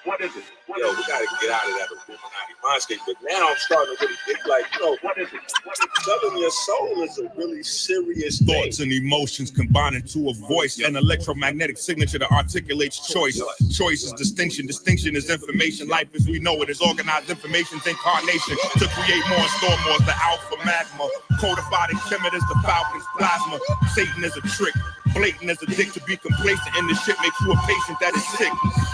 What is it? Yo, we gotta get out of that Illuminati mindscape. But now I'm starting to really think like, what is it? Southern your soul is a really serious thoughts and emotions combined into a voice, an electromagnetic signature that articulates choice. Choice is distinction. Distinction is information. Life as we know it is organized information's incarnation to create more and store more. The alpha magma, codified in Kemet is the falcon's plasma. Satan is a trick. Blatant as a dick to be complacent in the shit makes you a patient that is sick.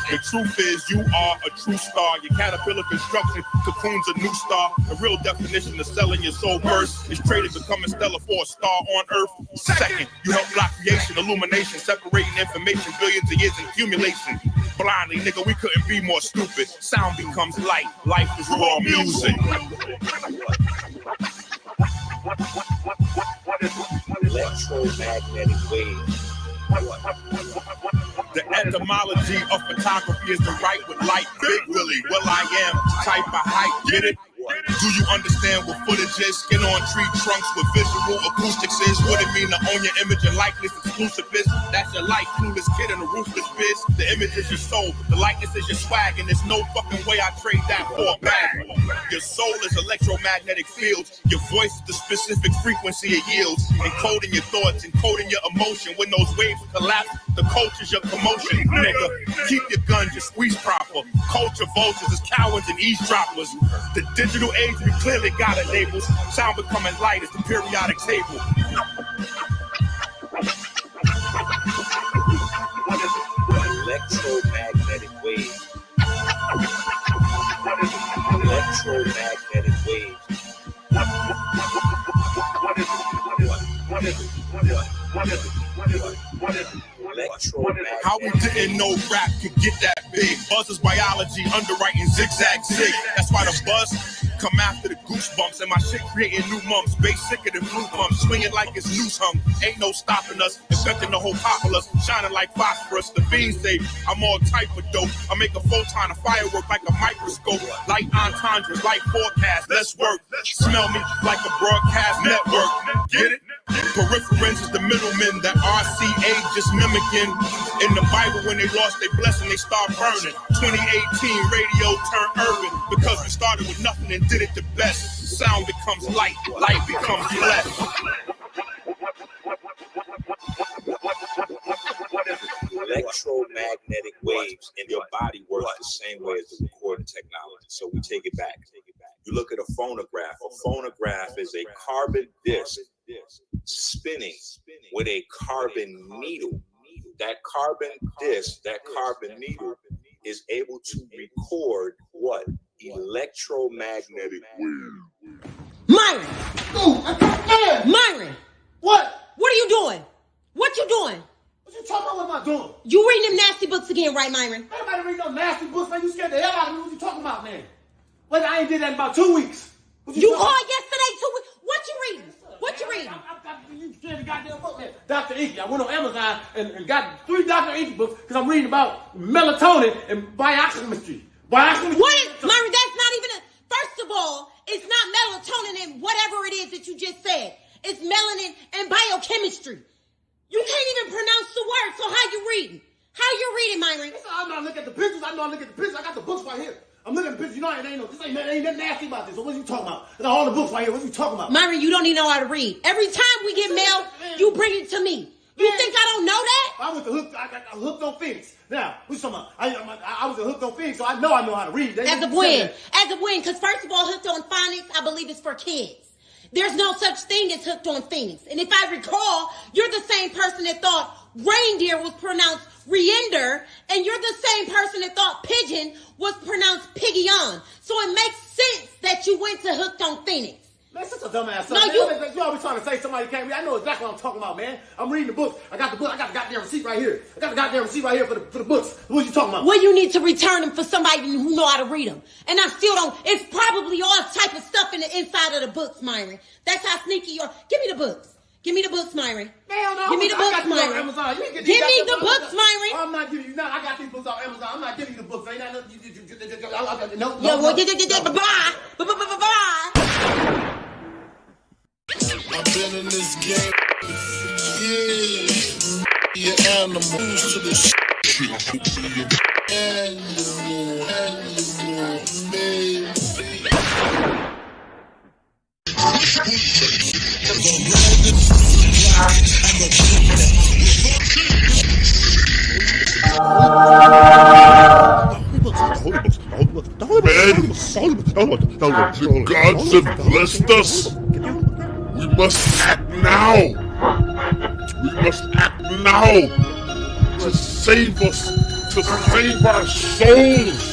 The truth is you are a true star. Your caterpillar construction cocoons a new star. The real definition of selling your soul first is traded becoming stellar for a star on earth. Second, you help block creation, illumination, separating information, billions of years in accumulation. Blindly, nigga, we couldn't be more stupid. Sound becomes light. Life is raw music. Electromagnetic waves. The etymology of photography is to write with light. Big Willie, well I am type of height. Get it? Do you understand what footage is? Skin on tree trunks with visual acoustics is. What it mean to own your image and likeness exclusive is? That's your light, clueless kid in a ruthless biz. The image is your soul, the likeness is your swag, and there's no fucking way I trade that for a bag. Your soul is electromagnetic fields. Your voice is the specific frequency it yields. Encoding your thoughts, encoding your emotion. When those waves collapse, the culture's your commotion. Nigga, keep your guns, your squeeze proper. Culture vultures is cowards and eavesdroppers. The digital age, we clearly got it labels. Sound becoming light as the periodic table. Electromagnetic waves. Electromagnetic waves. What is it? How we didn't know rap could get that big. Buzz is biology, underwriting zigzag zig. That's why the buzz come after the goosebumps. And my shit creating new mumps. Bass sicker than blue pumps. Swinging like it's loose hum. Ain't no stopping us. Infecting the whole populace. Shining like phosphorus. The fiends say I'm all type of dope. I make a photon of firework like a microscope. Light entendres, light forecast. Let's work. Smell me like a broadcast network. Get it? Peripherance is the middlemen that RCA just mimicking. In the Bible, when they lost their blessing, they start burning. 2018 radio turned urban because we started with nothing and did it the best. Sound becomes light, light becomes flesh. Electromagnetic waves in your body work the same way as the recording technology. So we take it back. You look at a phonograph. A phonograph is a carbon disc spinning with a carbon needle. That carbon disc, that carbon needle is able to record what? Electromagnetic waves. Myron! Myron! What? What are you doing? What you doing? What you talking about? What am I doing? You reading them nasty books again, right, Myron? Everybody reading those nasty books, man. You scared the hell out of me. What you talking about, man? Wait, I ain't did that in about 2 weeks. You called yesterday 2 weeks. What you reading? What you reading? You scared the goddamn book, man. Dr. Inky. I went on Amazon and got 3 Dr. Inky books because I'm reading about melatonin and biochemistry. What is, Myron, that's not even a, first of all, it's not melatonin and whatever it is that you just said. It's melanin and biochemistry. You can't even pronounce the word, so how you reading? How you reading, Myron? I'm not looking at the pictures. I got the books right here. I'm looking at the pictures. You know, it ain't nothing nasty about this. So what are you talking about? I got all the books right here. What are you talking about? Myron, you don't even know how to read. Every time we get mail, you bring it to me. You think I don't know that? I went to I got hooked on Phoenix. Now, what you talking about? I was hooked on Phoenix, so I know how to read. As of when? Because first of all, hooked on phonics, I believe it's for kids. There's no such thing as hooked on Phoenix. And if I recall, you're the same person that thought reindeer was pronounced reender, and you're the same person that thought pigeon was pronounced piggy-on. So it makes sense that you went to hooked on Phoenix. Man, such a dumbass. No, you always trying to say somebody can't read. I know exactly what I'm talking about, man. I'm reading the book. I got the book. I got the goddamn receipt right here. For the books. What are you talking about? Well, you need to return them for somebody who know how to read them. And I still don't. It's probably all type of stuff in the inside of the books, Myron. That's how sneaky you are. Give me the books. Give me the books, Myron. Hell no. Give me the books, Myron. Give me the books, Myron. I'm not giving you none. I got these books on Amazon. I'm not giving you the books. Ain't that nothing? No. Bye. Bye. I've been in this game. Yeah. Your animals to the shit. Animal. The gods have blessed us. We must act now. We must act now to save us, to save our souls.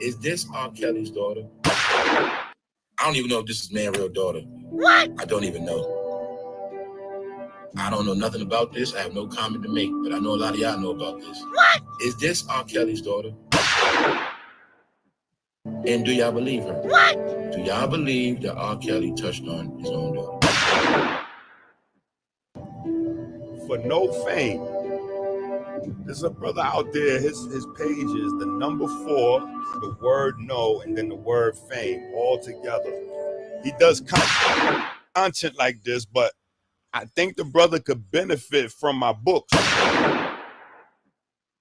Is this R. Kelly's daughter? I don't even know if this is man's real daughter. What? I don't even know. I don't know nothing about this. I have no comment to make, but I know a lot of y'all know about this. What? Is this R. Kelly's daughter? And do y'all believe her? What? Do y'all believe that R. Kelly touched on his own daughter? For no fame. There's a brother out there, his page is the number 4, the word no, and then the word fame all together. He does content like this, but I think the brother could benefit from my books.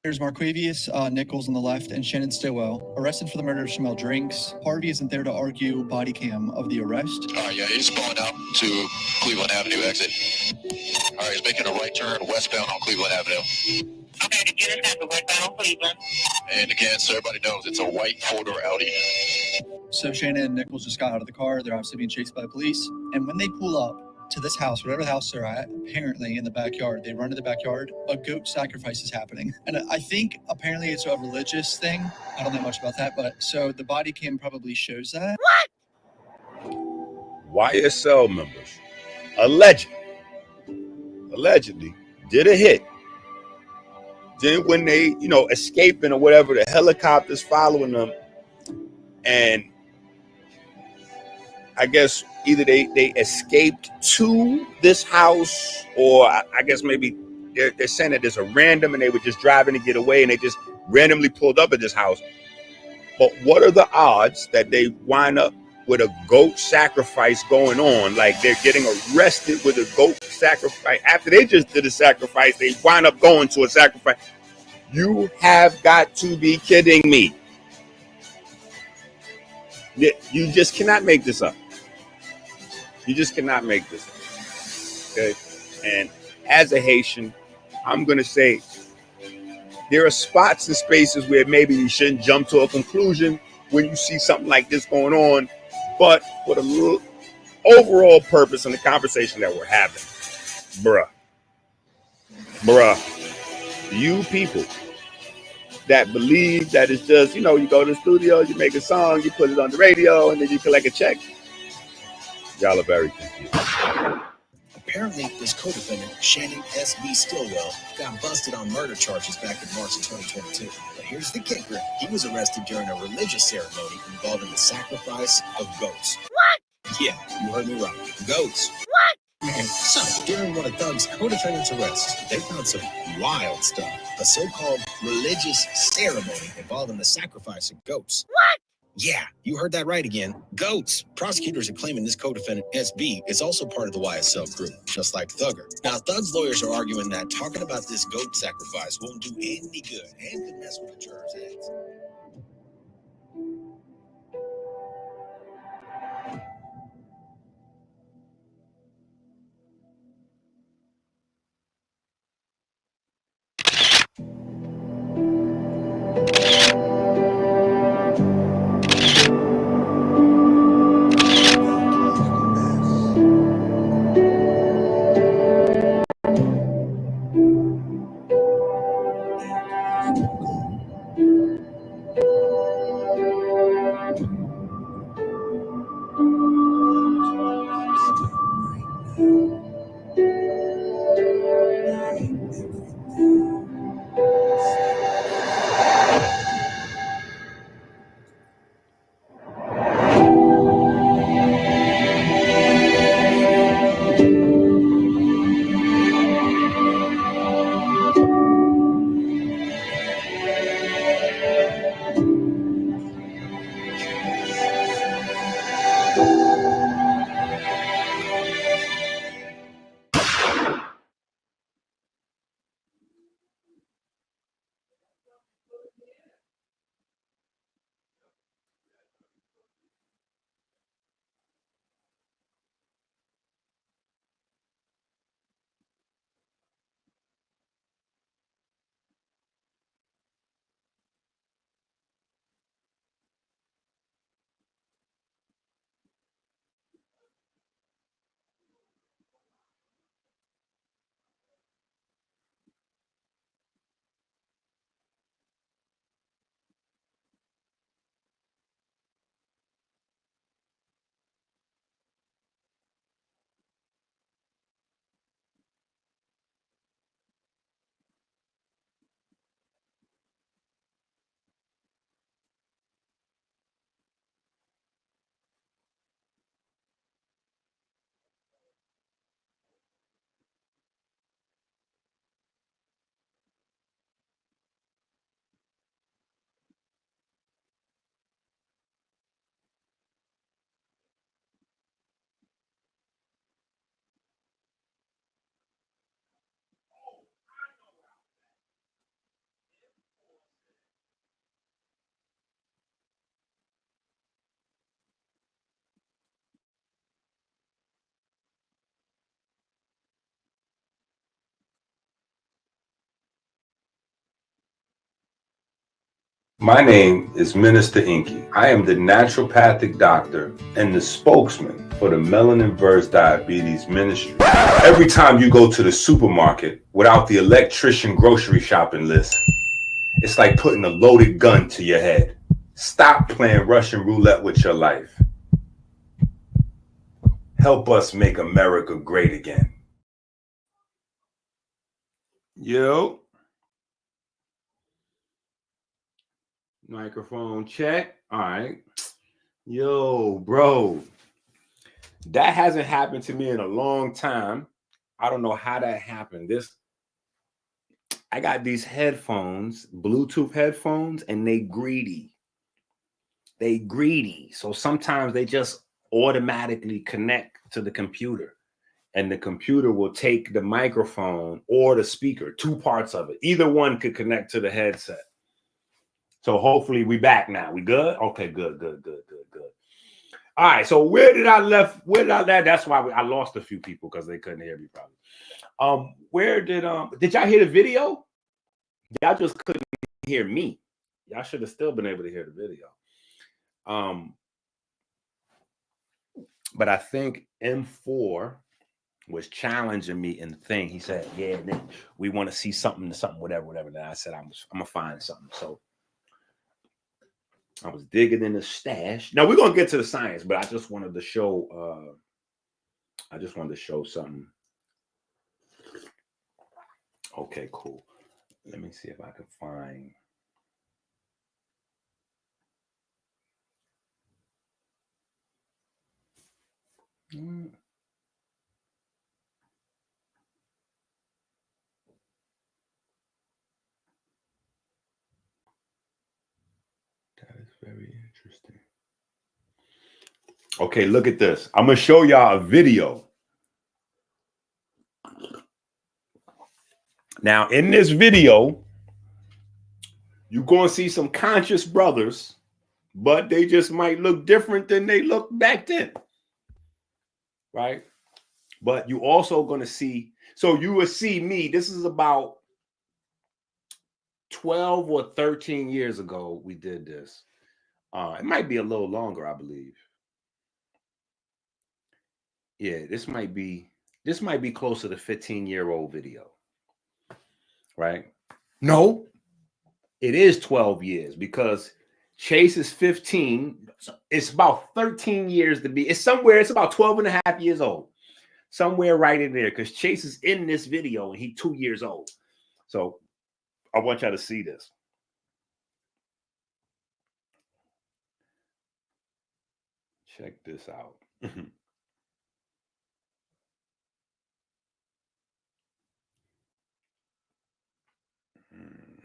There's Marquavius Nichols on the left and Shannon Stillwell, arrested for the murder of Shamel Drinks. Harvey isn't there to argue body cam of the arrest. Yeah, he's pulling out to Cleveland Avenue exit. All right, he's making a right turn westbound on Cleveland Avenue. Okay, to get us at the westbound on Cleveland. And again, so everybody knows, it's a white four-door Audi. So Shannon and Nichols just got out of the car. They're obviously being chased by the police. And when they pull up to this house, whatever house they're at, apparently in the backyard, they run to the backyard, a goat sacrifice is happening. And I think apparently it's a religious thing. I don't know much about that, but so the body cam probably shows that. What? YSL members allegedly did a hit. Then when they, escaping or whatever, the helicopter's following them, and I guess either they escaped to this house, or I guess maybe they're saying that there's a random and they were just driving to get away and they just randomly pulled up at this house. But what are the odds that they wind up with a goat sacrifice going on? Like they're getting arrested with a goat sacrifice. After they just did a sacrifice, they wind up going to a sacrifice. You have got to be kidding me. You just cannot make this up. You just cannot make this up. Okay? And as a Haitian, I'm going to say there are spots and spaces where maybe you shouldn't jump to a conclusion when you see something like this going on. But for the little overall purpose and the conversation that we're having, you people that believe that it's just, you go to the studio, you make a song, you put it on the radio, and then you collect a check. Y'all are very confused. Apparently, this co-defendant, Shannon S.B. Stillwell, got busted on murder charges back in March of 2022. But here's the kicker. He was arrested during a religious ceremony involving the sacrifice of goats. What? Yeah, you heard me right. Goats. What? So, during one of Thug's co-defendants' arrests, they found some wild stuff. A so-called religious ceremony involving the sacrifice of goats. What? Yeah, you heard that right again. Goats. Prosecutors are claiming this co-defendant, SB, is also part of the YSL group, just like Thugger. Now, Thug's lawyers are arguing that talking about this goat sacrifice won't do any good and could mess with the jurors' heads. My name is Minister Inky. I am the naturopathic doctor and the spokesman for the Melanin Verse Diabetes Ministry. Every time you go to the supermarket without the electrician grocery shopping list, it's like putting a loaded gun to your head. Stop playing Russian roulette with your life. Help us make America great again. Yo. Microphone check. All right. Yo, bro. That hasn't happened to me in a long time. I don't know how that happened. I got these headphones, Bluetooth headphones, and they greedy. So sometimes they just automatically connect to the computer, and the computer will take the microphone or the speaker, two parts of it. Either one could connect to the headset. So hopefully we back now. We good? Okay, good. All right, so where did I left? That's why I lost a few people because they couldn't hear me probably. Where did y'all hear the video? Y'all just couldn't hear me. Y'all should have still been able to hear the video. But I think M4 was challenging me in the thing. He said, yeah, we want to see something, whatever. And I said, I'm gonna find something. So I was digging in the stash. Now we're gonna get to the science, but I just wanted to show something. Okay, cool. Let me see if I can find. That is very interesting. Okay, look at this. I'm gonna show y'all a video. Now, in this video, you're gonna see some conscious brothers, but they just might look different than they looked back then, right? But you also gonna see, so you will see me. This is about 12 or 13 years ago we did this. It might be a little longer, I believe. Yeah, this might be closer to 15-year-old video, right? No, it is 12 years because Chase is 15. It's about 13 years to be. It's about 12 and a half years old. Somewhere right in there, because Chase is in this video and he's 2 years old. So I want y'all to see this. Check this out.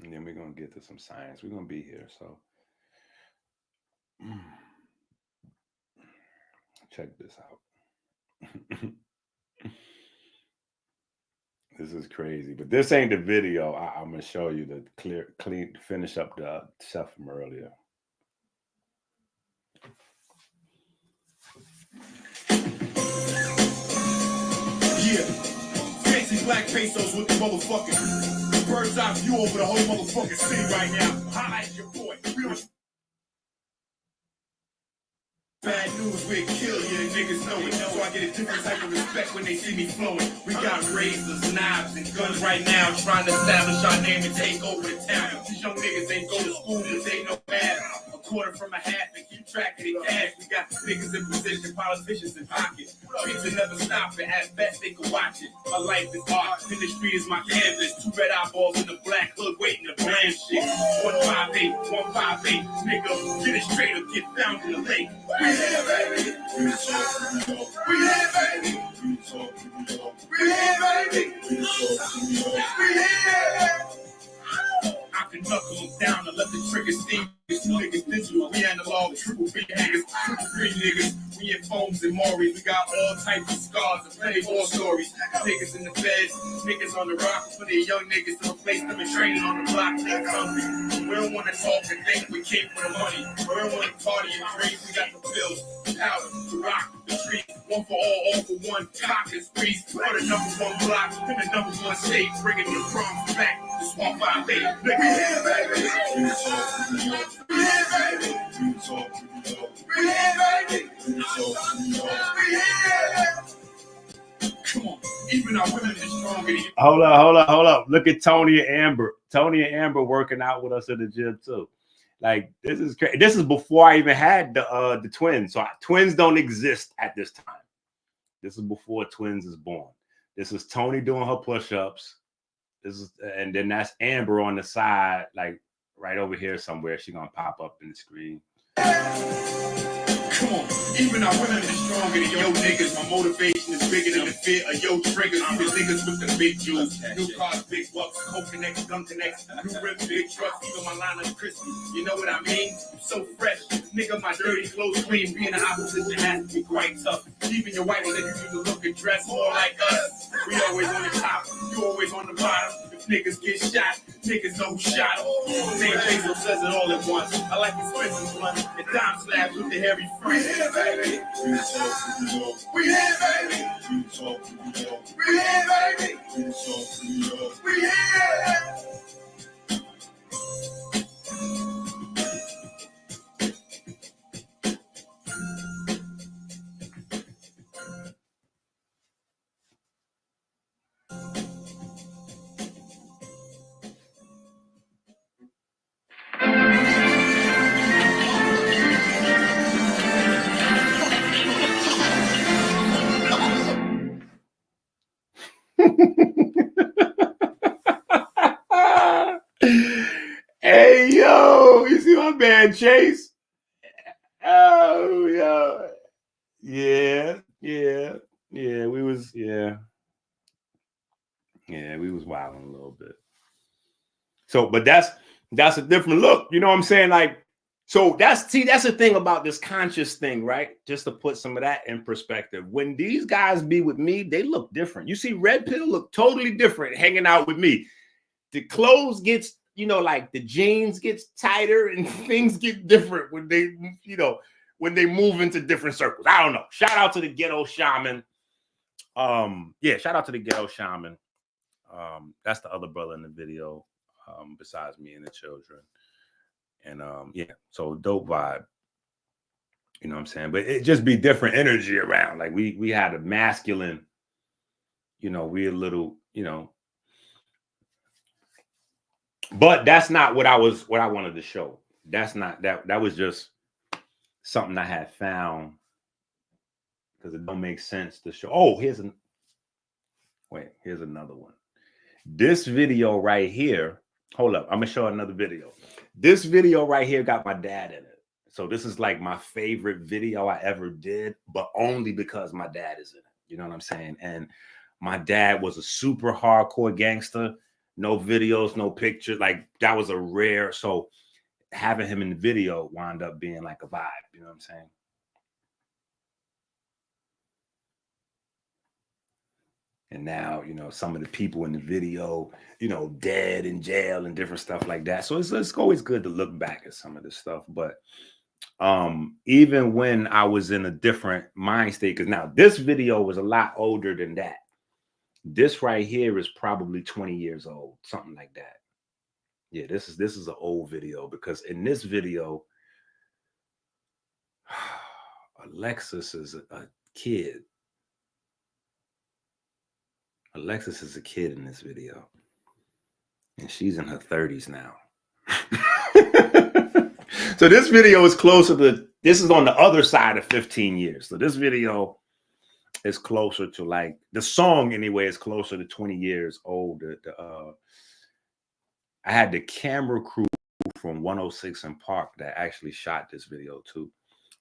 And then we're going to get to some science. We're going to be here. So check this out. This is crazy, but this ain't the video. I'm going to show you the clean, finish up the stuff from earlier. Yeah, fancy black pesos with the motherfucking bird's eye view over the whole motherfucking city right now. Highlight your boy. Bad news, we'll kill you, and niggas know it. So I get a different type of respect when they see me flowing. We got razors, knives, and guns right now, trying to establish our name and take over the town. These young niggas ain't go to school, but they know math. A quarter from a half and keep track of the cash. We got niggas in position, politicians in pockets. Streets will never stop it, at best they can watch it. My life is art, and the street is my canvas. 2 red eyeballs in the black hood waiting to blame shit. 158, nigga, get it straight or get found in the lake. We here, baby. We talk. We here, baby. We talk. We here, baby. We talk. We here. I can knuckle them down and let the trigger sting. These 2 niggas digital, we analog, triple B niggas, triple green niggas. We in homes and Maury. We got all types of scars and plenty more stories. Niggas in the feds, niggas on the rock, plenty of young niggas to replace them and training on the block. Niggas hungry. We don't want to talk and think we came for the money. We don't want to party and drink. We got the pills, the powder, the rock, the street. One for all for one. Cock and squeeze. For the #1 block in the #1 state. Bringing the crumbs back. The swamp out there. We here, baby. We here, baby. We here, baby. We here. Come on. Even our women is stronger than you. Hold up. Look at Tony and Amber. Tony and Amber working out with us in the gym too. Like, this is crazy. This is before I even had the twins. So twins don't exist at this time. This is before twins is born. This is Tony doing her push-ups. And then that's Amber on the side, like right over here somewhere. She's gonna pop up in the screen. Come on, even our women is stronger than yo niggas. My motivation is bigger than the fear of yo triggers. I'm the niggas with the big jewels. New cars, big bucks, coke connects, gun connects, new rims, big trucks, even my line is crispy. You know what I mean? I'm so fresh. Nigga, my dirty clothes clean. Being the opposition has to be quite tough. Even your wife said you need to look and dress more like us. We always on the top, you always on the bottom. If niggas get shot, niggas know who shot them. Name Bezos says it all at once. I like expensive blunt and dime slabs with the hairy front. We here, baby. We here, baby. We here, baby. We here. Hey, yo, you see my man Chase? Oh, yo. Yeah, we was wilding a little bit. So, but that's a different look. You know what I'm saying? Like, so that's the thing about this conscious thing, right? Just to put some of that in perspective. When these guys be with me, they look different. You see Red Pill look totally different hanging out with me. The clothes gets, like the jeans gets tighter and things get different when they, when they move into different circles. I don't know. Shout out to the Ghetto Shaman. Shout out to the Ghetto Shaman. That's the other brother in the video, besides me and the children. And so dope vibe. You know what I'm saying? But it just be different energy around. Like we had a masculine, we a little, but that's not what I wanted to show. That's not that was just something I had found because it don't make sense to show. Oh, here's another one. This video right here. Hold up, I'm gonna show another video. This video right here got my dad in it. So this is like my favorite video I ever did, but only because my dad is in it. You know what I'm saying? And my dad was a super hardcore gangster. No videos, no pictures. Like that was a rare. So having him in the video wound up being like a vibe. You know what I'm saying? And now, some of the people in the video, dead in jail and different stuff like that. So it's always good to look back at some of this stuff. But even when I was in a different mind state, because now this video was a lot older than that. This right here is probably 20 years old, something like that. Yeah, this is an old video because in this video, Alexis is a kid. Alexis is a kid in this video. And she's in her 30s now. So this video is closer to, this is on the other side of 15 years. So this video is closer to like, the song anyway is closer to 20 years old. I had the camera crew from 106 and Park that actually shot this video too.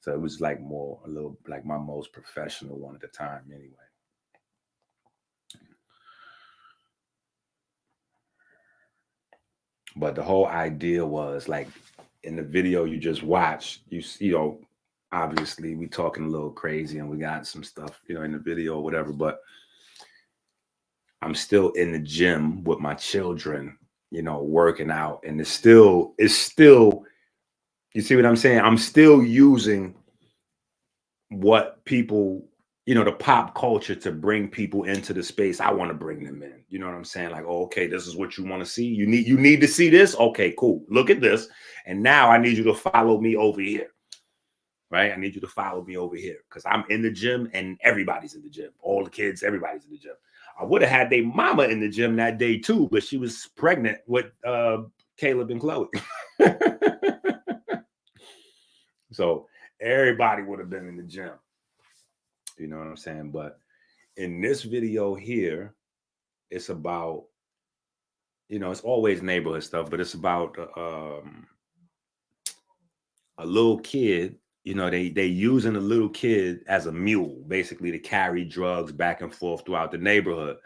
So it was like a little like my most professional one at the time anyway. But the whole idea was like in the video you just watched, obviously we talking a little crazy and we got some stuff, you know, in the video or whatever, but I'm still in the gym with my children, you know, working out, and it's still, you see what I'm saying? I'm still using what people, you know, the pop culture to bring people into the space. I want to bring them in. You know what I'm saying? Like, oh, okay, this is what you want to see. You need to see this. Okay, cool. Look at this. And now I need you to follow me over here. Right? I need you to follow me over here because I'm in the gym and everybody's in the gym. All the kids, everybody's in the gym. I would have had their mama in the gym that day too, but she was pregnant with Caleb and Chloe. So everybody would have been in the gym. You know what I'm saying? But in this video here, it's about, you know, it's always neighborhood stuff, but it's about a little kid. You know, they using a little kid as a mule, basically, to carry drugs back and forth throughout the neighborhood.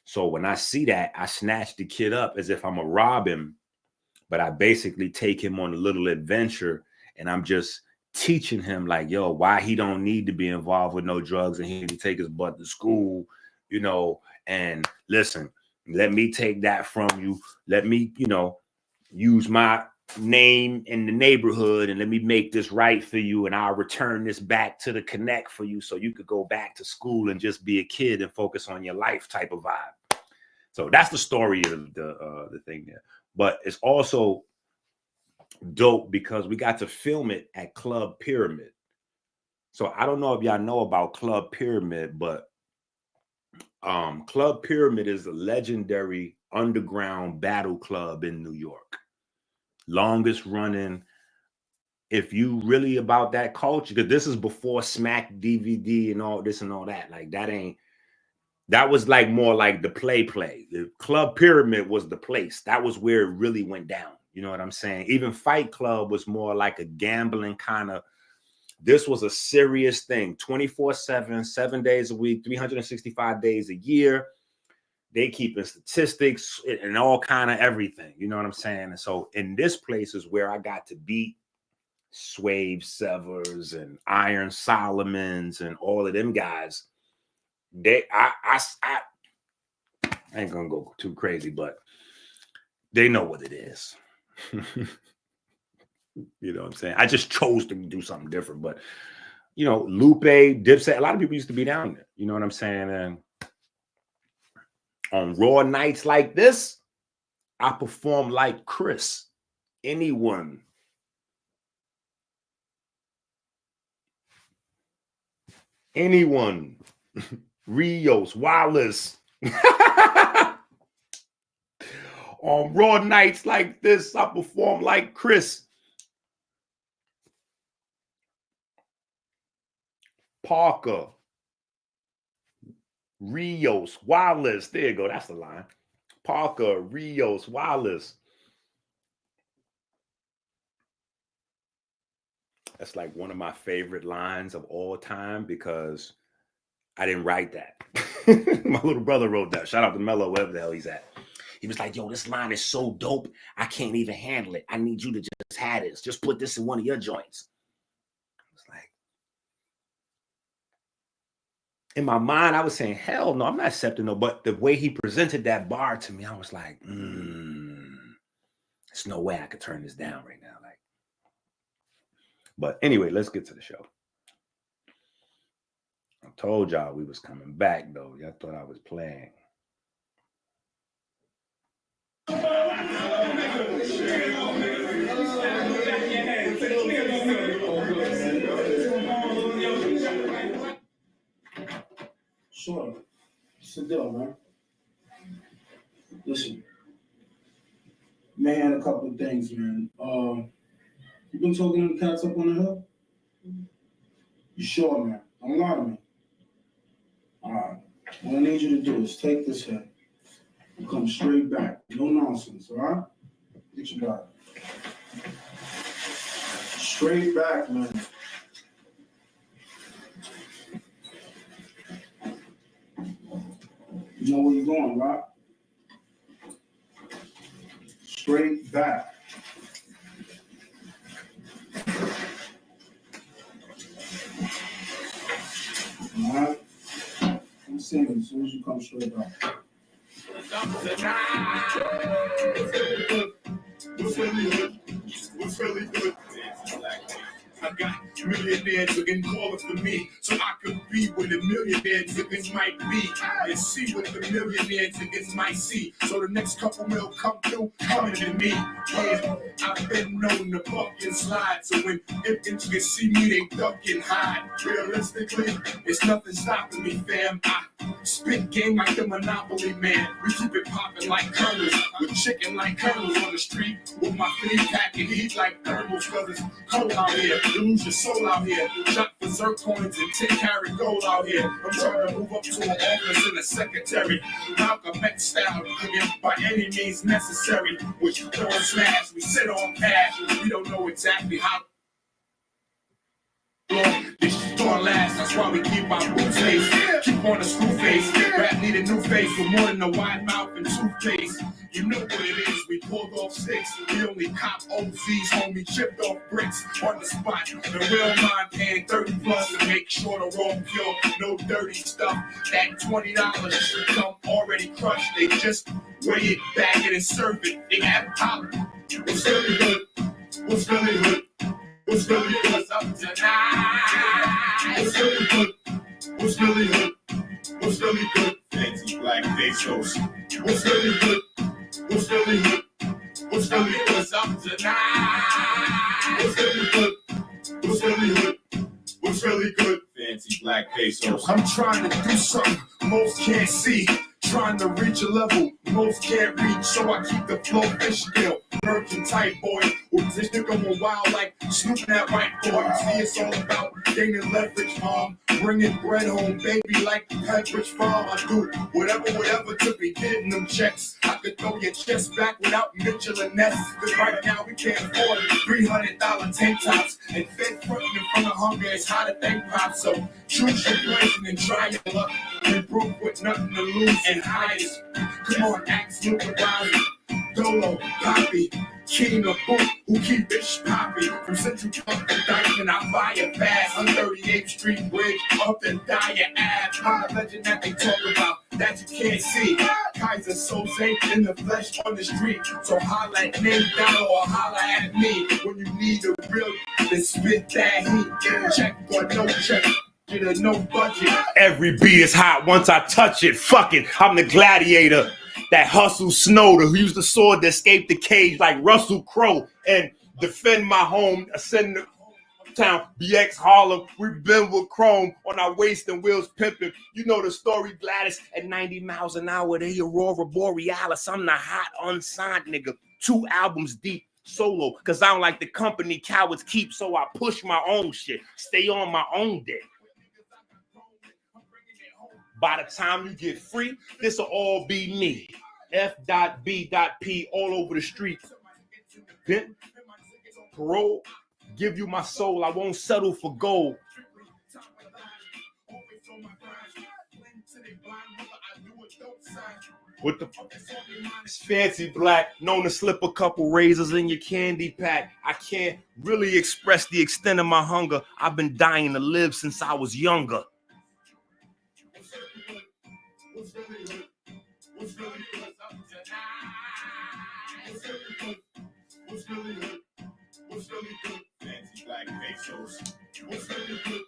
So when I see that, I snatch the kid up as if I'm gonna rob him, but I basically take him on a little adventure, and I'm just teaching him like, yo, why he don't need to be involved with no drugs, and he can take his butt to school, you know, and listen, let me take that from you. Let me, you know, use my name in the neighborhood and let me make this right for you, and I'll return this back to the connect for you so you could go back to school and just be a kid and focus on your life type of vibe. So that's the story of the thing there. But it's also dope because we got to film it at Club Pyramid. So I don't know if y'all know about Club Pyramid, but Club Pyramid is a legendary underground battle club in New York. Longest running. If you really about that culture, because this is before Smack DVD and all this and all that, like that was like more like the play. The Club Pyramid was the place. That was where it really went down. You know what I'm saying? Even Fight Club was more like a gambling kind of, this was a serious thing, 24/7, 7 days a week, 365 days a year. They keeping statistics and all kind of everything. You know what I'm saying? And so in this place is where I got to beat Swave Severs and Iron Solomons and all of them guys. I ain't gonna go too crazy, but they know what it is. You know what I'm saying? I just chose to do something different, but you know, Lupe, Dipset, a lot of people used to be down there. You know what I'm saying? And on raw nights like this, I perform like Chris. Anyone. Rios, Wallace. On raw nights like this, I perform like Chris. Parker. Rios, Wallace. There you go. That's the line. Parker, Rios, Wallace. That's like one of my favorite lines of all time because I didn't write that. My little brother wrote that. Shout out to Mello, wherever the hell he's at. He was like, yo, this line is so dope. I can't even handle it. I need you to just have this. Just put this in one of your joints. I was like, in my mind, I was saying, hell no, I'm not accepting no. But the way he presented that bar to me, I was like, there's no way I could turn this down right now. Like, but anyway, let's get to the show. I told y'all we was coming back, though. Y'all thought I was playing. Sure. Sit down, man. Listen. Man, a couple of things, man. You been talking to the cats up on the hill? You sure, man? Don't lie to me. All right. What I need you to do is take this head and come straight back. No nonsense, all right? Get your body. Straight back, man. You know where you're going, right? Straight back. All right? I'm singing as soon as you come straight up. What's really good? What's really good? I got millionaires looking calling for me, so I could be where the millionaires niggas might be, and see what the millionaires niggas might see. So the next couple mil come through, coming to me. Yeah, I've been known to buck and slide, so when infants can see me, they duck and hide. Realistically, it's nothing stopping me, fam. I spit game like the Monopoly man. We keep it popping like kernels, with chicken like kernels on the street, with my feet packing heat like thermals, cause it's cold out here. You lose your soul out here. Shot for zircons and 10-karat gold out here. I'm trying to move up to an office and a secretary. Malcolm X style, by any means necessary. Which throw and smash, we sit on cash. We don't know exactly how long this shit gonna last. That's why we keep our boots laced. Keep on the screw face. Rap need a new face with more than a wide mouth and toothpaste. You know what it is, we pulled off sticks. We only cop OZs, homie, chipped off bricks on the spot. And we don't mind paying 30 plus to make sure the raw pure, no dirty stuff. That $20 should come already crushed. They just weigh it, bag it, and serve it. They have pop. What's really good? What's really good? What's really good? What's up tonight? What's really good? What's really good? What's really good? Fancy black pesos. What's really good? What's really good? What's really good? What's up tonight? What's really good? What's really good? What's really good? Fancy black pesos. I'm trying to do something most can't see. Trying to reach a level most can't reach. So I keep the flow fish scale. Virgin type boy. With this nigga more wild like snooping that white boy. See, it's all about gaining leverage, mom. Bringing bread home, baby, like Pepperidge Farm. I do whatever to be getting them checks. I could throw your chest back without Mitchell and Ness. Cause right now we can't afford $300 tank tops. And fed frontin' in front of hunger is how the thing pops. So choose your poison and try your luck. We broke with nothing to lose and highest. Come on, axe, look around me. Dolo, Poppy, King of Boom, who keep it poppy. From Central Park to Dyson, I buy it fast. On 38th Street Bridge, up and Dyer Ave. I'm the legend that they talk about, that you can't see. Kaiser Soze in the flesh on the street. So holla at Nate Dollar or holla at me. When you need a real, then spit that heat. Check or no check. No budget. Every beat is hot once I touch it. Fuck it, I'm the gladiator. That hustle Snowder who used the sword to escape the cage like Russell Crowe and defend my home, ascend the town, BX Harlem. We've been with chrome on our waist and wheels pimping. You know the story, Gladys. At 90 miles an hour, they Aurora Borealis. I'm the hot unsigned nigga. 2 albums deep. Solo, cause I don't like the company cowards keep, so I push my own shit. Stay on my own dick. By the time you get free, this'll all be me. F.B.P. all over the street. Bent, parole, give you my soul. I won't settle for gold. What the fuck? It's fancy black, known to slip a couple razors in your candy pack. I can't really express the extent of my hunger. I've been dying to live since I was younger. What's really good? What's really good? What's really good? What's really good? Fancy black pesos. What's really good?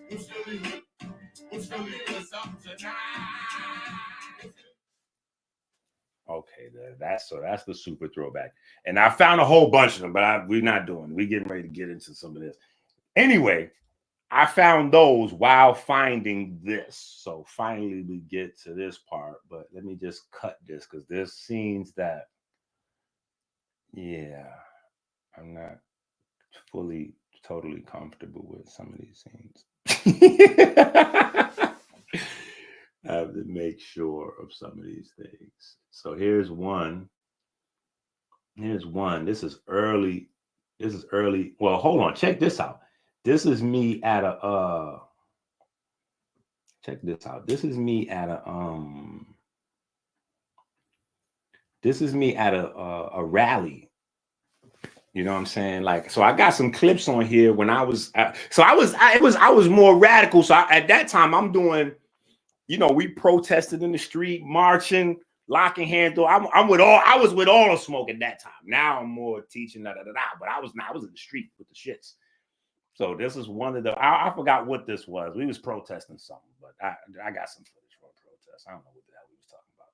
What's really good? What's really good? What's up tonight? Okay, that's the super throwback. And I found a whole bunch of them, but we're not doing it. We're getting ready to get into some of this. Anyway, I found those while finding this. So finally we get to this part, but let me just cut this because there's scenes that, yeah, I'm not fully, totally comfortable with some of these scenes. I have to make sure of some of these things. So here's one. This is early. Well, hold on. Check this out. This is me at a check this out. This is me at a rally You know what I'm saying? Like, so I got some clips on here when I was, I was more radical. So at that time, I'm doing, you know, we protested in the street, marching, locking hands. I was with all the smoke at that time. Now I'm more teaching, but I was in the street with the shits. So this is one of the, I forgot what this was. We was protesting something, but I got some footage from a protest. I don't know what the hell we was talking about.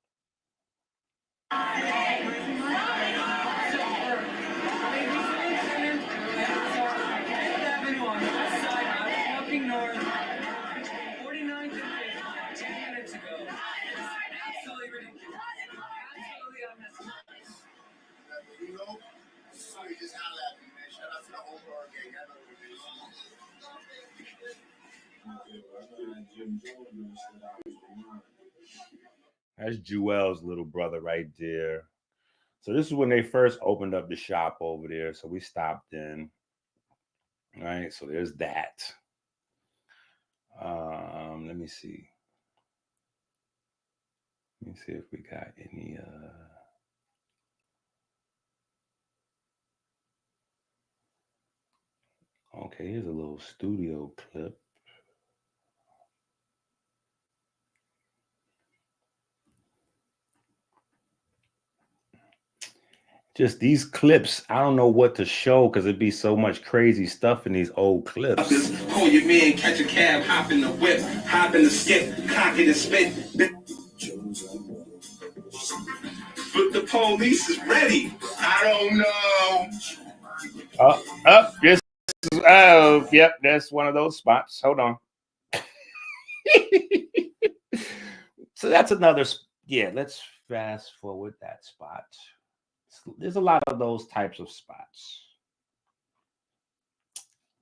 That's Jewel's little brother right there. So this is when they first opened up the shop over there. So we stopped in. All right, so there's that. Let me see. Let me see if we got any okay, here's a little studio clip. Just these clips, I don't know what to show because it'd be so much crazy stuff in these old clips. Call your man, catch a cab, hop in the whip, hop in the skip, cock it and spit. But the police is ready. I don't know. This is, yep, that's one of those spots. Hold on. So that's another, yeah, let's fast forward that spot. There's a lot of those types of spots.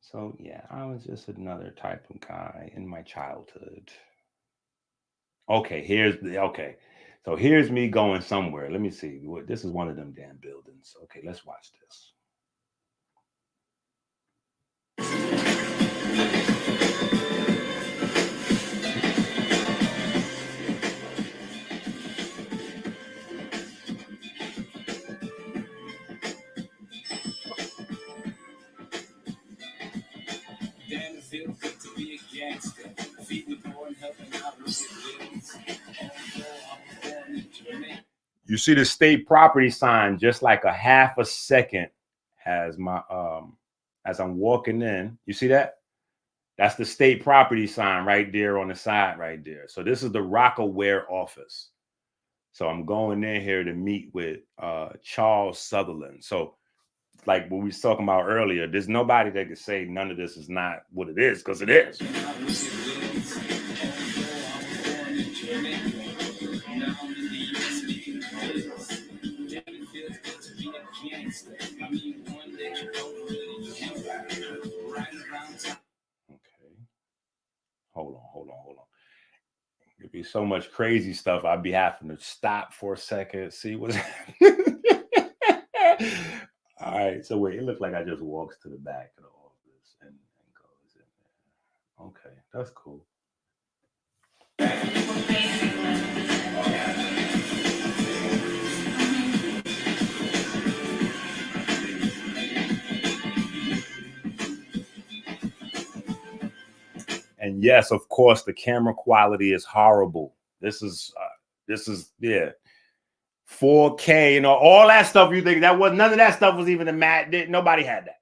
So yeah, I was just another type of guy in my childhood. Okay, so here's me going somewhere. Let me see. This is one of them damn buildings. Okay, let's watch this. You see the state property sign just like a half a second as my as I'm walking in. You see that? That's the state property sign right there on the side right there. So this is the Rockaware office. So I'm going in here to meet with Charles Sutherland. So like what we was talking about earlier, there's nobody that can say none of this is not what it is, because it is. Hold on. There'd be so much crazy stuff. I'd be having to stop for a second, see what's happening. All right, so wait, it looks like I just walks to the back of the office and goes in there. Okay, that's cool. And yes, of course, the camera quality is horrible. This is yeah, 4K, you know, all that stuff. You think that was none of that stuff was even a mat? Nobody had that.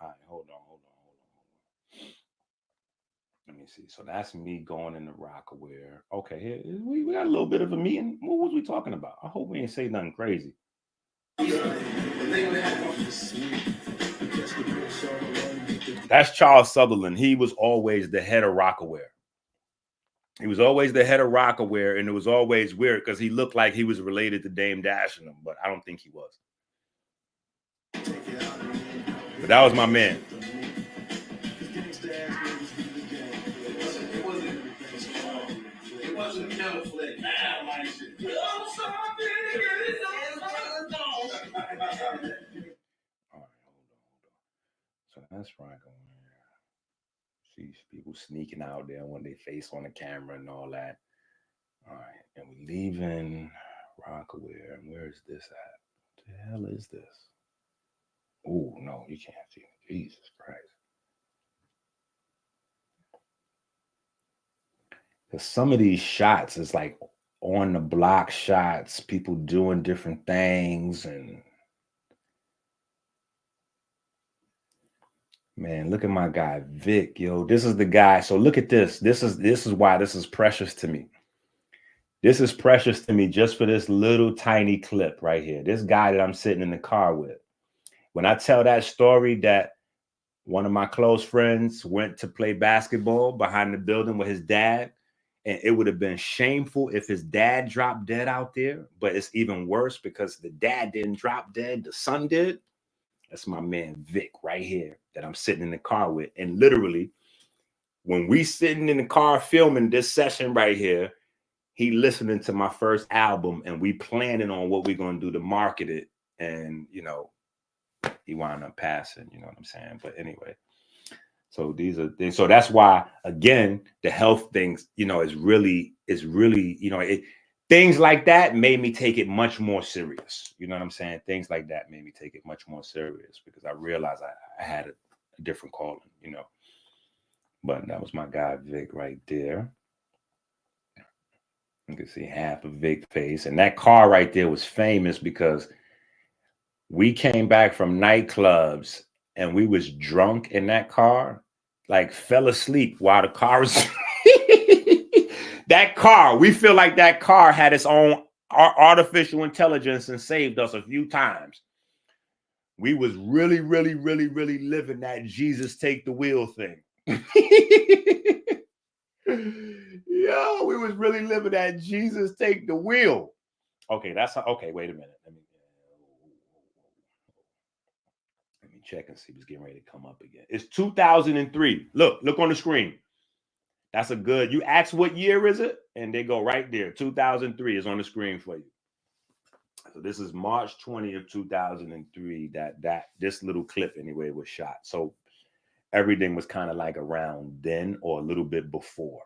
All right, hold on. Let me see. So that's me going in the Rockaware. Okay, here we got a little bit of a meeting. What was we talking about? I hope we ain't say nothing crazy. That's Charles Sutherland. He was always the head of Rockaware. He was always the head of Rockaware, and it was always weird because he looked like he was related to Dame Dash and him, but I don't think he was. But that was my man. that's Rockaware. See people sneaking out there when they face on the camera and all that. All right, and we're leaving Rockaware. And where is this at? What the hell is this? Oh, no, you can't see it. Jesus Christ. Because some of these shots is like on the block shots, people doing different things. And man, look at my guy, Vic. Yo, this is the guy. So look at this. This is why this is precious to me. This is precious to me just for this little tiny clip right here. This guy that I'm sitting in the car with. When I tell that story that one of my close friends went to play basketball behind the building with his dad, and it would have been shameful if his dad dropped dead out there, but it's even worse because the dad didn't drop dead, the son did. That's my man Vic right here that I'm sitting in the car with. And literally, when we sitting in the car filming this session right here, he listening to my first album and we planning on what we're going to do to market it. And, you know, he wound up passing, you know what I'm saying? But anyway, so these are things. So that's why, again, the health things, you know, is really, you know, things like that made me take it much more serious. You know what I'm saying? Things like that made me take it much more serious because I realized I had a different calling, you know. But that was my guy, Vic, right there. You can see half of Vic's face. And that car right there was famous because we came back from nightclubs and we was drunk in that car, like fell asleep while the car was... That car, we feel like that car had its own artificial intelligence and saved us a few times. We was really, really, really, really living that Jesus take the wheel thing. Yo, we was really living that Jesus take the wheel. Okay, that's okay. Wait a minute. Let me check and see if it's getting ready to come up again. It's 2003. Look on the screen. That's a good. You ask what year is it, and they go right there. 2003 is on the screen for you. So this is March 20th, 2003. This little clip anyway was shot. So everything was kind of like around then or a little bit before.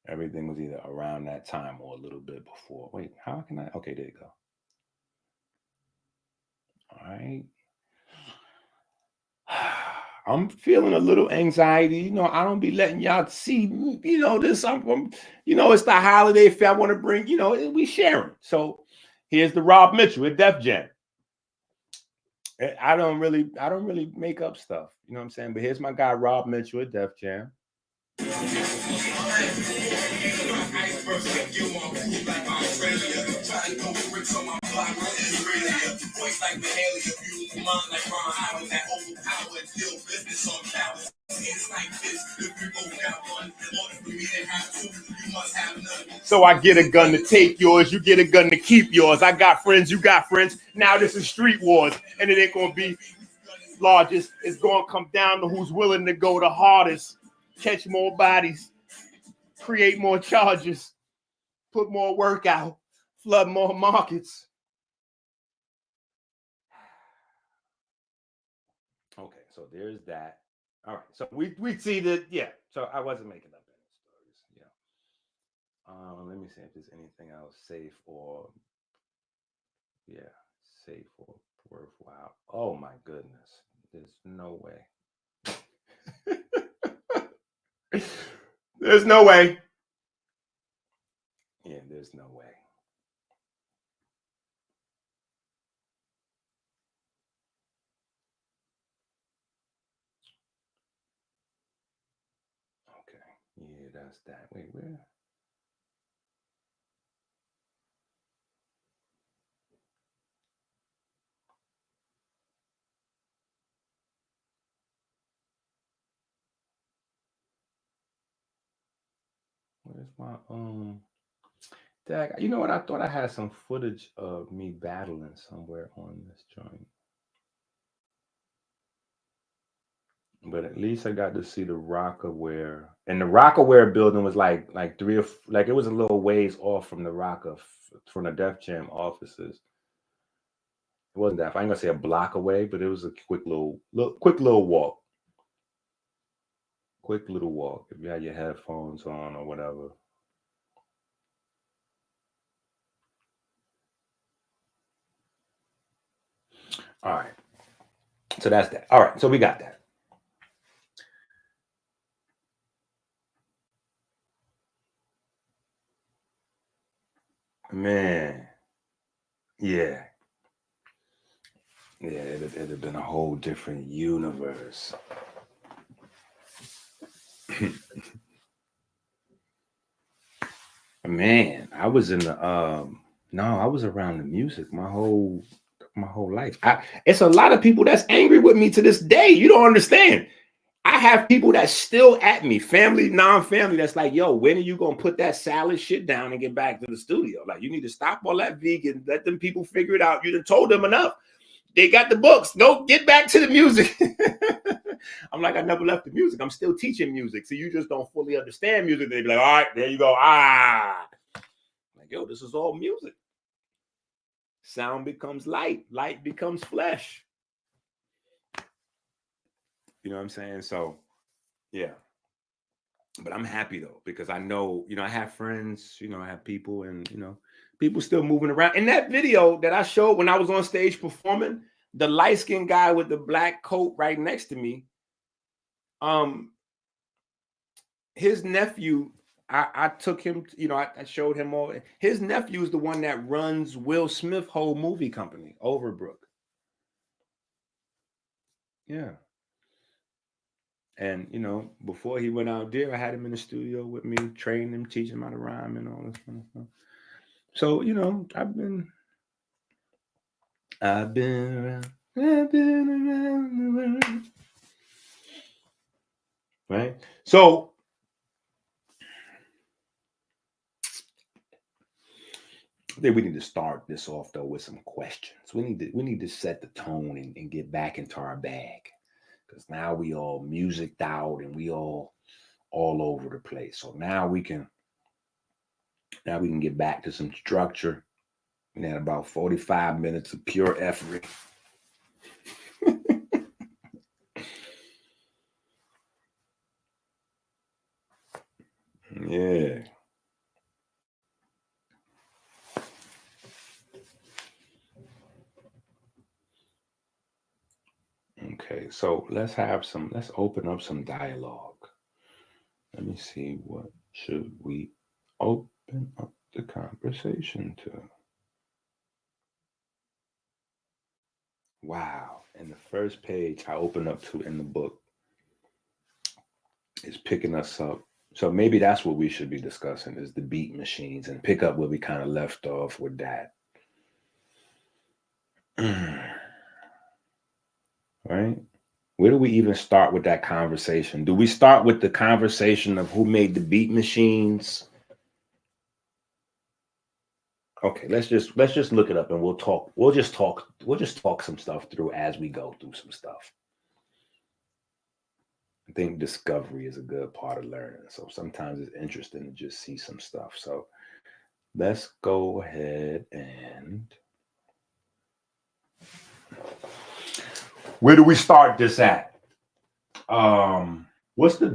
Everything was either around that time or a little bit before. Wait, how can I? Okay, there you go. All right. I'm feeling a little anxiety. You know, I don't be letting y'all see, you know, this. You know, it's the holiday fair. I want to bring, you know, we sharing. So here's the Rob Mitchell at Def Jam. I don't really make up stuff. You know what I'm saying? But here's my guy, Rob Mitchell at Def Jam. So I get a gun to take yours, you get a gun to keep yours. I got friends, you got friends. Now this is street wars, and it ain't gonna be largest. It's gonna come down to who's willing to go the hardest, catch more bodies, create more charges, put more work out, flood more markets. Okay, so there's that. All right, so we see that, yeah. So I wasn't making up any stories, yeah. Let me see if there's anything else safe or, yeah, safe or worthwhile. Oh my goodness, there's no way. There's no way. Yeah, there's no way. Okay, yeah, that's that. Wait, where? Where's my Dag, you know what? I thought I had some footage of me battling somewhere on this joint. But at least I got to see the Rockaware. And the Rockaware building was like three or like it was a little ways off from the from the Def Jam offices. It wasn't that far. I ain't gonna say a block away, but it was a quick little walk. Quick little walk. If you had your headphones on or whatever. All right. So that's that. All right. So we got that. Man. Yeah. Yeah, it'd have been a whole different universe. Man, I was in the I was around the music my whole life. It's a lot of people that's angry with me to this day. You don't understand. I have people that's still at me, family, non-family, that's like, yo, when are you gonna put that salad shit down and get back to the studio? Like, you need to stop all that vegan, let them people figure it out. You done told them enough. They got the books. Go get back to the music. I'm like, I never left the music. I'm still teaching music. So you just don't fully understand music. They be like, all right, there you go. I'm like, yo, this is all music. Sound becomes light. Light becomes flesh. You know what I'm saying? So, yeah. But I'm happy though, because I know, I have friends, I have people, and, people still moving around. In that video that I showed when I was on stage performing, the light-skinned guy with the black coat right next to me, his nephew, I took him, I showed him all. His nephew is the one that runs Will Smith whole movie company, Overbrook. Yeah. And, before he went out there, I had him in the studio with me, training him, teaching him how to rhyme and all this kind of stuff. So, I've been around the world. Right? So, then we need to start this off though with some questions. We need to set the tone and get back into our bag, because now we all musiced out and we all over the place. So now we can get back to some structure. We had about 45 minutes of pure effery. Yeah. Okay, so let's open up some dialogue. Let me see, what should we open up the conversation to? Wow. And the first page I open up to in the book is picking us up. So maybe that's what we should be discussing, is the beat machines, and pick up where we kind of left off with that. Right? Where do we even start with that conversation? Do we start with the conversation of who made the beat machines? Okay, let's just look it up and we'll talk. We'll just talk some stuff through as we go through some stuff. I think discovery is a good part of learning. So sometimes it's interesting to just see some stuff. So let's go ahead and where do we start this at? What's the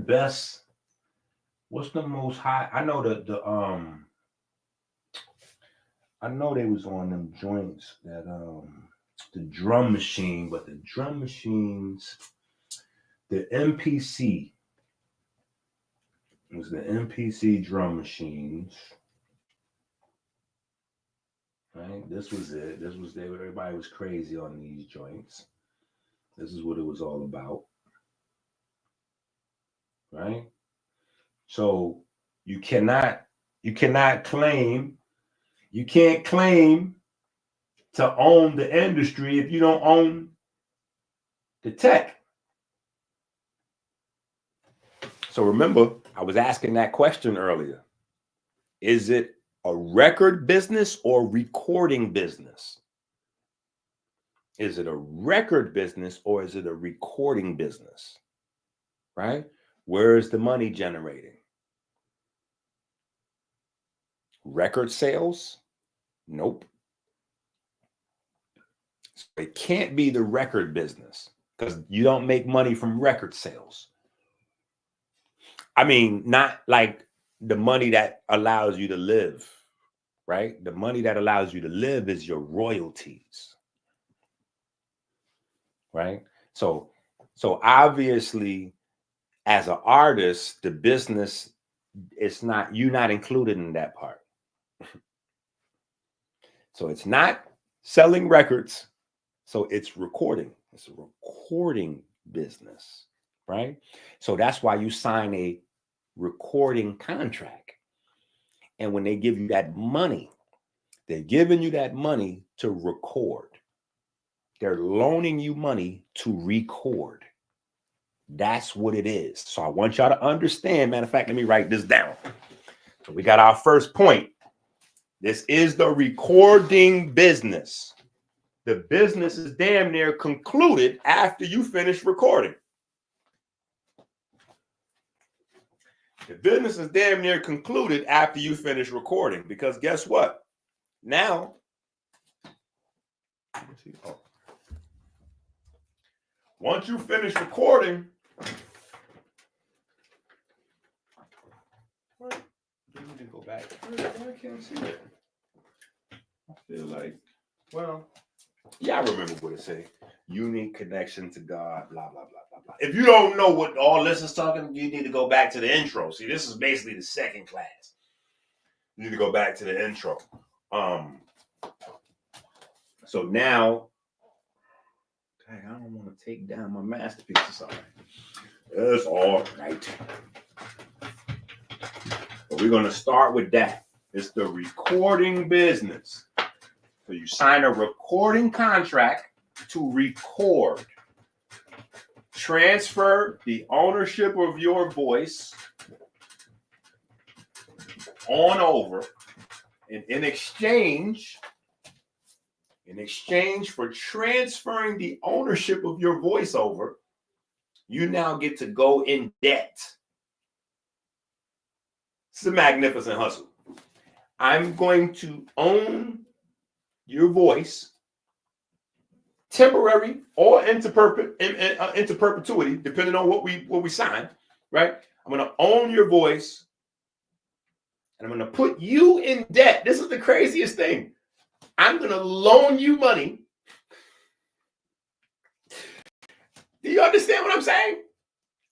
most high? I know I know they was on them joints that the drum machine, but the drum machines, the MPC, it was the MPC drum machines. Right? This was it. This was there. Everybody was crazy on these joints. This is what it was all about. Right? So you can't claim to own the industry if you don't own the tech. So remember, I was asking that question earlier. Is it a record business or recording business? Is it a record business or is it a recording business? Right? Where is the money generating? Record sales? Nope. It can't be the record business because you don't make money from record sales. I mean, not like the money that allows you to live, right? The money that allows you to live is your royalties, right? So obviously, as an artist, the business, it's not, you're not included in that part. So it's not selling records. So it's recording. It's a recording business, right? So that's why you sign a recording contract. And when they give you that money, they're giving you that money to record. They're loaning you money to record. That's what it is. So I want y'all to understand. Matter of fact, let me write this down. So we got our first point. This is the recording business. The business is damn near concluded after you finish recording. The business is damn near concluded after you finish recording, because guess what? Now, once you finish recording, let me go back. I can't see it. I feel like, well, yeah, I remember what it said. Unique connection to God, blah, blah, blah, blah, blah. If you don't know what all this is talking, you need to go back to the intro. See, this is basically the second class. You need to go back to the intro. So now, dang, I don't want to take down my masterpieces. All right. That's all right. But we're going to start with that. It's the recording business. So you sign a recording contract to record. Transfer the ownership of your voice on over. And in exchange for transferring the ownership of your voice over, you now get to go in debt. It's a magnificent hustle. I'm going to own your voice, temporary or into perpetuity, depending on what we sign, right? I'm going to own your voice, and I'm going to put you in debt. This is the craziest thing. I'm going to loan you money. Do you understand what I'm saying?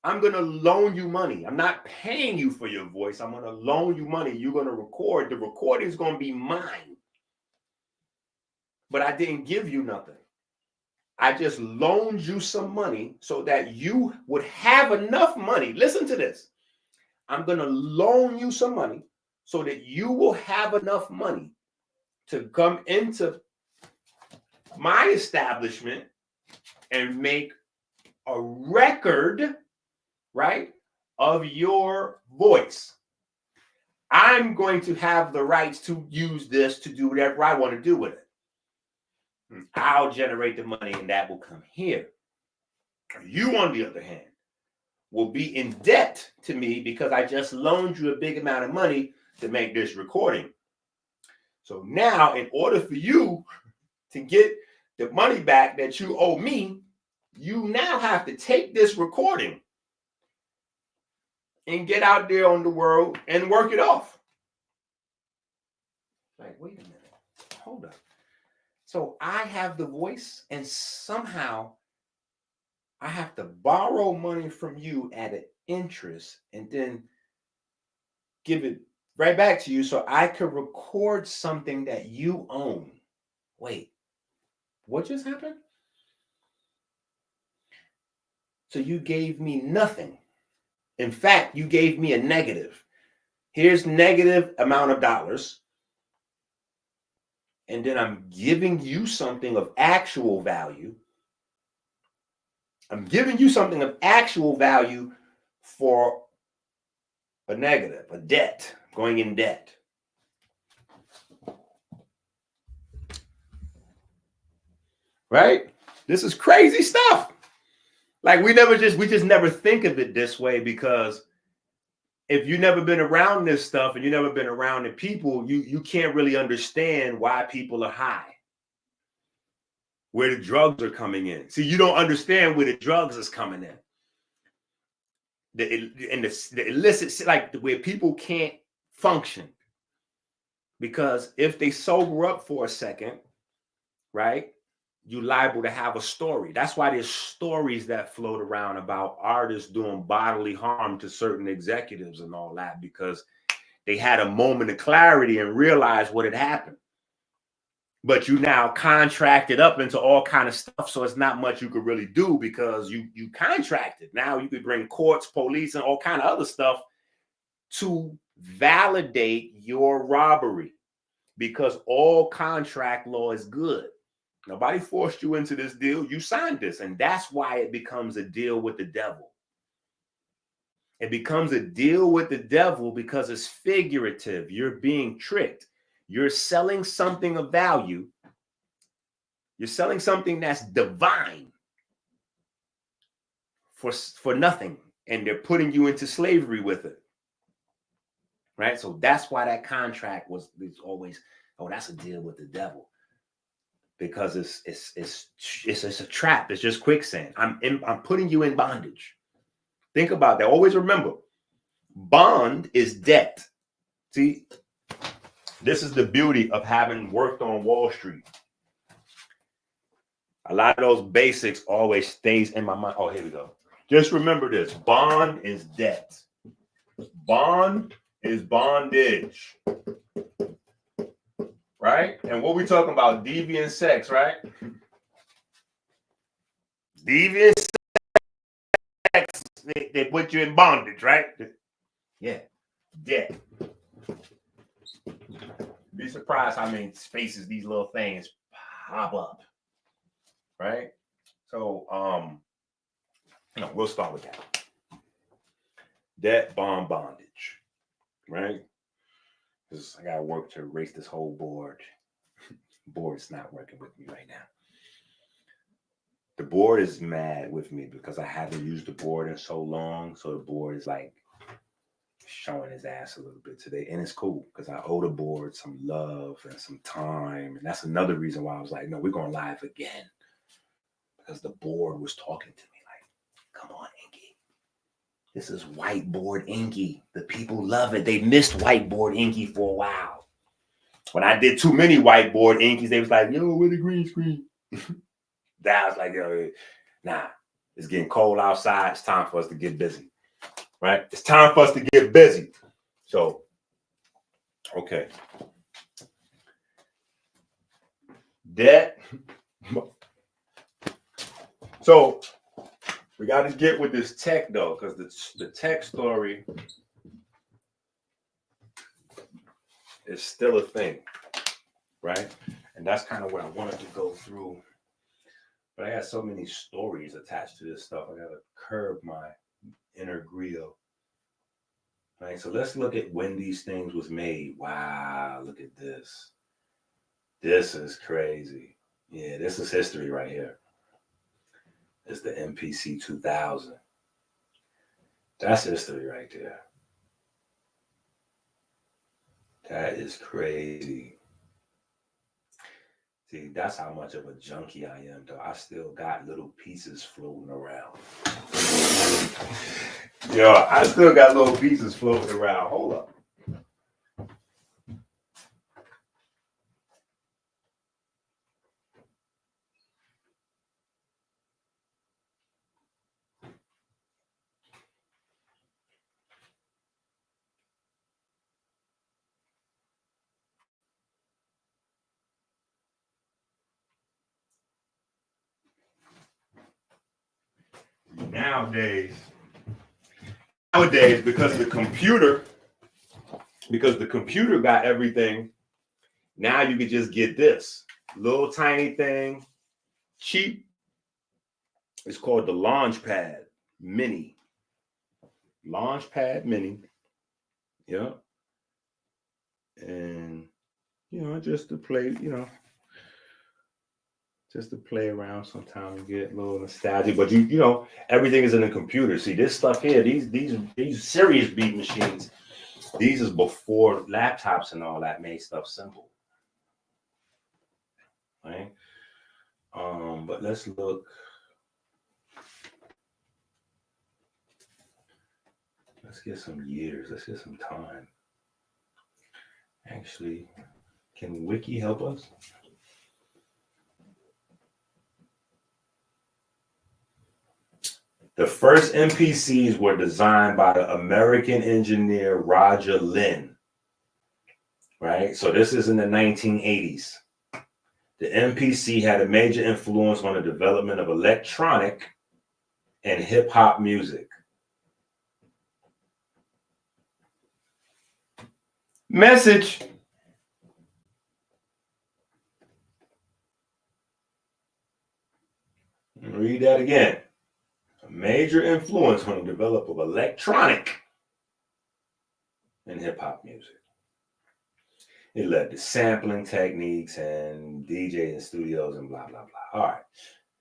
I'm going to loan you money. I'm not paying you for your voice. I'm going to loan you money. You're going to record. The recording is going to be mine. But I didn't give you nothing. I just loaned you some money so that you would have enough money. Listen to this. I'm going to loan you some money so that you will have enough money to come into my establishment and make a record, right, of your voice. I'm going to have the rights to use this to do whatever I want to do with it. I'll generate the money and that will come here. You, on the other hand, will be in debt to me because I just loaned you a big amount of money to make this recording. So now, in order for you to get the money back that you owe me, you now have to take this recording and get out there on the world and work it off. Like, wait a minute. Hold up. So I have the voice, and somehow I have to borrow money from you at an interest and then give it right back to you so I could record something that you own. Wait, what just happened? So you gave me nothing. In fact, you gave me a negative. Here's negative amount of dollars. And then I'm giving you something of actual value. I'm giving you something of actual value for a negative, a debt, going in debt. Right? This is crazy stuff. Like we just never think of it this way, because if you've never been around this stuff and you've never been around the people, you can't really understand why people are high. where the drugs are coming in. See, you don't understand where the drugs is coming in. The illicit, like where people can't function. Because if they sober up for a second, right, you're liable to have a story. That's why there's stories that float around about artists doing bodily harm to certain executives and all that, because they had a moment of clarity and realized what had happened. But you now contracted up into all kind of stuff, so it's not much you could really do because you contracted. Now you could bring courts, police, and all kind of other stuff to validate your robbery, because all contract law is good. Nobody forced you into this deal. You signed this. And that's why it becomes a deal with the devil. It becomes a deal with the devil because it's figurative. You're being tricked. You're selling something of value. You're selling something that's divine for nothing. And they're putting you into slavery with it. Right? So that's why that contract was always, oh, that's a deal with the devil. Because it's a trap. It's just quicksand. I'm putting you in bondage. Think about that. Always remember, bond is debt. See, this is the beauty of having worked on Wall Street. A lot of those basics always stays in my mind. Oh, here we go. Just remember this. Bond is debt. Bond is bondage. Right? And what we talking about? Deviant sex, right? Deviant sex, they put you in bondage, right? Yeah. Debt. Be surprised how many spaces these little things pop up. Right? So, we'll start with that. Debt, bond, bondage. Right? Because I got to work to erase this whole board. Board's not working with me right now. The board is mad with me because I haven't used the board in so long. So the board is like showing his ass a little bit today. And it's cool because I owe the board some love and some time. And that's another reason why I was like, no, we're going live again. Because the board was talking to me like, come on, Inky. This is whiteboard Inky. The people love it. They missed whiteboard Inky for a while. When I did too many whiteboard Inkies, they was like, yo, where the green screen? That was like, yo, nah, it's getting cold outside. It's time for us to get busy. Right? It's time for us to get busy. So, okay. Debt. So, we got to get with this tech, though, because the tech story is still a thing, right? And that's kind of what I wanted to go through. But I got so many stories attached to this stuff. I got to curb my inner griot. Right? So let's look at when these things was made. Wow, look at this. This is crazy. Yeah, this is history right here. It's the MPC 2000. That's history right there. That is crazy. See, that's how much of a junkie I am, though. I still got little pieces floating around. Yo, I still got little pieces floating around. Hold up. Nowadays, because the computer got everything, now you can just get this little tiny thing, cheap. It's called the Launchpad Mini. Launchpad Mini. Yeah. And, just to play, just to play around sometimes and get a little nostalgic. But everything is in the computer. See, this stuff here, these serious beat machines, these is before laptops and all that made stuff simple. Right? But let's look. Let's get some years. Let's get some time. Actually, can Wiki help us? The first MPCs were designed by the American engineer Roger Lynn. Right? So this is in the 1980s. The MPC had a major influence on the development of electronic and hip hop music. Message. Read that again. A major influence on the development of electronic and hip hop music. It led to sampling techniques and DJing studios and blah, blah, blah. All right.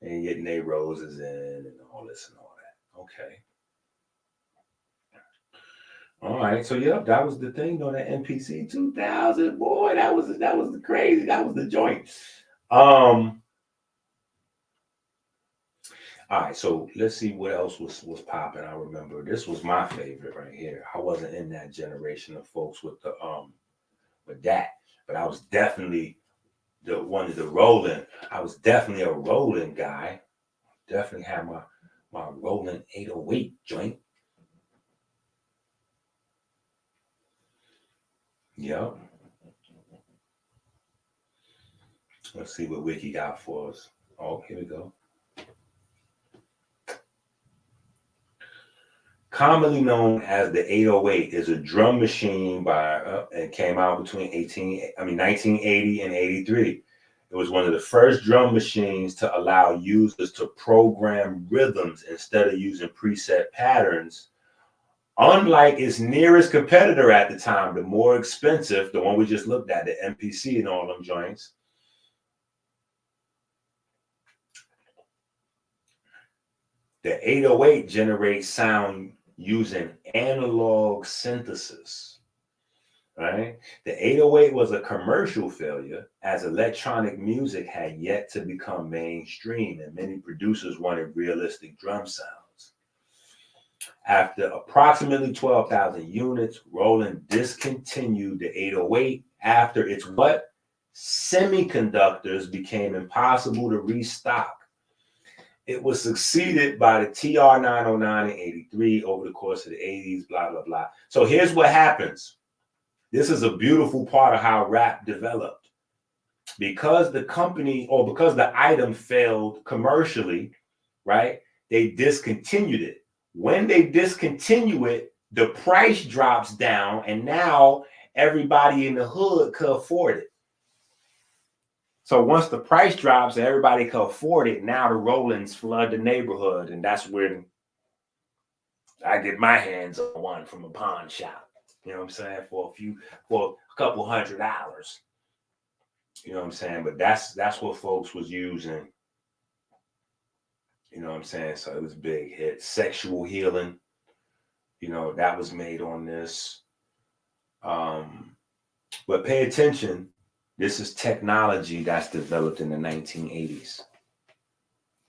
And getting their roses in and all this and all that. Okay. All right. So, yep, that was the thing on that MPC 2000. Boy, that was the crazy. That was the joint. All right. So, let's see what else was popping. I remember this was my favorite right here. I wasn't in that generation of folks with the with that, but I was definitely the Roland. I was definitely a Roland guy. Definitely had my Roland 808 joint. Yep. Let's see what Wiki got for us. Oh, here we go. Commonly known as the 808 is a drum machine and came out between 1980 and 83. It was one of the first drum machines to allow users to program rhythms instead of using preset patterns. Unlike its nearest competitor at the time, the more expensive, the one we just looked at, the MPC and all them joints. The 808 generates sound using analog synthesis, right? The 808 was a commercial failure as electronic music had yet to become mainstream and many producers wanted realistic drum sounds. After approximately 12,000 units, Roland discontinued the 808 after its semiconductors became impossible to restock. It was succeeded by the TR-909 in 83 over the course of the 80s, blah, blah, blah. So here's what happens. This is a beautiful part of how rap developed. Because the company or because the item failed commercially, right, they discontinued it. When they discontinue it, the price drops down and now everybody in the hood could afford it. So once the price drops and everybody can afford it, now the Rollins flood the neighborhood. And that's when I get my hands on one from a pawn shop. You know what I'm saying? For a couple $100. You know what I'm saying? But that's what folks was using. You know what I'm saying? So it was big hit. Sexual Healing. You know, that was made on this. But pay attention. This is technology that's developed in the 1980s,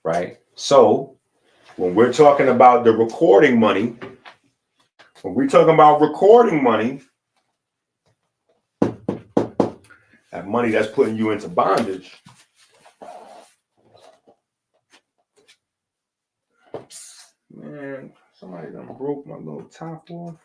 right? So when we're talking about the recording money, that money that's putting you into bondage, man, somebody done broke my little top off.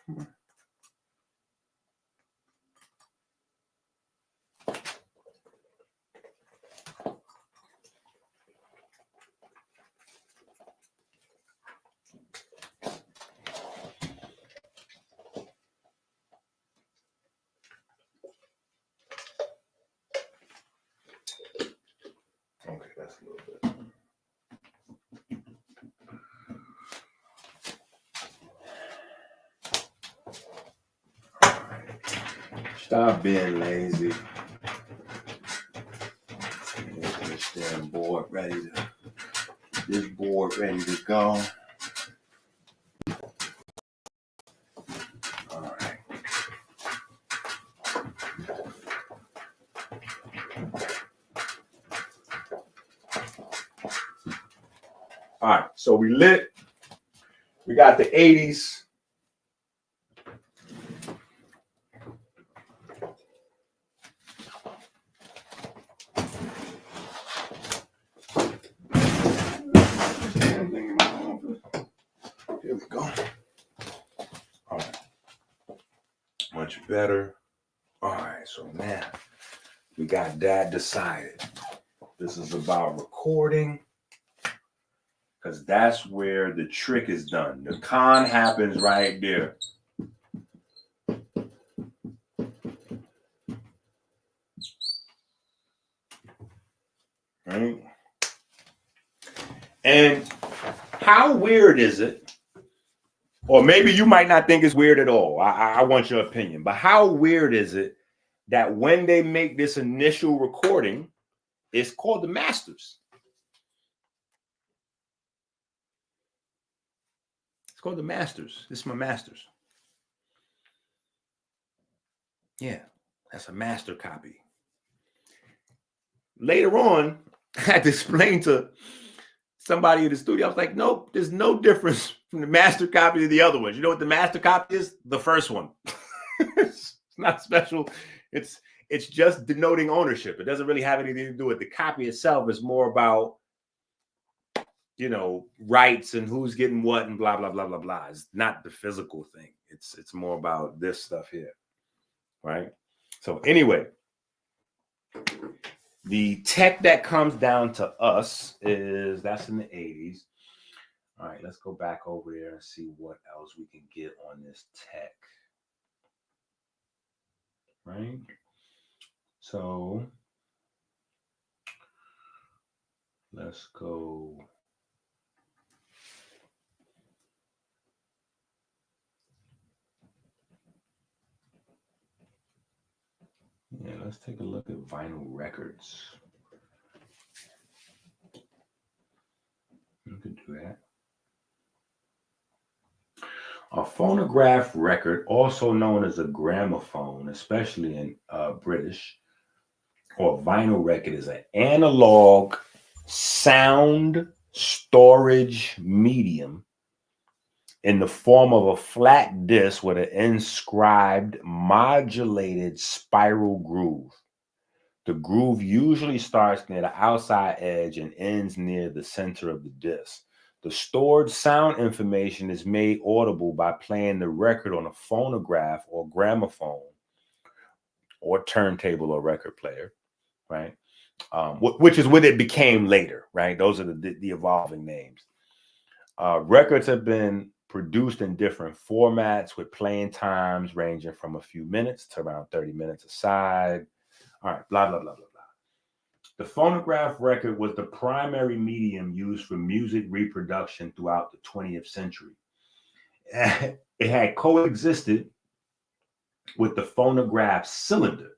Okay, that's a little bit. Stop being lazy. This damn board ready to go. All right. All right, so we got the 80s. Here we go. All right. Much better. All right, so now we got that decided. This is about recording, because that's where the trick is done. The con happens right there. Right? And how weird is it? Or maybe you might not think it's weird at all. I want your opinion. But how weird is it that when they make this initial recording, it's called the masters? It's called the masters. This is my masters. Yeah, that's a master copy. Later on, I had to explain to somebody in the studio. I was like, nope, there's no difference from the master copy to the other ones. You know what the master copy is? The first one. It's not special. It's just denoting ownership. It doesn't really have anything to do with the copy itself. It's more about, you know, rights and who's getting what and blah, blah, blah, blah, blah. It's not the physical thing. It's more about this stuff here, right? So anyway, the tech that comes down to us that's in the 80s. All right, let's go back over there and see what else we can get on this tech. Right? So let's go. Yeah, let's take a look at vinyl records. You could do that. A phonograph record, also known as a gramophone, especially in British, or vinyl record, is an analog sound storage medium in the form of a flat disc with an inscribed modulated spiral groove. The groove usually starts near the outside edge and ends near the center of the disc. The stored sound information is made audible by playing the record on a phonograph or gramophone or turntable or record player, right? Which is what it became later, right? Those are the evolving names. Records have been produced in different formats with playing times ranging from a few minutes to around 30 minutes a side. All right, blah, blah, blah, blah, blah. The phonograph record was the primary medium used for music reproduction throughout the 20th century. It had coexisted with the phonograph cylinder.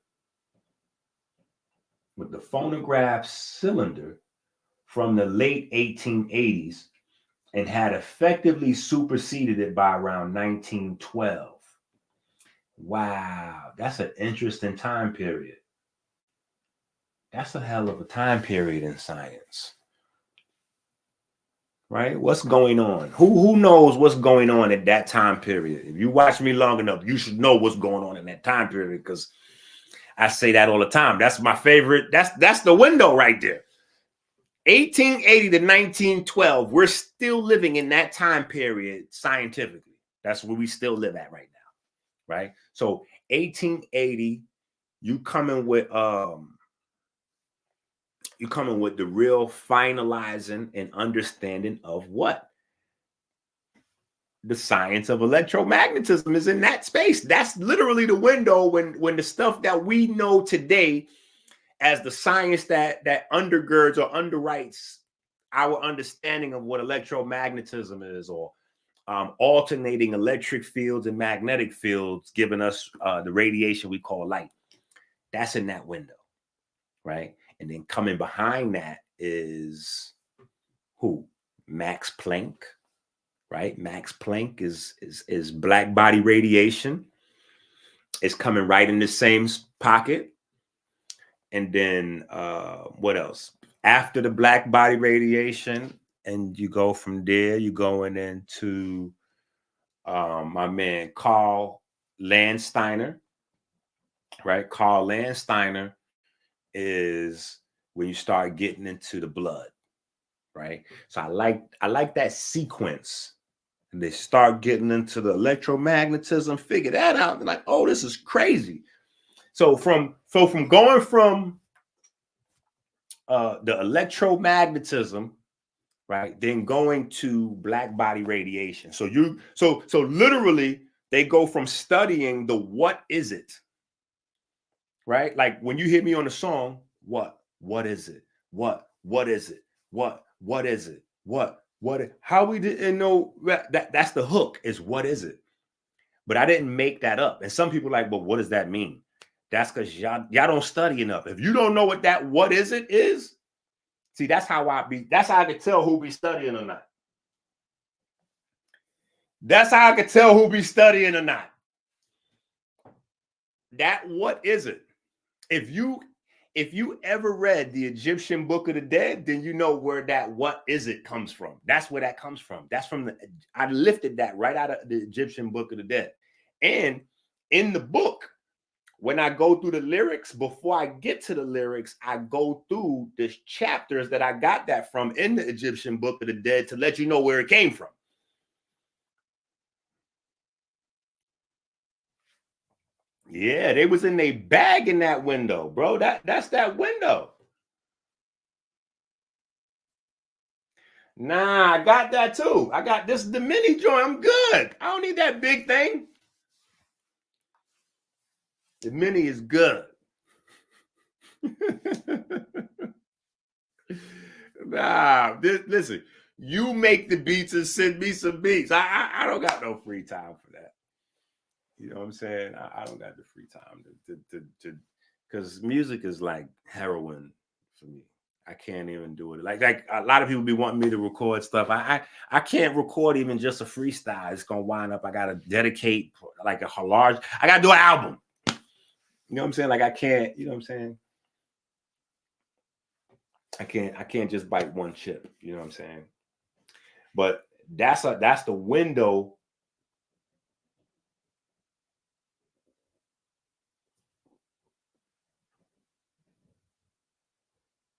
From the late 1880s and had effectively superseded it by around 1912. Wow, that's an interesting time period. That's a hell of a time period in science, right? What's going on? Who knows what's going on at that time period? If you watch me long enough, you should know what's going on in that time period, because I say that all the time. That's my favorite. That's the window right there. 1880 to 1912. We're still living in that time period scientifically. That's where we still live at right now, right? So 1880, you coming with the real finalizing and understanding of what? The science of electromagnetism is in that space. That's literally the window when the stuff that we know today as the science that undergirds or underwrites our understanding of what electromagnetism is, or alternating electric fields and magnetic fields, giving us the radiation we call light. That's in that window, right? And then coming behind that is who? Max Planck, right? Max Planck is black body radiation. It's coming right in the same pocket. And then what else? After the black body radiation and you go from there, you're going into my man Carl Landsteiner, right? Carl Landsteiner is when you start getting into the blood, right? So I like that sequence. And they start getting into the electromagnetism, figure that out. They're like, oh, this is crazy. So from going from the electromagnetism, right, then going to black body radiation. So literally they go from studying the what is it, right? Like when you hear me on the song, what is it? What is it? What is it? How we didn't know that's the hook is what is it? But I didn't make that up. And some people are like, but what does that mean? That's because y'all don't study enough. If you don't know what that what is it is, see, that's how I can tell who be studying or not. That's how I can tell who be studying or not. That what is it? If you ever read the Egyptian Book of the Dead, then you know where that what is it comes from. That's where that comes from. That's from I lifted that right out of the Egyptian Book of the Dead. And in the book, when I go through the lyrics, before I get to the lyrics, I go through the chapters that I got that from in the Egyptian Book of the Dead to let you know where it came from. Yeah, they was in a bag in that window, bro. That's that window. Nah, I got that too. I got this, the mini joint. I'm good. I don't need that big thing. The mini is good. Nah, listen, you make the beats and send me some beats. I don't got no free time for that. You know what I'm saying? I don't got the free time to because music is like heroin for me. I can't even do it. Like a lot of people be wanting me to record stuff. I can't record even just a freestyle. It's gonna wind up. I gotta dedicate like a large. I gotta do an album. You know what I'm saying? Like I can't. You know what I'm saying? I can't just bite one chip. You know what I'm saying? But that's the window.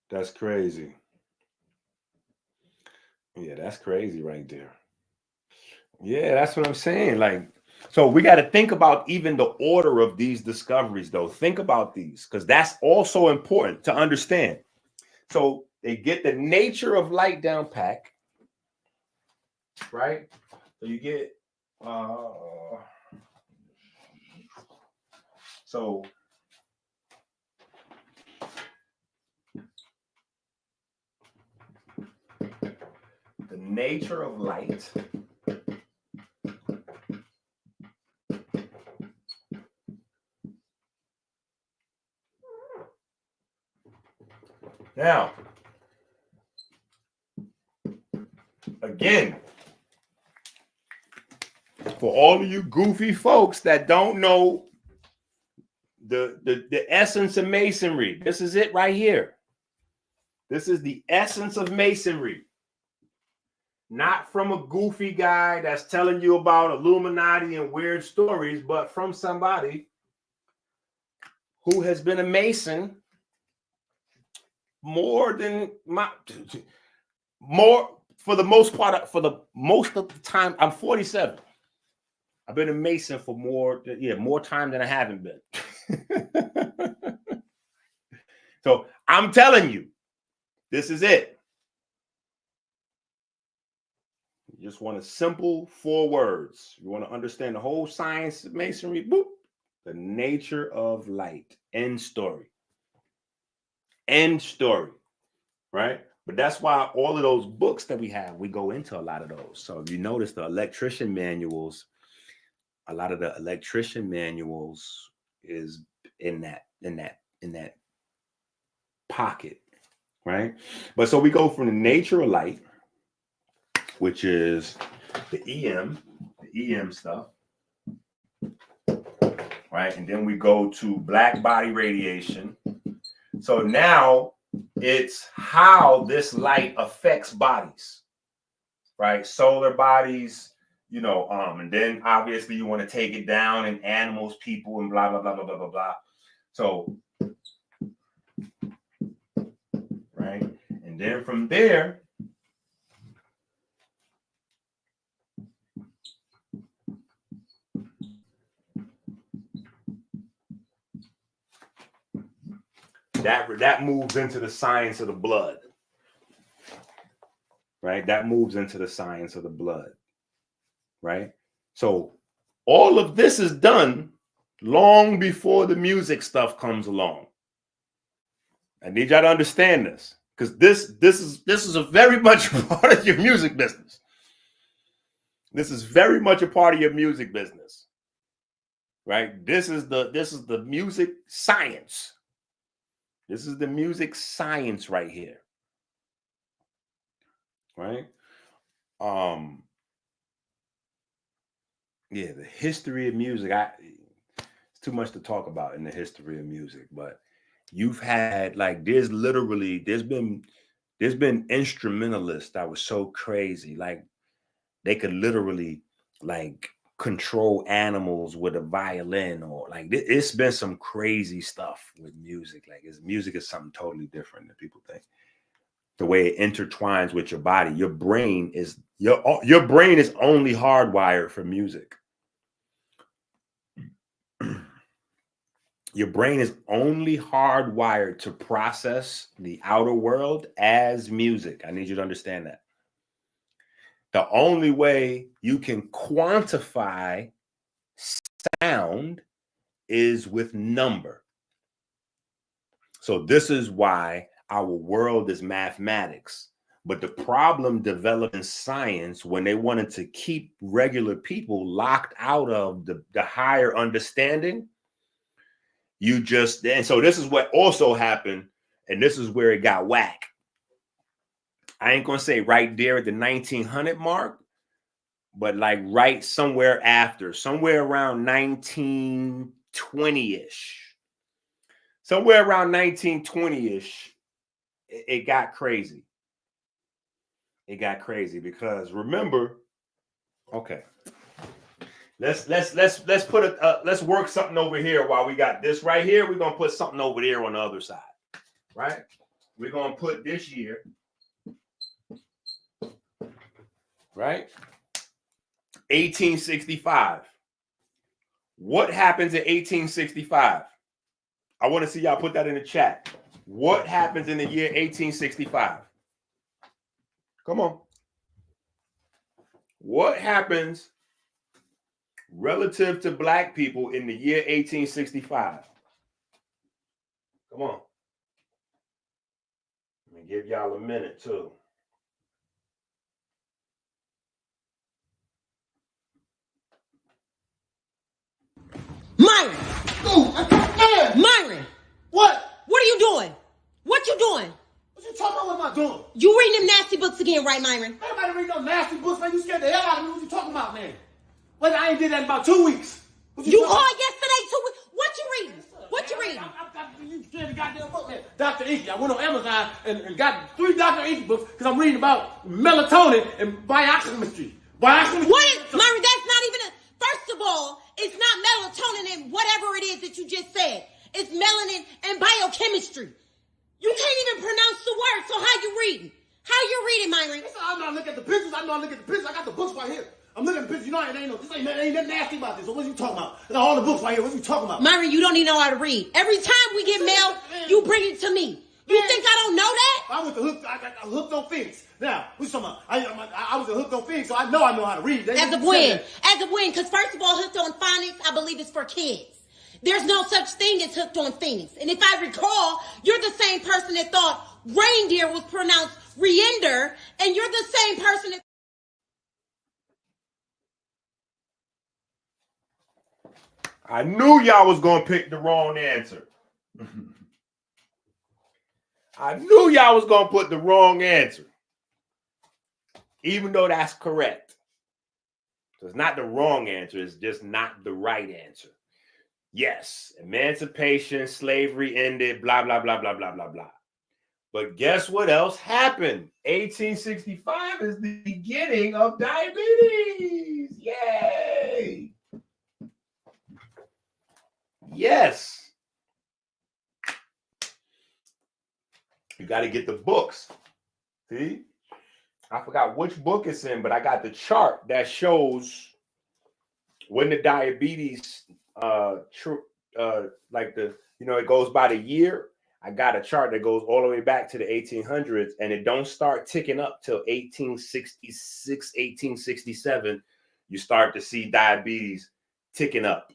That's crazy. Yeah, that's crazy right there. Yeah, that's what I'm saying. Like, so we got to think about even the order of these discoveries, though. Think about these, because that's also important to understand. So they get the nature of light down pack, right? So you get so the nature of light. Now, again, for all of you goofy folks that don't know the essence of masonry, this is it right here. This is the essence of masonry. Not from a goofy guy that's telling you about Illuminati and weird stories, but from somebody who has been a Mason more for the most part, for the most of the time. I'm 47. I've been a Mason for more time than I haven't been. So I'm telling you, this is it. You just want a simple 4 words. You want to understand the whole science of masonry. Boop. The nature of light. End story. End story. Right? But that's why all of those books that we have, we go into a lot of those. So if you notice the electrician manuals, a lot of the electrician manuals is in that pocket, right? But so we go from the nature of light, which is the EM stuff, right? And then we go to black body radiation. So now it's how this light affects bodies. right? Solar bodies, you know, and then obviously you want to take it down in animals, people, and blah, blah, blah, blah, blah, blah, blah. So, right? And then from there, that moves into the science of the blood, right? That moves into the science of the blood, right? So all of this is done long before the music stuff comes along. I need y'all to understand this, because this is a very much a part of your music business. This is very much a part of your music business, right? This is the music science. This is the music science right here, right? Yeah, the history of music. It's too much to talk about in the history of music, but you've had like there's been instrumentalists that were so crazy, like they could literally like control animals with a violin, or like it's been some crazy stuff with music. Like music is something totally different than people think. The way it intertwines with your body, your brain is only hardwired for music. Your brain is only hardwired to process the outer world as music. I need you to understand that. The only way you can quantify sound is with number. So this is why our world is mathematics. But the problem developed in science when they wanted to keep regular people locked out of the higher understanding. And so this is what also happened, and this is where it got whack. I ain't gonna say right there at the 1900 mark, but like right somewhere after, somewhere around 1920-ish. Somewhere around 1920-ish, it got crazy. It got crazy because remember, okay. Let's work something over here while we got this right here. We're gonna put something over there on the other side, right? We're gonna put this here, right? 1865. What happens in 1865? I want to see y'all put that in the chat. What happens in the year 1865? Come on. What happens relative to black people in the year 1865? Come on. Let me give y'all a minute too. Myron! Oh, Myron! what? What are you doing? What you doing? What you talking about? What am I doing? You reading them nasty books again, right, Myron? Everybody read no nasty books, man. You scared the hell out of me. What you talking about, man? Well, I ain't did that in about 2 weeks. You called yesterday 2 weeks. What you reading? What you reading? You scared the goddamn book, man. Dr. Inky. I went on Amazon and got 3 Dr. Inky books because I'm reading about melatonin and biochemistry. What is, Myron, that's not even first of all, it's not melatonin and whatever it is that you just said. It's melanin and biochemistry. You can't even pronounce the word, so how you reading? How you reading, Myron? I'm not looking at the pictures. I got the books right here. I'm looking at the pictures. You know, this ain't nothing nasty about this. So what are you talking about? I got all the books right here. What are you talking about? Myron, you don't even know how to read. Every time we get mail, you bring it to me. You think I don't know that? I got hooked on Phoenix. Now, what you talking about? I was hooked on Phoenix, so I know how to read. As of when? Because first of all, hooked on phonics, I believe it's for kids. There's no such thing as hooked on phonics. And if I recall, you're the same person that thought reindeer was pronounced reinder, and you're the same person that... I knew y'all was going to pick the wrong answer. I knew y'all was going to put the wrong answer. Even though that's correct. So it's not the wrong answer. It's just not the right answer. Yes, emancipation, slavery ended, blah, blah, blah, blah, blah, blah, blah. But guess what else happened? 1865 is the beginning of diabetes. Yay! Yes. You got to get the books. See? I forgot which book it's in, but I got the chart that shows when the diabetes, like the, it goes by the year. I got a chart that goes all the way back to the 1800s, and it don't start ticking up till 1866, 1867. You start to see diabetes ticking up.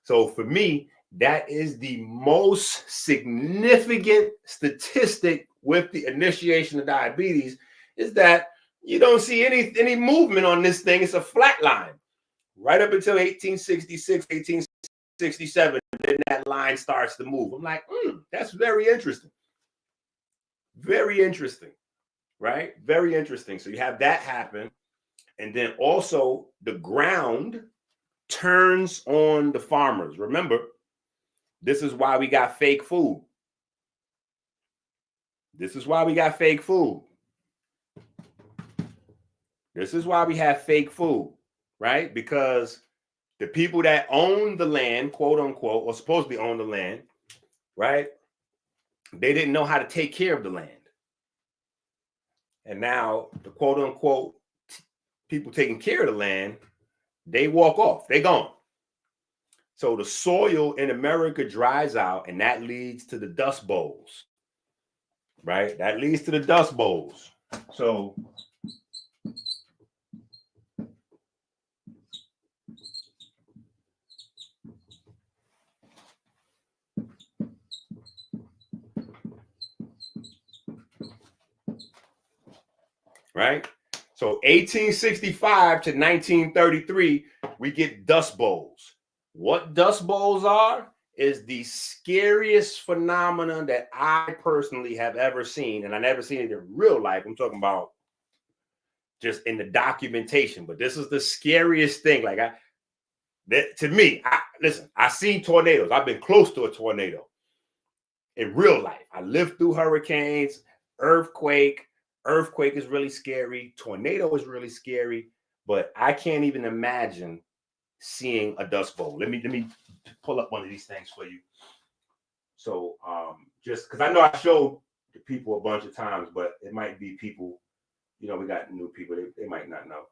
So for me, that is the most significant statistic with the initiation of diabetes, is that you don't see any movement on this thing. It's a flat line right up until 1866, 1867. Then that line starts to move. I'm like, that's very interesting. Very interesting, right? Very interesting. So you have that happen. And then also the ground turns on the farmers. Remember, this is why we got fake food. This is why we got fake food. This is why we have fake food, right? Because the people that own the land, quote unquote, or supposedly own the land, right? They didn't know how to take care of the land. And now the quote unquote people taking care of the land, they walk off, they gone. So the soil in America dries out, and that leads to the dust bowls, right? That leads to the dust bowls. So right? So 1865 to 1933, we get dust bowls. What dust bowls are is the scariest phenomenon that I personally have ever seen. And I never seen it in real life. I'm talking about just in the documentation. But this is the scariest thing. Like, to me, listen, I've seen tornadoes. I've been close to a tornado in real life. I lived through hurricanes, earthquake. Earthquake is really scary. Tornado is really scary. But I can't even imagine seeing a dust bowl. Let me pull up one of these things for you. So just because I know I showed the people a bunch of times, but it might be people, we got new people, they might not know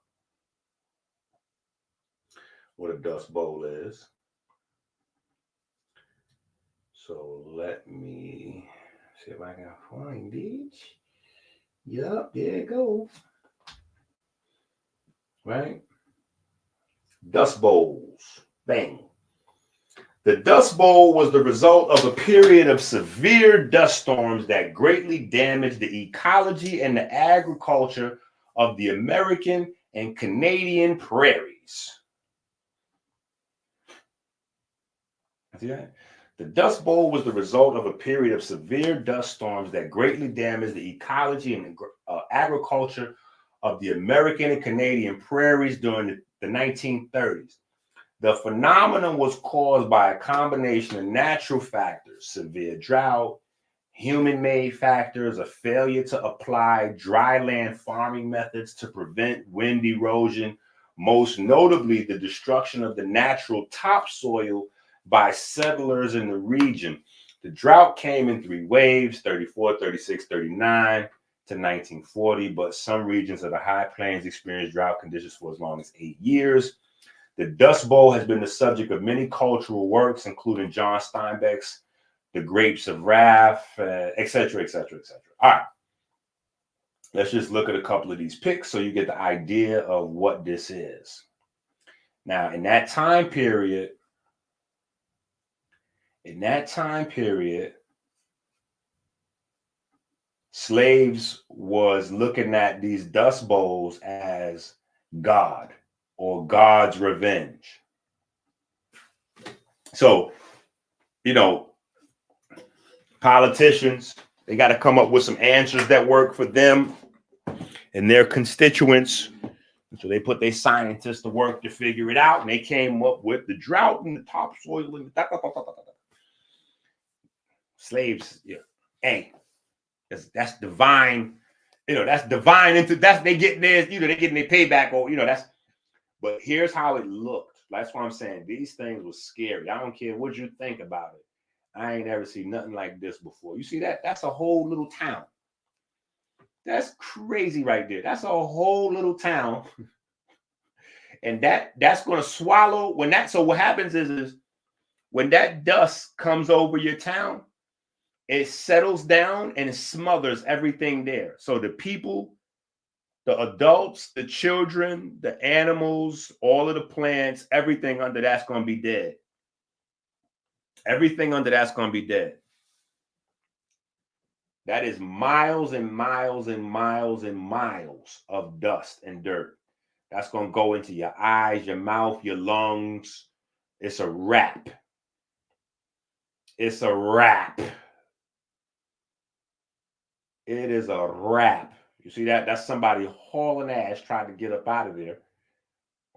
what a dust bowl is. So let me see if I can find these. Yup, there it goes. Right? Dust bowls. Bang. The Dust Bowl was the result of a period of severe dust storms that greatly damaged the ecology and the agriculture of the American and Canadian prairies. See that? The Dust Bowl was the result of a period of severe dust storms that greatly damaged the ecology and agriculture of the American and Canadian prairies during the 1930s. The phenomenon was caused by a combination of natural factors, severe drought, human-made factors, a failure to apply dryland farming methods to prevent wind erosion, most notably the destruction of the natural topsoil by settlers in the region. The drought came in 3 waves, 34, 36, 39 to 1940, but some regions of the high plains experienced drought conditions for as long as 8 years. The Dust Bowl has been the subject of many cultural works, including John Steinbeck's The Grapes of Wrath, etc., etc., etc. All right. Let's just look at a couple of these pics so you get the idea of what this is. Now, in that time period, slaves was looking at these dust bowls as God or God's revenge. So, politicians, they got to come up with some answers that work for them and their constituents. So they put their scientists to work to figure it out, and they came up with the drought and the topsoil and slaves. Yeah. Hey, That's divine. That's divine they getting theirs, they getting their payback, or that's. But here's how it looked. That's what I'm saying. These things were scary. I don't care what you think about it. I ain't ever seen nothing like this before. You see that? That's a whole little town. That's crazy right there. That's a whole little town. And that's going to swallow so what happens is when that dust comes over your town, it settles down and it smothers everything there. So the people, the adults, the children, the animals, all of the plants, everything under that's going to be dead. Everything under that's going to be dead. That is miles and miles and miles and miles of dust and dirt. That's going to go into your eyes, your mouth, your lungs. It's a wrap. It's a wrap. It is a wrap. You see that? That's somebody hauling ass trying to get up out of there.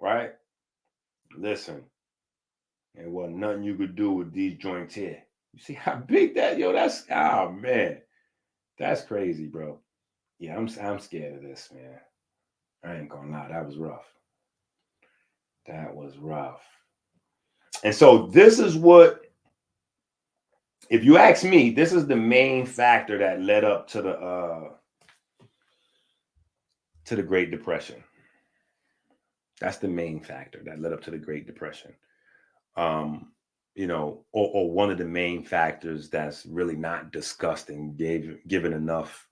Right? Listen. There wasn't nothing you could do with these joints here. You see how big that, that's, oh man. That's crazy, bro. Yeah, I'm scared of this, man. I ain't gonna lie. That was rough. That was rough. And so this is what, if you ask me, this is the main factor that led up to the Great Depression. That's the main factor that led up to the Great Depression. Or one of the main factors that's really not discussed and given enough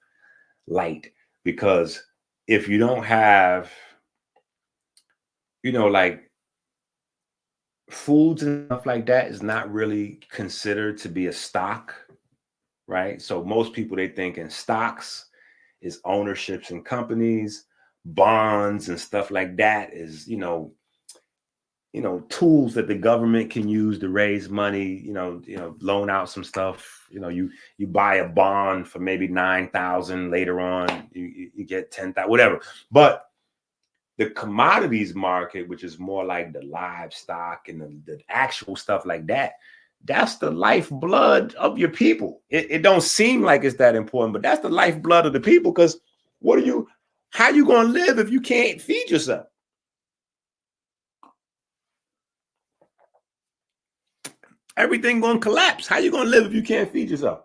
light, because if you don't have, like foods and stuff like that is not really considered to be a stock, right? So most people, they think in stocks is ownerships in companies, bonds and stuff like that is, tools that the government can use to raise money, loan out some stuff. You buy a bond for maybe 9,000, later on you get 10,000, whatever. But the commodities market, which is more like the livestock and the actual stuff like that, that's the lifeblood of your people. It don't seem like it's that important, but that's the lifeblood of the people, because how you going to live if you can't feed yourself? Everything going to collapse. How you going to live if you can't feed yourself?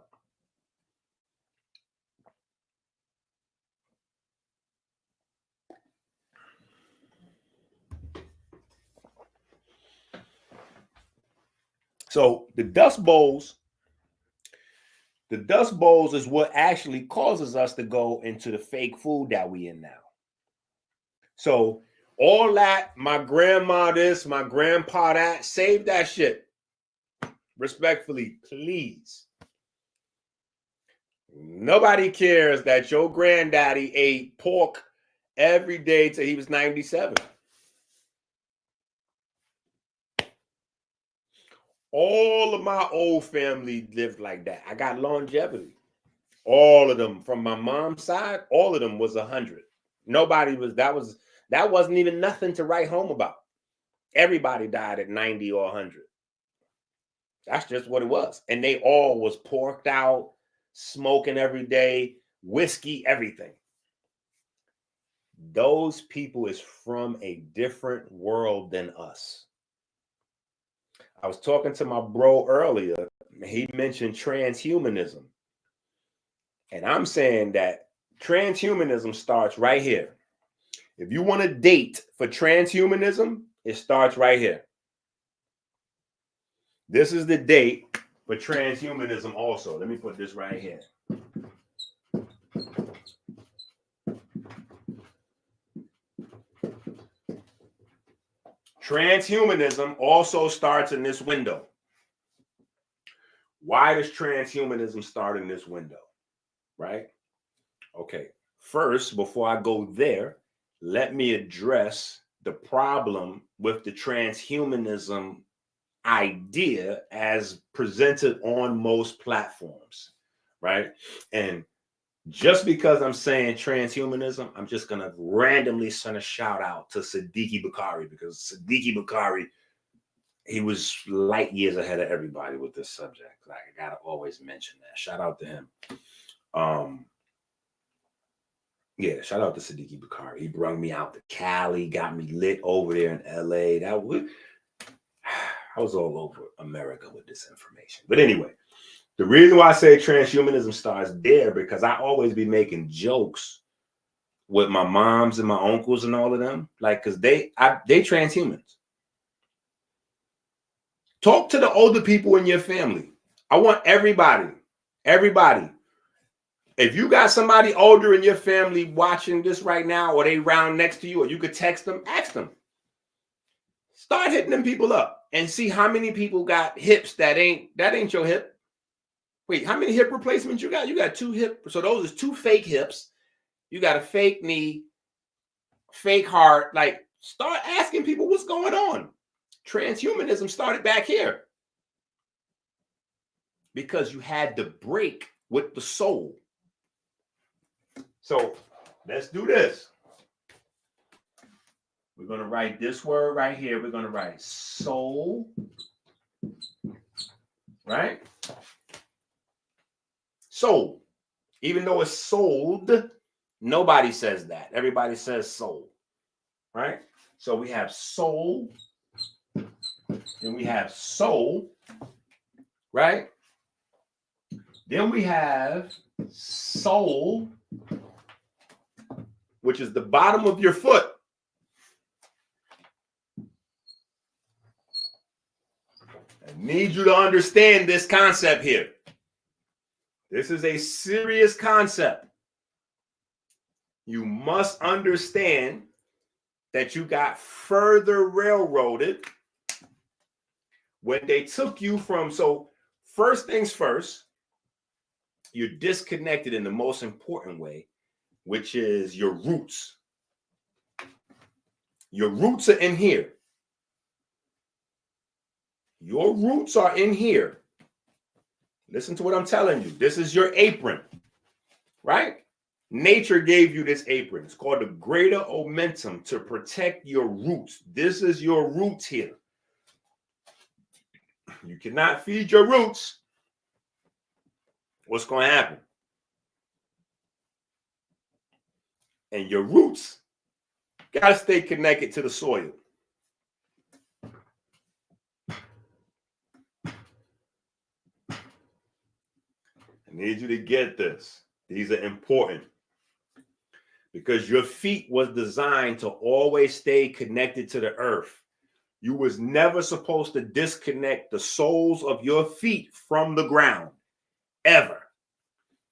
So the dust bowls is what actually causes us to go into the fake food that we in now. So all that, my grandma this, my grandpa that, save that shit. Respectfully, please. Nobody cares that your granddaddy ate pork every day till he was 97. All of my old family lived like that. I got longevity. All of them from my mom's side, all of them was 100. Nobody was, that wasn't even nothing to write home about. Everybody died at 90 or 100. That's just what it was. And they all was porked out, smoking every day, whiskey, everything. Those people is from a different world than us. I was talking to my bro earlier. He mentioned transhumanism. And I'm saying that transhumanism starts right here. If you want a date for transhumanism, it starts right here. This is the date for transhumanism also. Let me put this right here. Transhumanism also starts in this window. Why does transhumanism start in this window? Right? Okay. First, before I go there, let me address the problem with the transhumanism idea as presented on most platforms, right? And just because I'm saying transhumanism, I'm just going to randomly send a shout out to Siddiqui Bakari, because Siddiqui Bakari, he was light years ahead of everybody with this subject. Like, I got to always mention that. Shout out to him. Yeah, shout out to Siddiqui Bakari. He brought me out to Cali, got me lit over there in LA. I was all over America with this information. But anyway, the reason why I say transhumanism starts there, because I always be making jokes with my moms and my uncles and all of them, like, because they transhumans. Talk to the older people in your family. I want everybody. If you got somebody older in your family watching this right now, or they round next to you, or you could text them, ask them. Start hitting them people up and see how many people got hips that ain't your hip. Wait, how many hip replacements you got? You got 2 hip. So those is 2 fake hips. You got a fake knee, fake heart. Like, start asking people what's going on. Transhumanism started back here because you had to break with the soul. So let's do this. We're going to write this word right here. We're going to write soul, right? Soul. Even though it's sold, nobody says that. Everybody says soul, right? So we have soul, then we have soul, right? Then we have soul, which is the bottom of your foot. I need you to understand this concept here. This is a serious concept. You must understand that you got further railroaded when they took you from, so first things first, you're disconnected in the most important way, which is your roots. Your roots are in here. Your roots are in here. Listen to what I'm telling you. This is your apron, right? Nature gave you this apron. It's called the greater omentum to protect your roots. This is your roots here. You cannot feed your roots. What's going to happen? And your roots got to stay connected to the soil. I need you to get this. These are important because your feet was designed to always stay connected to the earth. You was never supposed to disconnect the soles of your feet from the ground, ever.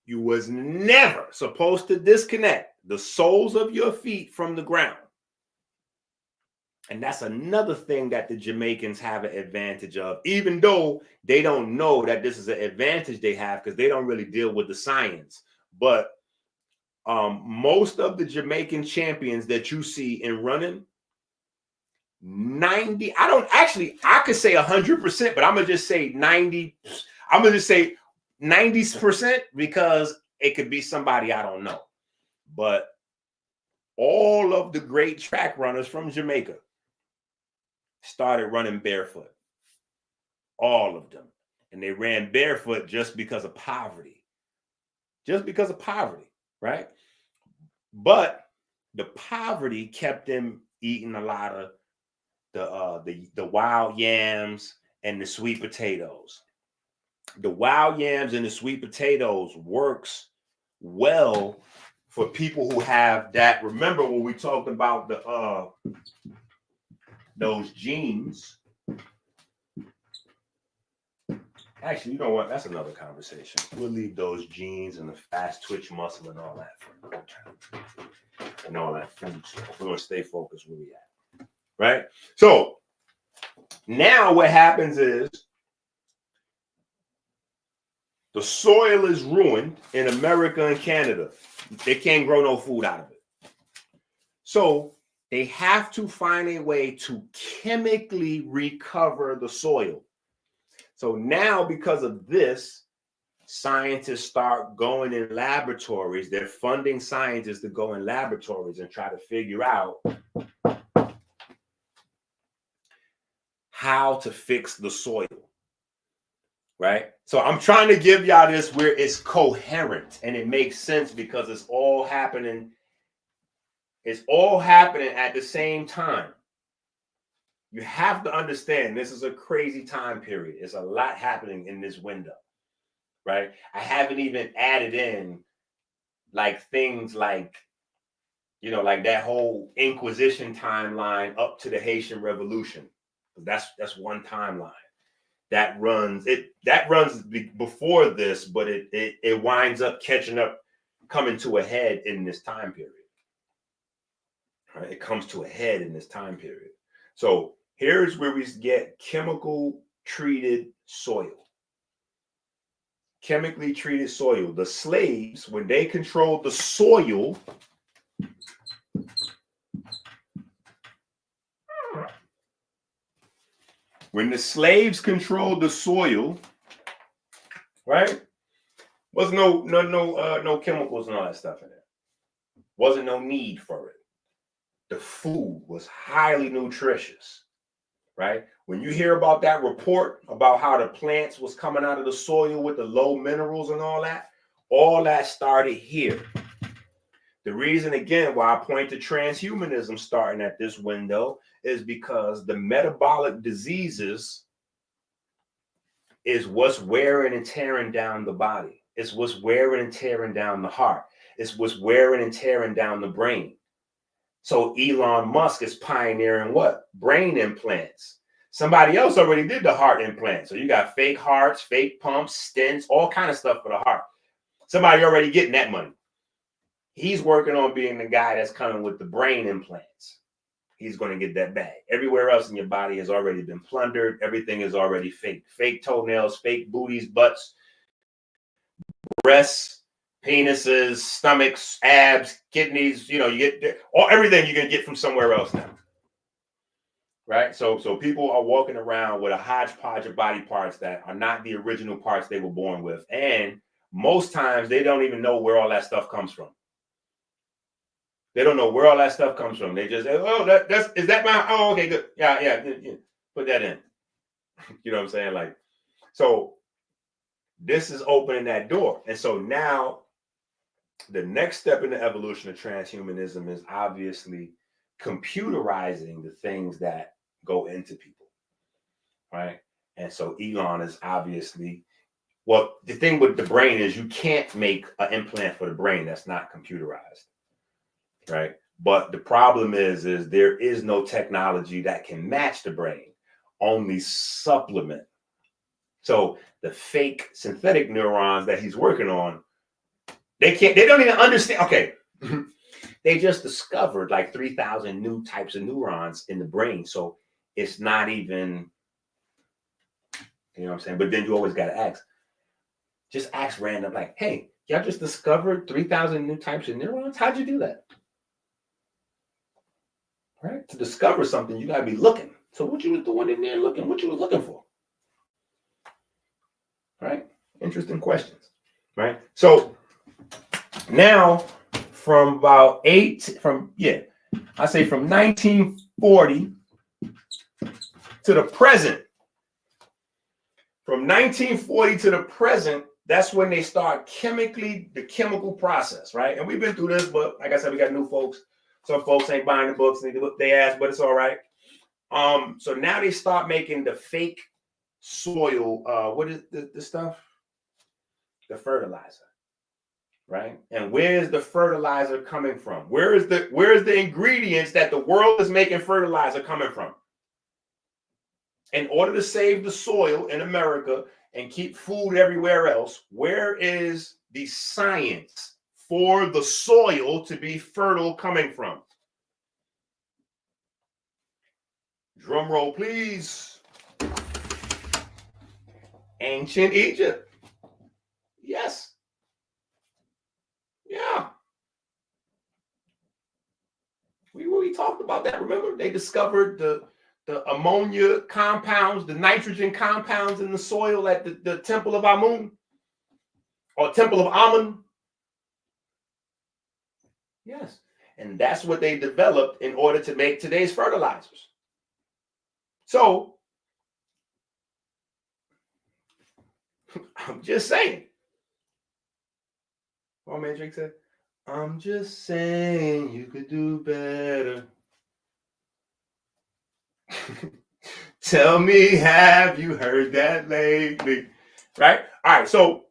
You was never supposed to disconnect the soles of your feet from the ground. And that's another thing that the Jamaicans have an advantage of, even though they don't know that this is an advantage they have because they don't really deal with the science. But most of the Jamaican champions that you see in running, 90, I could say 100%, but I'm going to just say 90. I'm going to just say 90% because it could be somebody I don't know. But all of the great track runners from Jamaica started running barefoot. All of them. And they ran barefoot just because of poverty. Just because of poverty, right? But the poverty kept them eating a lot of the wild yams and the sweet potatoes. The wild yams and the sweet potatoes works well for people who have that. Remember when we talked about those genes? Actually, you know what? That's another conversation. We'll leave those genes and the fast twitch muscle and all that for another time. And all that food stuff. We're going to stay focused where we at. Right? So now what happens is the soil is ruined in America and Canada. They can't grow no food out of it. So they have to find a way to chemically recover the soil. So now, because of this, scientists start going in laboratories. They're funding scientists to go in laboratories and try to figure out how to fix the soil, right? So I'm trying to give y'all this where it's coherent and it makes sense because it's all happening. It's all happening at the same time. You have to understand this is a crazy time period. It's a lot happening in this window, right? I haven't even added in like things like, you know, like that whole Inquisition timeline up to the Haitian Revolution. That's one timeline. That runs before this, but it winds up catching up, coming to a head in this time period. Right? It comes to a head in this time period. So here's where we get chemical treated soil. Chemically treated soil. The slaves, when they controlled the soil, when the slaves controlled the soil, right? Wasn't no chemicals and all that stuff in there. Wasn't no need for it. The food was highly nutritious, right? When you hear about that report about how the plants was coming out of the soil with the low minerals and all that started here. The reason, again, why I point to transhumanism starting at this window is because the metabolic diseases is what's wearing and tearing down the body. It's what's wearing and tearing down the heart. It's what's wearing and tearing down the brain. So Elon Musk is pioneering what? Brain implants. Somebody else already did the heart implant. So you got fake hearts, fake pumps, stents, all kind of stuff for the heart. Somebody already getting that money. He's working on being the guy that's coming with the brain implants. He's going to get that bag. Everywhere else in your body has already been plundered. Everything is already fake. Fake toenails, fake booties, butts, breasts, penises, stomachs, abs, kidneys. You know, you get everything you're going to get from somewhere else now. Right? So people are walking around with a hodgepodge of body parts that are not the original parts they were born with. And most times they don't even know where all that stuff comes from. They don't know where all that stuff comes from. They just say, oh, is that my, oh, okay, good. Yeah. Put that in. You know what I'm saying? Like, so this is opening that door. And so now the next step in the evolution of transhumanism is obviously computerizing the things that go into people. Right. And so Elon is obviously, well, the thing with the brain is you can't make an implant for the brain that's not computerized. Right. But the problem is there is no technology that can match the brain, only supplement. So the fake synthetic neurons that he's working on, they don't even understand. Okay. They just discovered like 3,000 new types of neurons in the brain. So it's not even, you know what I'm saying? But then you always got to just ask random, like, hey, y'all just discovered 3,000 new types of neurons? How'd you do that? Right? To discover something, you got to be looking. So what you was doing in there looking? What you was looking for? Right? Interesting questions. Right? So now from about from 1940 to the present. From 1940 to the present, that's when they start the chemical process, right? And we've been through this, but like I said, we got new folks. Some folks ain't buying the books, they ask, but it's all right. So now they start making the fake soil. What is the stuff? The fertilizer, right? And where is the fertilizer coming from? Where is the ingredients that the world is making fertilizer coming from? In order to save the soil in America and keep food everywhere else, where is the science for the soil to be fertile coming from? Drum roll, please. Ancient Egypt. Yes. Yeah. We talked about that. Remember, they discovered the ammonia compounds, the nitrogen compounds in the soil at the Temple of Amun or Temple of Amun. Yes. And that's what they developed in order to make today's fertilizers. So I'm just saying. What Matrix said? I'm just saying you could do better. Tell me, have you heard that lately? Right? All right, so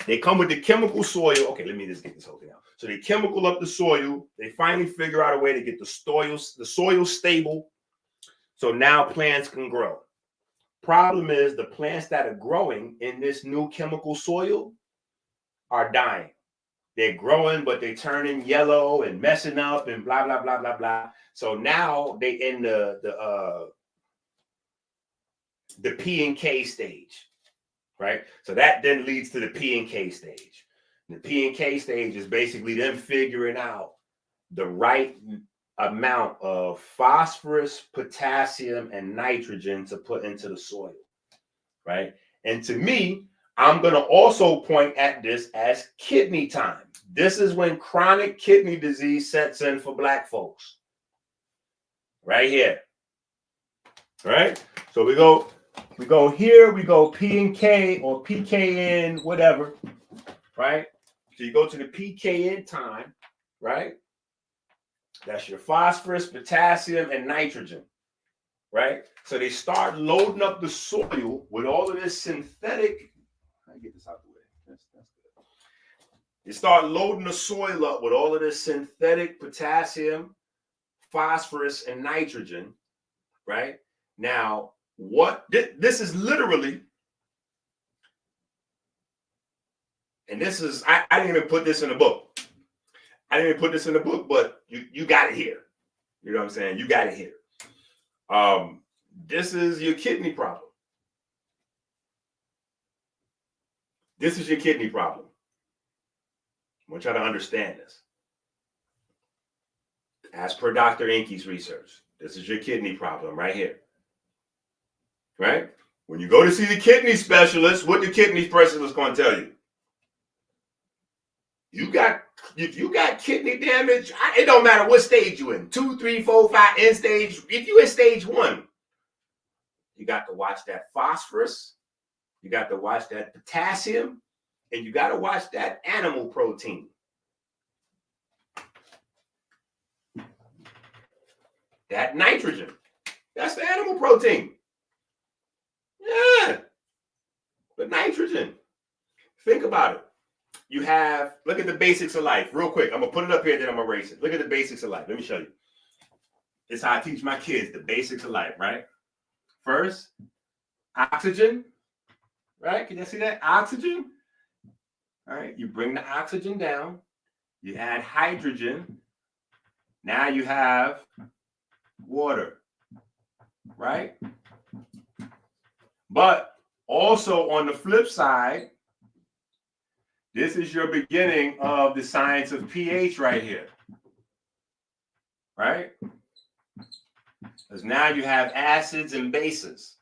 they come with the chemical soil. Okay, let me just get this whole thing out. So they chemical up the soil. They finally figure out a way to get the soil stable. So now plants can grow. Problem is the plants that are growing in this new chemical soil are dying. They're growing, but they're turning yellow and messing up and blah, blah, blah, blah, blah. So now they in the P and K stage, right? So that then leads to the P and K stage. The P and K stage is basically them figuring out the right amount of phosphorus, potassium, and nitrogen to put into the soil, right? And to me, I'm going to also point at this as kidney time. This is when chronic kidney disease sets in for Black folks. Right here. Right? So we go here, we go P and K or PKN, whatever. Right? So you go to the PKN time, right? That's your phosphorus, potassium, and nitrogen. Right? So they start loading up the soil with all of this synthetic. I get this out the way. That's good. They start loading the soil up with all of this synthetic potassium, phosphorus, and nitrogen. Right? Now, what this is literally, and this is, I didn't even put this in the book. I didn't even put this in the book, but you got it here. You know what I'm saying? You got it here. This is your kidney problem. This is your kidney problem. I want y'all to understand this. As per Dr. Inky's research, this is your kidney problem right here. Right? When you go to see the kidney specialist, what the kidney specialist is going to tell you? If you got kidney damage, it don't matter what stage you're in, 2, 3, 4, 5, end stage. If you're in stage 1, you got to watch that phosphorus, you got to watch that potassium, and you got to watch that animal protein. That nitrogen, that's the animal protein. Yeah, the nitrogen. Think about it. You have, look at the basics of life real quick. I'm going to put it up here, then I'm going to erase it. Look at the basics of life. Let me show you. It's how I teach my kids the basics of life, right? First, oxygen, right? Can you see that? Oxygen. All right, you bring the oxygen down. You add hydrogen. Now you have water, right? But also on the flip side, this is your beginning of the science of pH right here, right? Because now you have acids and bases.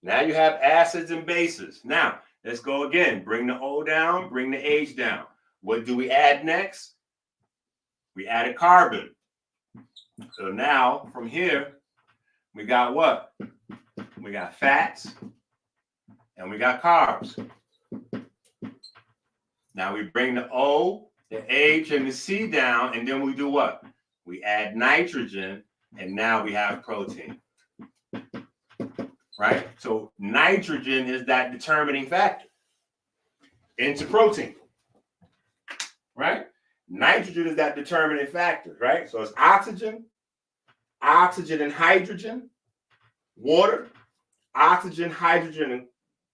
Now you have acids and bases. Now, let's go again. Bring the O down, bring the H down. What do we add next? We added carbon. So now, from here, we got what? We got fats and we got carbs. Now we bring the O, the H, and the C down, and then we do what? We add nitrogen, and now we have protein. Right? So nitrogen is that determining factor into protein. Right? Nitrogen is that determining factor, right? So it's oxygen, oxygen and hydrogen, water, oxygen, hydrogen, and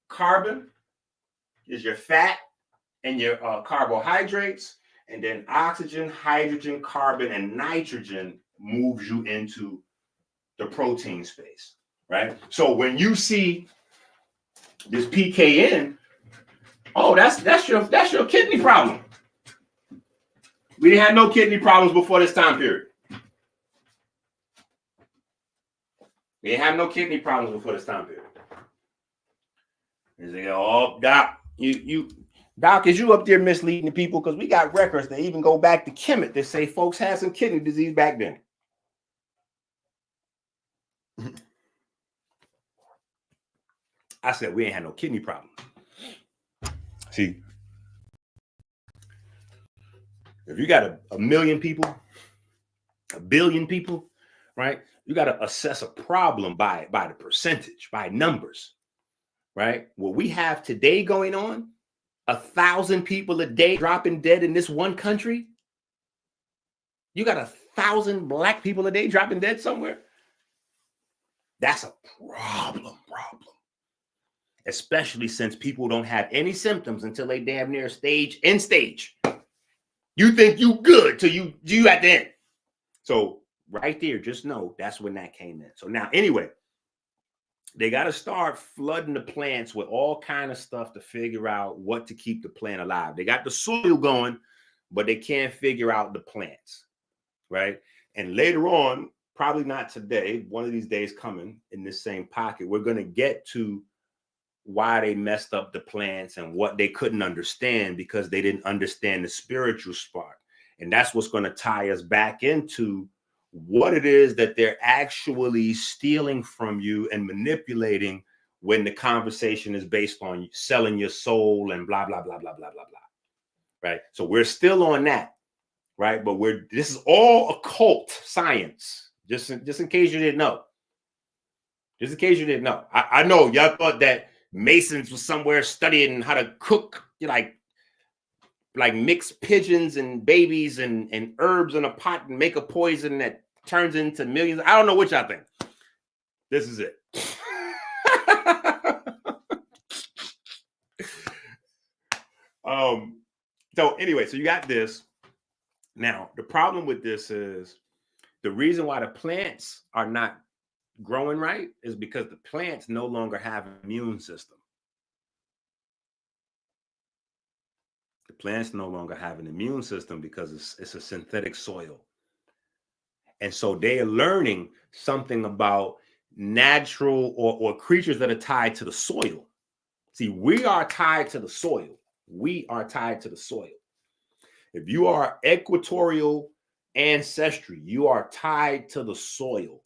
carbon is your fat and your carbohydrates, and then oxygen, hydrogen, carbon, and nitrogen moves you into the protein space, right? So when you see this PKN, oh, that's your kidney problem. We didn't have no kidney problems before this time period. We didn't have no kidney problems before this time period. And they go, oh, Doc, Doc, is you up there misleading the people? Because we got records that even go back to Kemet that say folks had some kidney disease back then. I said, we ain't had no kidney problem. See, if you got a million people, a billion people, right? You got to assess a problem by the percentage, by numbers, right? What we have today going on, 1,000 people a day dropping dead in this one country. You got 1,000 black people a day dropping dead somewhere. That's a problem. Especially since people don't have any symptoms until they damn near end stage. You think you good till you at the end. So right there, just know that's when that came in. So now, anyway, they got to start flooding the plants with all kind of stuff to figure out what to keep the plant alive. They got the soil going, but they can't figure out the plants, right? And later on, probably not today, one of these days coming in this same pocket, we're going to get to why they messed up the plants and what they couldn't understand because they didn't understand the spiritual spark. And that's what's going to tie us back into what it is that they're actually stealing from you and manipulating when the conversation is based on selling your soul and blah, blah, blah, blah, blah, blah, blah. Right. So we're still on that. Right. But this is all occult science, just in case you didn't know. Just in case you didn't know. I know y'all thought that Masons was somewhere studying how to cook, like mix pigeons and babies and herbs in a pot and make a poison that turns into millions. I don't know what y'all think. This is it. So anyway, so you got this. Now, the problem with this is the reason why the plants are not growing right is because the plants no longer have an immune system. The plants no longer have an immune system because it's a synthetic soil. And so they are learning something about natural or creatures that are tied to the soil. See, we are tied to the soil. We are tied to the soil. If you are equatorial ancestry, you are tied to the soil.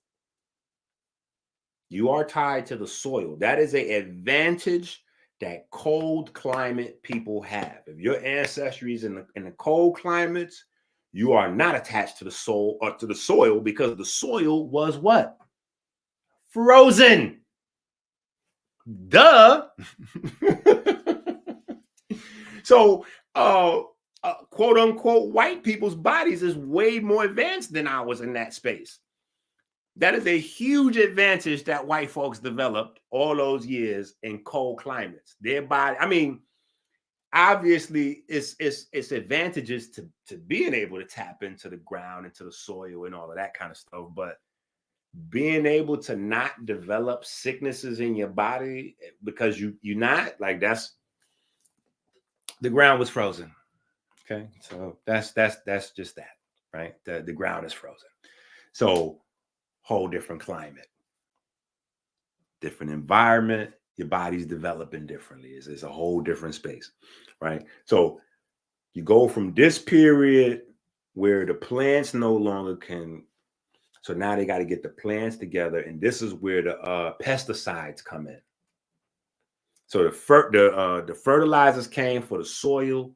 You are tied to the soil. That is an advantage that cold climate people have. If your ancestry is in the cold climates, you are not attached to the soil or to the soil because the soil was what? Frozen. Duh. So, quote unquote, white people's bodies is way more advanced than ours in that space. That is a huge advantage that white folks developed all those years in cold climates. Their body, I mean, obviously, it's advantages to being able to tap into the ground, into the soil, and all of that kind of stuff. But being able to not develop sicknesses in your body because you're not like that's the ground was frozen. Okay, so that's just that, right? The ground is frozen. So whole different climate, different environment. Your body's developing differently. It's a whole different space, right? So you go from this period where the plants no longer can. So now they got to get the plants together, and this is where the pesticides come in. So the fertilizers came for the soil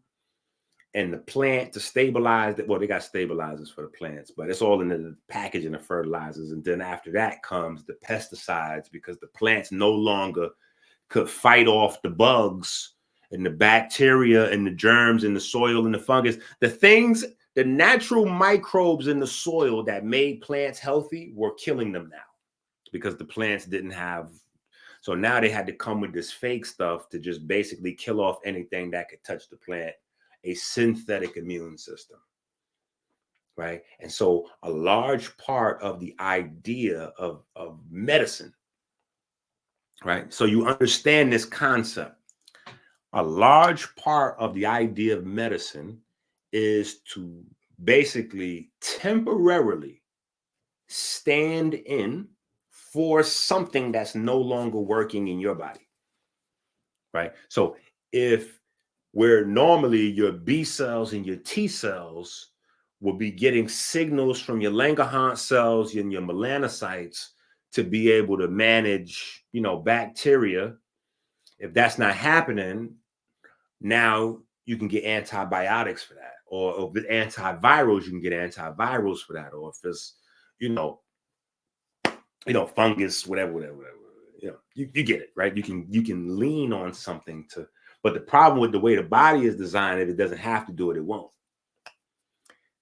and the plant to stabilize that. Well, they got stabilizers for the plants, but it's all in the packaging of fertilizers. And then after that comes the pesticides because the plants no longer could fight off the bugs and the bacteria and the germs in the soil and the fungus. The things, the natural microbes in the soil that made plants healthy were killing them now because the plants didn't have. So now they had to come with this fake stuff to just basically kill off anything that could touch the plant, a synthetic immune system, right? And so a large part of the idea of medicine, right? So you understand this concept. A large part of the idea of medicine is to basically temporarily stand in for something that's no longer working in your body, right? So if where normally your B cells and your T cells will be getting signals from your Langerhans cells and your melanocytes to be able to manage, bacteria If that's not happening, now you can get antibiotics for that, or with antivirals, you can get antivirals for that, or if it's, fungus, whatever. You get it, right? You can lean on something to, but the problem with the way the body is designed, if it doesn't have to do it, it won't.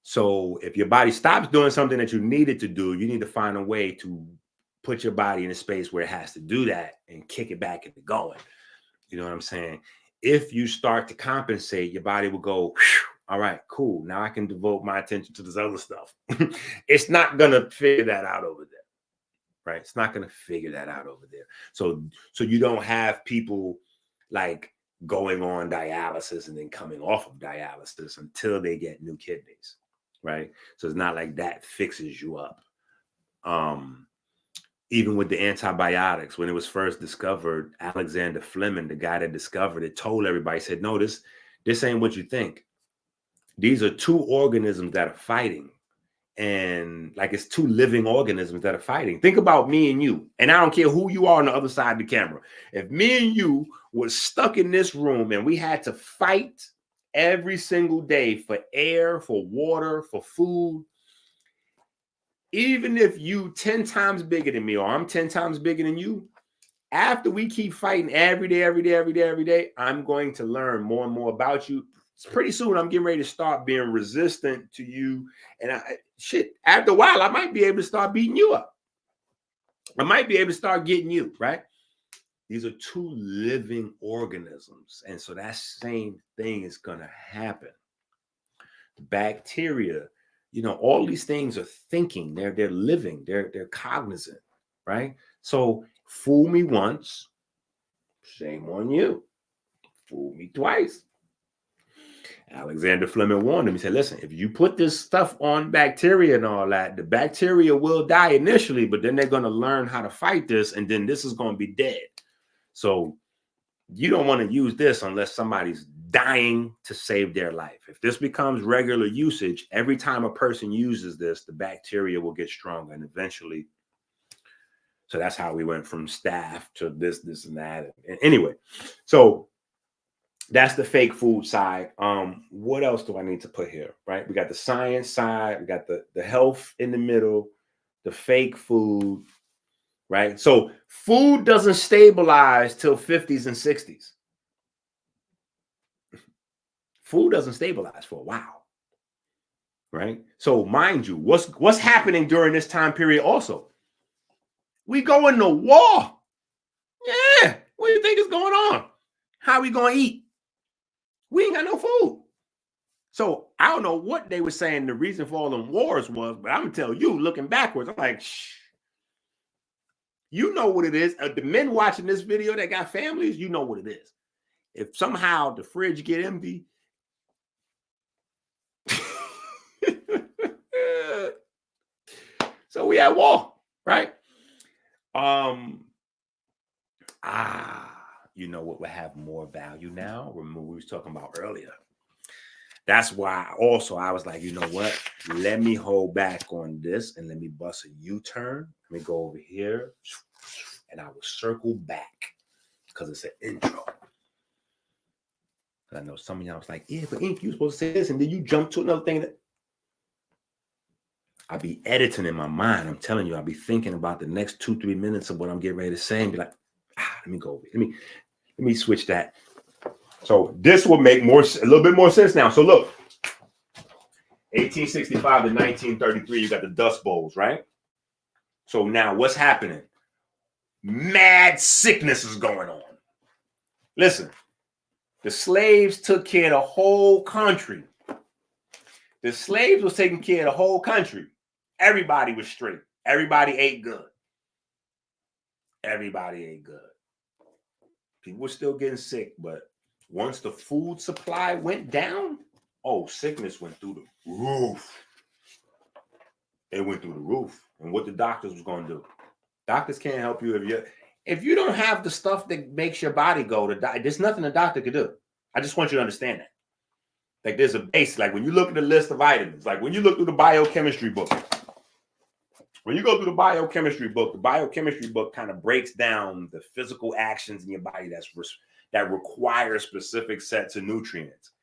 So if your body stops doing something that you need it to do, you need to find a way to put your body in a space where it has to do that and kick it back into going. You know what I'm saying? If you start to compensate, your body will go, all right, cool. Now I can devote my attention to this other stuff. It's not going to figure that out over there. Right? It's not going to figure that out over there. So you don't have people like going on dialysis and then coming off of dialysis until they get new kidneys, right? So it's not like that fixes you up. Even with the antibiotics, when it was first discovered, Alexander Fleming, the guy that discovered it, told everybody, said, no, this ain't what you think. These are two organisms that are fighting. And like it's two living organisms that are fighting. Think about me and you. And I don't care who you are on the other side of the camera. If me and you were stuck in this room and we had to fight every single day for air, for water, for food, even if you 10 times bigger than me or I'm 10 times bigger than you, after we keep fighting every day, I'm going to learn more and more about you. Pretty soon, I'm getting ready to start being resistant to you. And after a while, I might be able to start beating you up. I might be able to start getting you, right? These are two living organisms. And so that same thing is going to happen. Bacteria, all these things are thinking. They're living. They're cognizant, right? So fool me once, shame on you. Fool me twice. Alexander Fleming warned him. He said, listen, if you put this stuff on bacteria and all that, the bacteria will die initially, but then they're going to learn how to fight this, and then this is going to be dead. So you don't want to use this unless somebody's dying to save their life. If this becomes regular usage, every time a person uses this, the bacteria will get stronger, and eventually. So that's how we went from staph to this, and that. And anyway, so that's the fake food side. What else do I need to put here? Right? We got the science side. We got the health in the middle, the fake food, right? So food doesn't stabilize till 50s and 60s. Food doesn't stabilize for a while, right? So mind you, what's happening during this time period also? We go into war. Yeah. What do you think is going on? How are we going to eat? We ain't got no food. So I don't know what they were saying the reason for all them wars was, but I'm going to tell you, looking backwards, I'm like, shh. You know what it is. The men watching this video that got families, you know what it is. If somehow the fridge get empty, so we at war, right? You know what would have more value now? Remember we was talking about earlier. That's why also I was like, you know what? Let me hold back on this and let me bust a U-turn. Let me go over here and I will circle back because it's an intro. I know some of y'all was like, yeah, but Ink, you supposed to say this and then you jump to another thing that I'll be editing in my mind. I'm telling you, I'll be thinking about the next 2-3 minutes of what I'm getting ready to say and be like, let me go over here. Let me switch that. So this will make a little bit more sense now. So look, 1865 to 1933, you got the Dust Bowls, right? So now what's happening? Mad sickness is going on. Listen, the slaves took care of the whole country. The slaves was taking care of the whole country. Everybody was straight. Everybody ate good. Everybody ate good. People were still getting sick, but once the food supply went down, sickness went through the roof. It went through the roof. And what the doctors was going to do? Doctors can't help you if you don't have the stuff that makes your body go to die. There's nothing a doctor could do. I just want you to understand that. Like there's a base. Like when you look at the list of items, like when you look through the biochemistry book. When you go through the biochemistry book kind of breaks down the physical actions in your body that require specific sets of nutrients.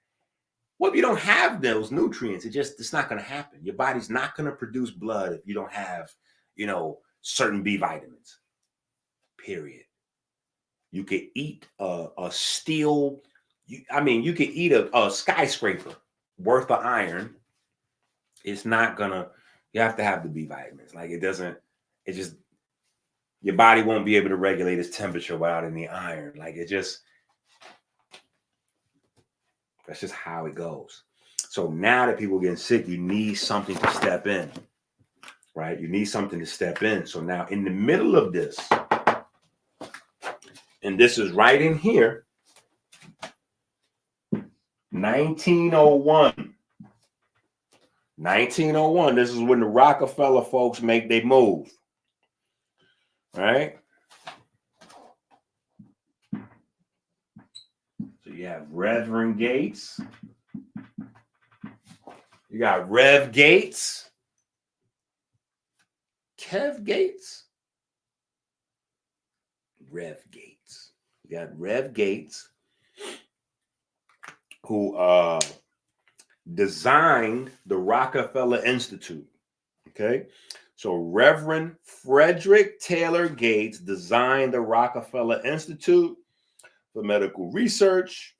Well, if you don't have those nutrients, it's not going to happen. Your body's not going to produce blood if you don't have, certain B vitamins. Period. You could eat a steel. You could eat a skyscraper worth of iron. It's not gonna. You have to have the B vitamins. Like your body won't be able to regulate its temperature without any iron. That's just how it goes. So now that people are getting sick, you need something to step in, right? You need something to step in. So now in the middle of this, and this is right in here, 1901. 1901, this is when the Rockefeller folks make their move, right? So you have Reverend Gates. You got Rev Gates. Kev Gates. Rev Gates. You got Rev Gates, who designed the Rockefeller Institute. Okay. So Reverend Frederick Taylor Gates designed the Rockefeller Institute for Medical Research,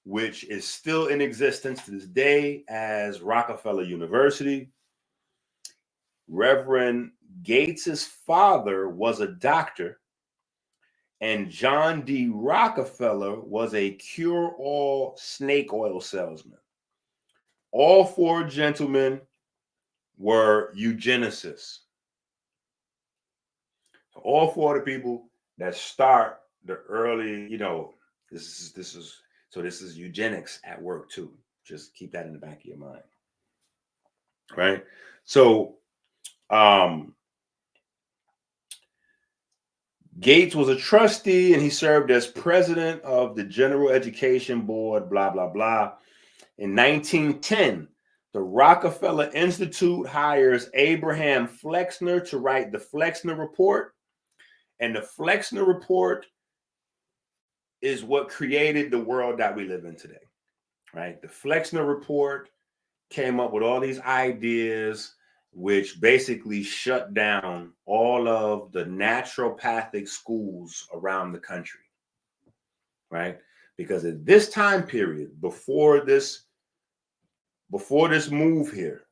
which is still in existence to this day as Rockefeller University. Reverend Gates's father was a doctor, and John D. Rockefeller was a cure-all snake oil salesman. All four gentlemen were eugenicists. So all four of the people that start the early, this is eugenics at work too. Just keep that in the back of your mind, right? So, Gates was a trustee and he served as president of the General Education Board, blah, blah, blah. In 1910, the Rockefeller Institute hires Abraham Flexner to write the Flexner Report. And the Flexner Report is what created the world that we live in today, right? The Flexner Report came up with all these ideas, which basically shut down all of the naturopathic schools around the country, right? Because at this time period, before this move here,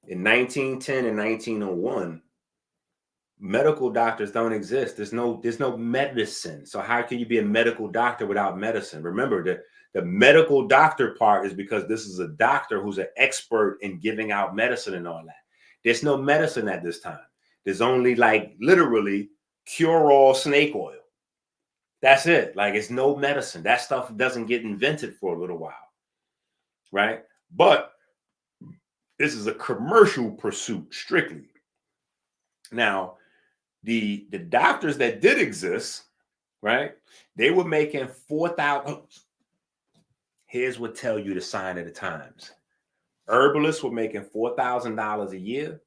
in 1910 and 1901, medical doctors don't exist. There's no medicine. So how can you be a medical doctor without medicine? Remember that the medical doctor part is because this is a doctor who's an expert in giving out medicine and all that. There's no medicine at this time. There's only literally cure-all snake oil. That's it. It's no medicine. That stuff doesn't get invented for a little while, right? But this is a commercial pursuit strictly. Now, the doctors that did exist, right? They were making $4,000. Here's what tell you the sign of the times. Herbalists were making $4,000 a year,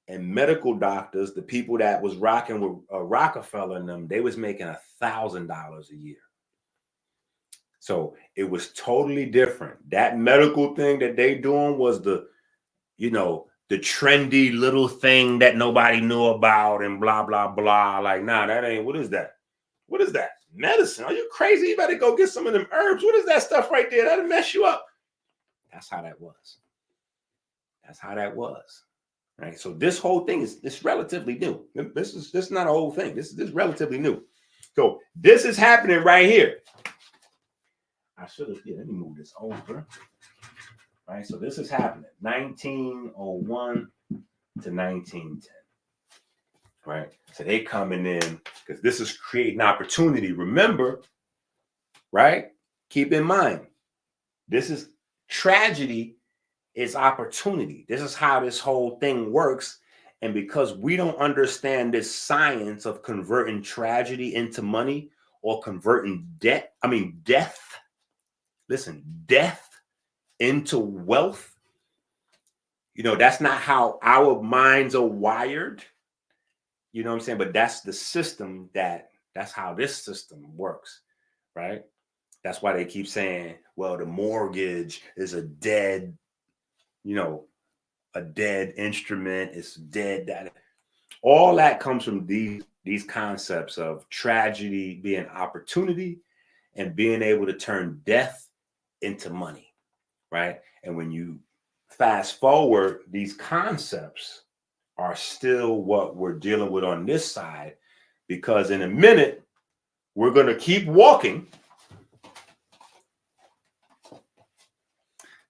and medical doctors, the people that was rocking with Rockefeller and them, they was making $1,000 a year. So it was totally different. That medical thing that they doing was the trendy little thing that nobody knew about and blah, blah, blah. Nah, that ain't, what is that? What is that? Medicine? Are you crazy? You better go get some of them herbs. What is that stuff right there? That'll mess you up. That's how that was. That's how that was. Right. So this whole thing is relatively new. This is not a whole thing. This is relatively new. So this is happening right here. I should have, let me move this over. Right. So this is happening 1901 to 1910. Right. So they coming in because this is creating opportunity. Remember, right? Keep in mind, this is tragedy is opportunity. This is how this whole thing works. And because we don't understand this science of converting tragedy into money or converting death into wealth, that's not how our minds are wired. You know what I'm saying? But that's the system that's how this system works, right? That's why they keep saying, well, the mortgage is a dead, a dead instrument. It's dead. That all that comes from these concepts of tragedy being opportunity and being able to turn death into money, right? And when you fast forward, these concepts are still what we're dealing with on this side, because in a minute, we're going to keep walking.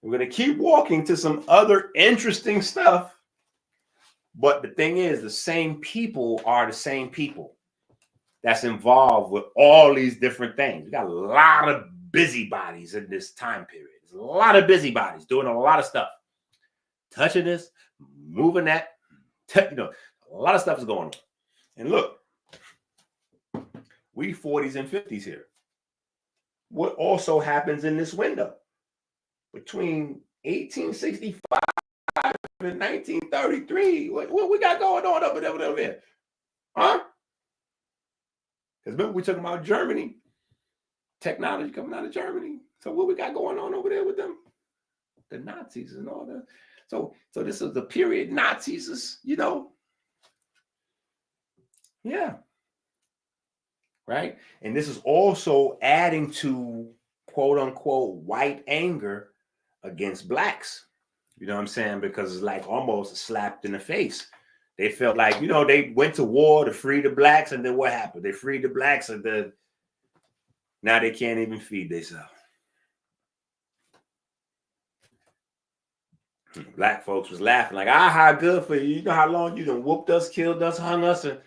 We're going to keep walking to some other interesting stuff. But the thing is, the same people are the same people that's involved with all these different things. We got a lot of busybodies in this time period. There's a lot of busybodies doing a lot of stuff. Touching this, moving that, a lot of stuff is going on. And look, we 40s and 50s here. What also happens in this window between 1865 and 1933? What we got going on over there? Huh? Because remember, we talking about Germany, technology coming out of Germany. So what we got going on over there with them? The Nazis and all that. So this is the period Nazis is, yeah. Right? And this is also adding to quote unquote white anger against blacks. You know what I'm saying? Because it's like almost slapped in the face. They felt like, they went to war to free the blacks, and then what happened? They freed the blacks, and then now they can't even feed themselves. Black folks was laughing like, how good for you. You know how long you done whooped us, killed us, hung us, and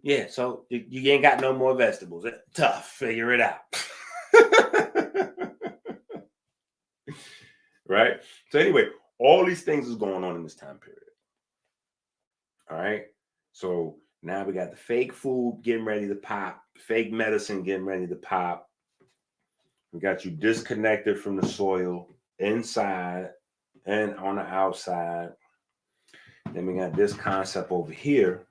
yeah, so you ain't got no more vegetables. Tough, figure it out. Right? So anyway, all these things is going on in this time period. All right? So now we got the fake food getting ready to pop, fake medicine getting ready to pop. We got you disconnected from the soil inside and on the outside. Then we got this concept over here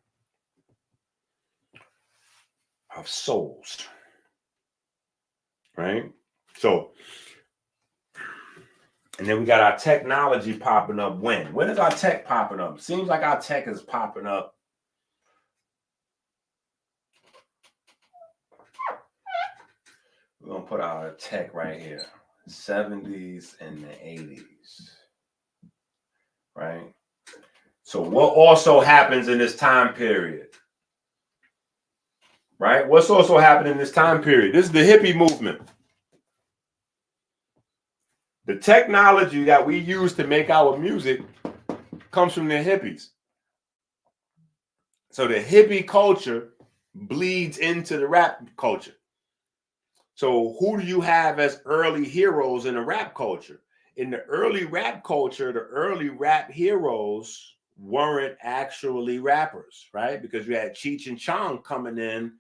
of souls, right? So, and then we got our technology popping up. When is our tech popping up? Seems like our tech is popping up. We're gonna put our tech right here, 70s and the 80s, right? So what also happens in this time period? Right? What's also happening in this time period? This is the hippie movement. The technology that we use to make our music comes from the hippies. So the hippie culture bleeds into the rap culture. So who do you have as early heroes in the rap culture? In the early rap culture, the early rap heroes weren't actually rappers, right? Because you had Cheech and Chong coming in,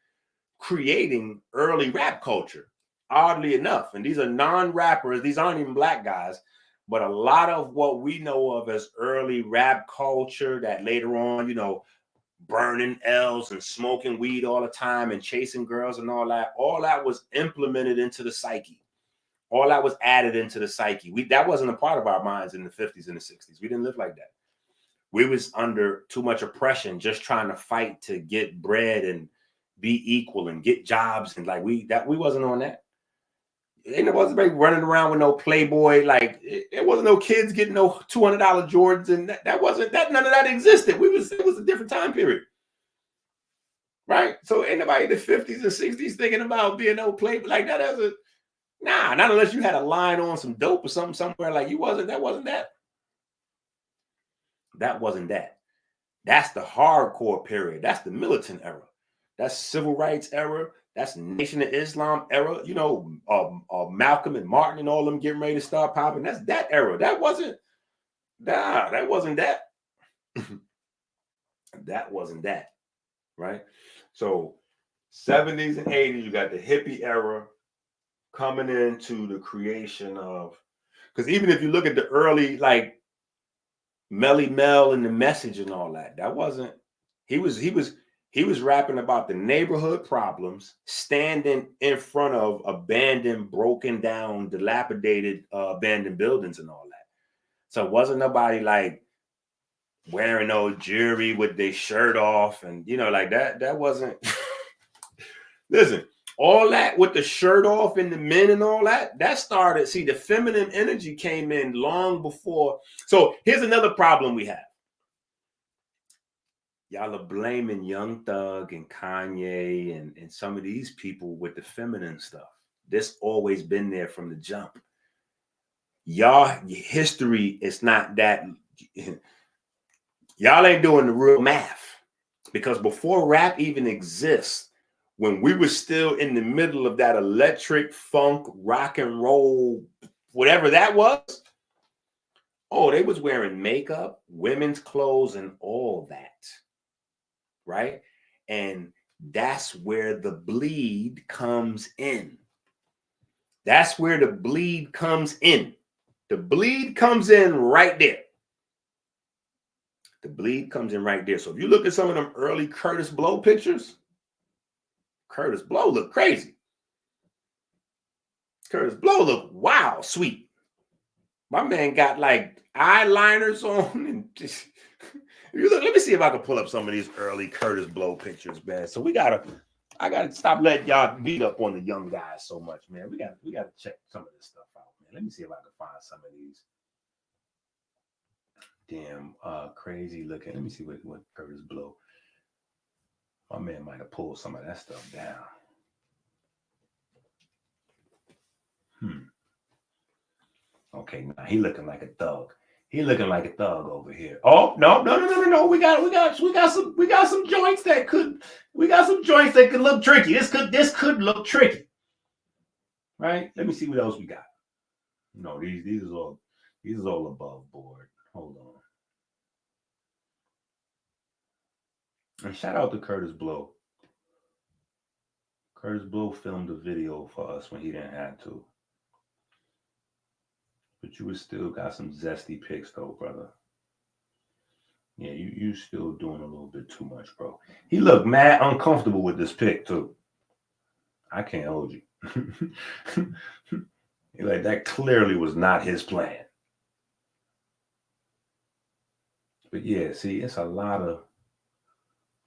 creating early rap culture, oddly enough. And these are non-rappers. These aren't even black guys. But a lot of what we know of as early rap culture that later on, burning L's and smoking weed all the time and chasing girls and all that was implemented into the psyche. All that was added into the psyche. That wasn't a part of our minds in the 50s and the 60s. We didn't live like that. We was under too much oppression, just trying to fight to get bread and be equal and get jobs. And we wasn't on that. Ain't nobody running around with no Playboy. Like it wasn't no kids getting no $200 Jordans, and that wasn't that. None of that existed. It was a different time period, right? So ain't nobody in the 50s and 60s thinking about being no Playboy like that. Not unless you had a line on some dope or something somewhere. Like that wasn't that. That wasn't that. That's the hardcore period. That's the militant era. That's civil rights era. That's Nation of Islam era. Malcolm and Martin and all them getting ready to start popping. That's that era. That wasn't that. That wasn't that. That wasn't that. Right? So 70s and 80s, you got the hippie era coming into the creation of, because even if you look at the early, like Melly Mel and the Message and all that, that wasn't, he was He was rapping about the neighborhood problems, standing in front of abandoned, broken down, dilapidated, abandoned buildings and all that. So it wasn't nobody like wearing no jewelry with their shirt off and, you know, like that. That wasn't. Listen, all that with the shirt off and the men and all that, that started. See, the feminine energy came in long before. So here's another problem we have. Y'all are blaming Young Thug and Kanye and some of these people with the feminine stuff. This always been there from the jump. Y'all history is not that. Y'all ain't doing the real math, because before rap even exists, when we were still in the middle of that electric funk, rock and roll, whatever that was, oh, they was wearing makeup, women's clothes, and all that. Right? And that's where the bleed comes in. That's where the bleed comes in. The bleed comes in right there. The bleed comes in right there. So if you look at some of them early Curtis Blow pictures, Curtis Blow looked crazy. Curtis Blow looked wow, sweet. My man got like eyeliners on and just. You look, let me see if I can pull up some of these early Curtis Blow pictures, man. So I gotta stop letting y'all beat up on the young guys so much, man. We gotta check some of this stuff out, man. Let me see if I can find some of these damn crazy looking. Let me see what Curtis Blow. My man might have pulled some of that stuff down. Okay, now he looking like a thug. He looking like a thug over here. Oh, no. We got some joints that could look tricky. This could look tricky. Right? Let me see what else we got. No, these is all above board. Hold on. And shout out to Curtis Blow. Curtis Blow filmed a video for us when he didn't have to. But you still got some zesty pics though, brother. Yeah, you still doing a little bit too much, bro. He looked mad uncomfortable with this pic too. I can't hold you. Like that clearly was not his plan. But yeah, see, it's a lot of,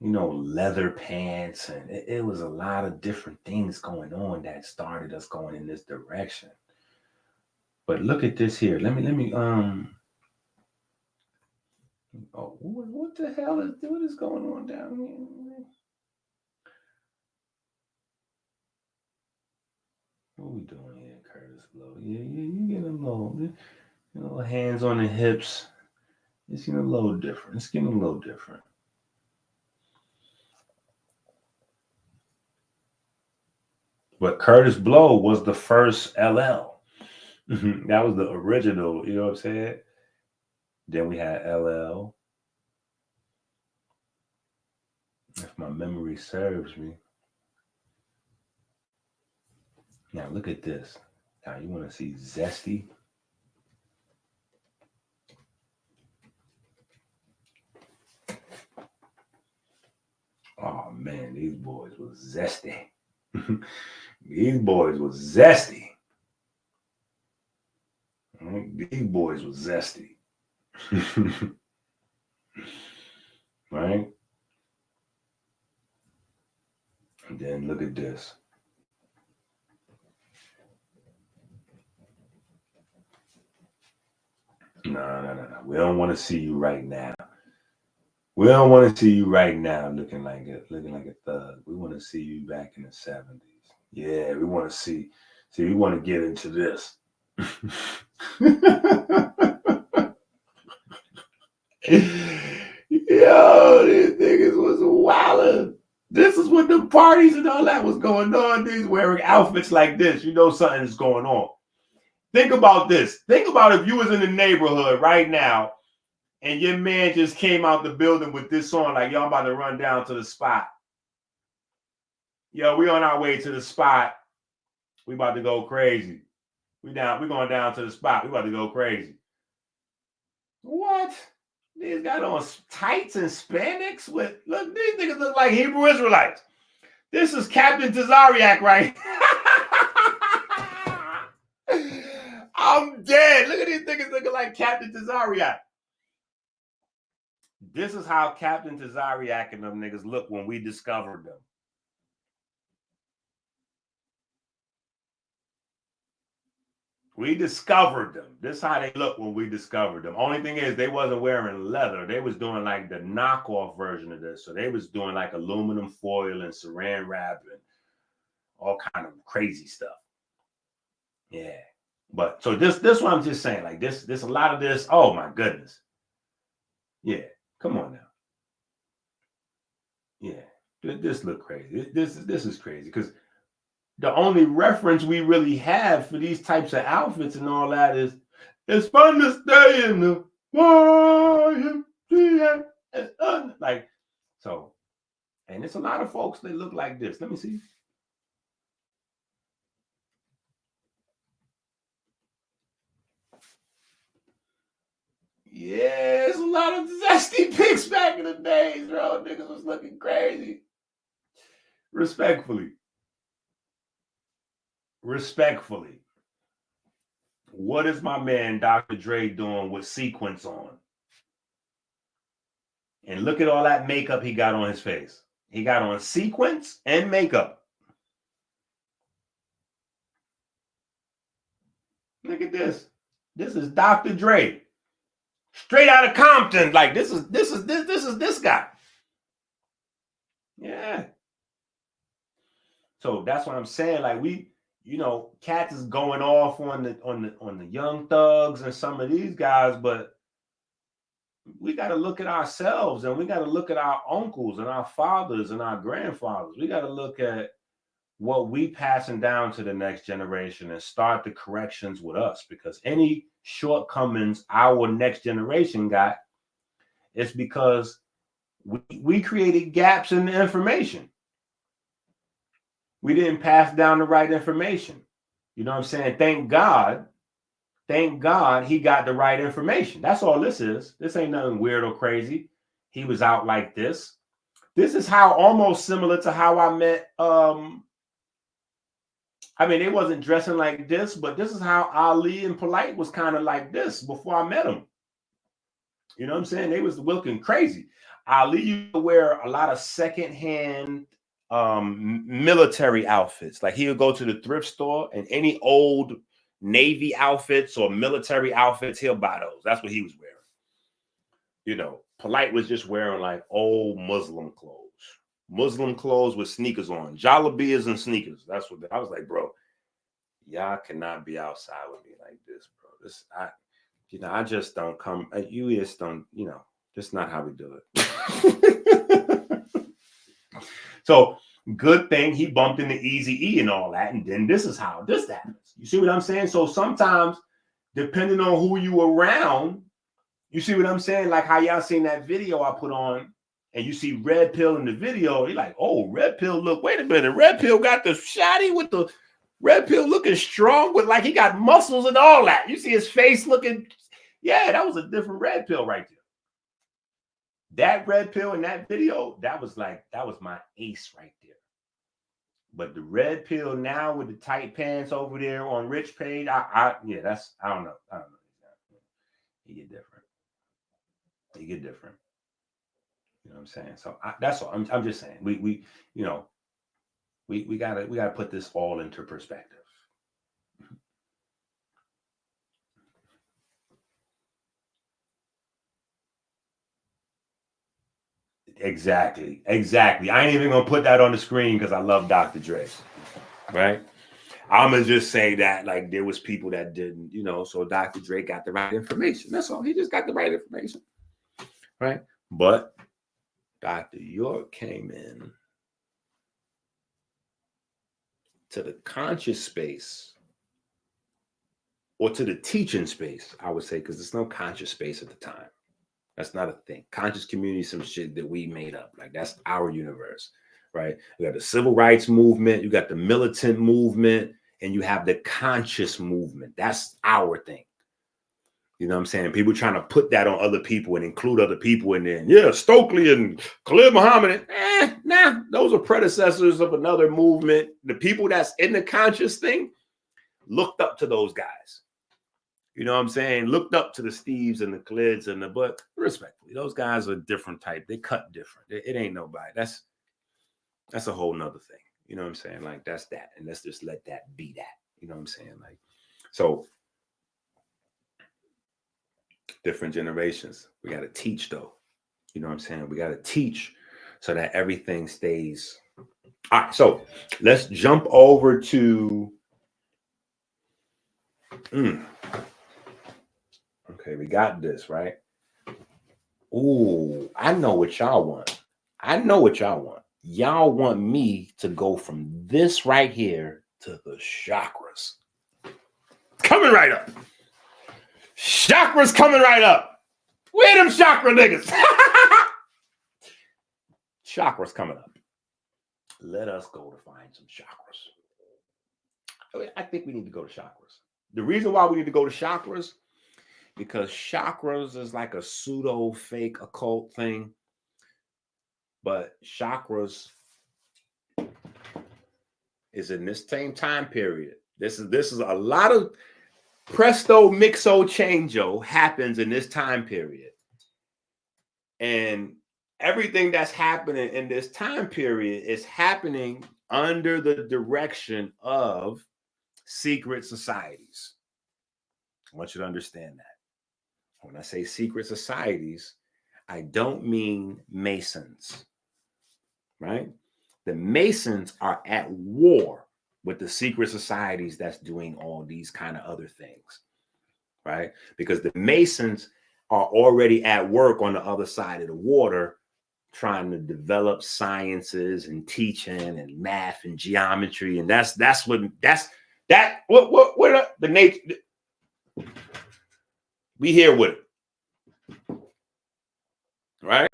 leather pants, and it was a lot of different things going on that started us going in this direction. But look at this here. Let me oh, what the hell what is going on down here? What we doing here, Curtis Blow? Yeah, you getting a little hands on the hips. It's getting a little different. But Curtis Blow was the first LL. That was the original, you know what I'm saying? Then we had LL. If my memory serves me. Now look at this. Now you want to see zesty? Oh man, these boys was zesty. These boys was zesty. These boys was zesty. Right? And then look at this. No. We don't want to see you right now. We don't want to see you right now looking like a thug. We want to see you back in the 70s. Yeah, we want to see. See, we want to get into this. Yo, these niggas was wildin'. This is when the parties and all that was going on. These wearing outfits like this. You know something is going on. Think about this. Think about if you was in the neighborhood right now and your man just came out the building with this on, like, yo, I'm about to run down to the spot. Yo, we on our way to the spot. We about to go crazy. We going down to the spot. We about to go crazy. What? These got on tights and spandex with, look, these niggas look like Hebrew Israelites. This is Captain Tazariak, right? I'm dead. Look at these niggas looking like Captain Tazariak. This is how Captain Tazariak and them niggas look when we discovered them. We discovered them. This is how they look when we discovered them. Only thing is they wasn't wearing leather. They was doing like the knockoff version of this. So they was doing like aluminum foil and saran wrap and all kind of crazy stuff. Yeah. But so this what I'm just saying. Like this a lot of this. Oh my goodness. Yeah. Come on now. Yeah. This look crazy. This is crazy because the only reference we really have for these types of outfits and all that is it's fun to stay in the YMCA. Like so, and it's a lot of folks that look like this. Let me see. Yeah, it's a lot of zesty pics back in the days, bro. Niggas was looking crazy. Respectfully, what is my man Dr. Dre doing with sequins on? And look at all that makeup he got on his face. He got on sequins and makeup. Look at this. This is Dr. Dre. Straight out of Compton. Like this is this guy. Yeah. So that's what I'm saying. Like we, you know, cats is going off on the young thugs and some of these guys, but we got to look at ourselves and we got to look at our uncles and our fathers and our grandfathers. We got to look at what we passing down to the next generation and start the corrections with us, because any shortcomings our next generation got, it's because we created gaps in the information. We didn't pass down the right information. You know what I'm saying? Thank God he got the right information. That's all this is. This ain't nothing weird or crazy. He was out like this. This is how almost similar to how I met I mean, they wasn't dressing like this, but this is how Ali and Polite was kind of like this before I met them. You know what I'm saying? They was looking crazy. Ali used to wear a lot of secondhand military outfits. Like he would go to the thrift store and any old Navy outfits or military outfits, he'll buy those. That's what he was wearing. You know, Polite was just wearing like old Muslim clothes. Muslim clothes with sneakers on, jalabias and sneakers. That's what I was like, bro. Y'all cannot be outside with me like this, bro. This, I just don't come. You just don't, just not how we do it. So good thing he bumped into Eazy-E and all that, and then this is how this happens. You see what I'm saying? So sometimes, depending on who you around, you see what I'm saying? Like how y'all seen that video I put on. And you see Red Pill in the video, you're like, oh, Red Pill, look, wait a minute. Red Pill got the shotty with the Red Pill looking strong with like he got muscles and all that. You see his face looking, yeah, that was a different Red Pill right there. That Red Pill in that video, that was my ace right there. But the Red Pill now with the tight pants over there on Rich Page, I don't know. He get different. You know what I'm saying? So that's all. I'm just saying we gotta put this all into perspective. Exactly. I ain't even gonna put that on the screen because I love Dr. Dre, right? I'm gonna just say that like there was people that didn't, so Dr. Dre got the right information. That's all. He just got the right information, right? But Dr. York came in to the conscious space or to the teaching space, I would say, because there's no conscious space at the time. That's not a thing. Conscious community, some shit that we made up. Like that's our universe, right? You got the civil rights movement, you got the militant movement, and you have the conscious movement. That's our thing. You know what I'm saying? People trying to put that on other people and include other people in there. Yeah, Stokely and Khalid Muhammad. Nah, those are predecessors of another movement. The people that's in the conscious thing looked up to those guys. You know what I'm saying? Looked up to the Steves and the Khalids and the, but respectfully, those guys are different type. They cut different. It ain't nobody. That's a whole nother thing. You know what I'm saying? Like, that's that. And let's just let that be that. You know what I'm saying? Like, so different generations. We got to teach, though. You know what I'm saying? We got to teach so that everything stays. All right, so let's jump over to. Okay, we got this, right? Ooh, I know what y'all want. Y'all want me to go from this right here to the chakras. Coming right up. Chakras coming right up. Where them chakra niggas? Chakras coming up. Let us go to find some chakras. I think we need to go to chakras. The reason why we need to go to chakras, because chakras is like a pseudo fake occult thing. But chakras is in this same time period. This is a lot of presto mixo changeo happens in this time period. And everything that's happening in this time period is happening under the direction of secret societies. I want you to understand that. When I say secret societies, I don't mean Masons, right? The Masons are at war with the secret societies that's doing all these kind of other things, right? Because the Masons are already at work on the other side of the water, trying to develop sciences and teaching and math and geometry, and that's what the nature. We here with it, right?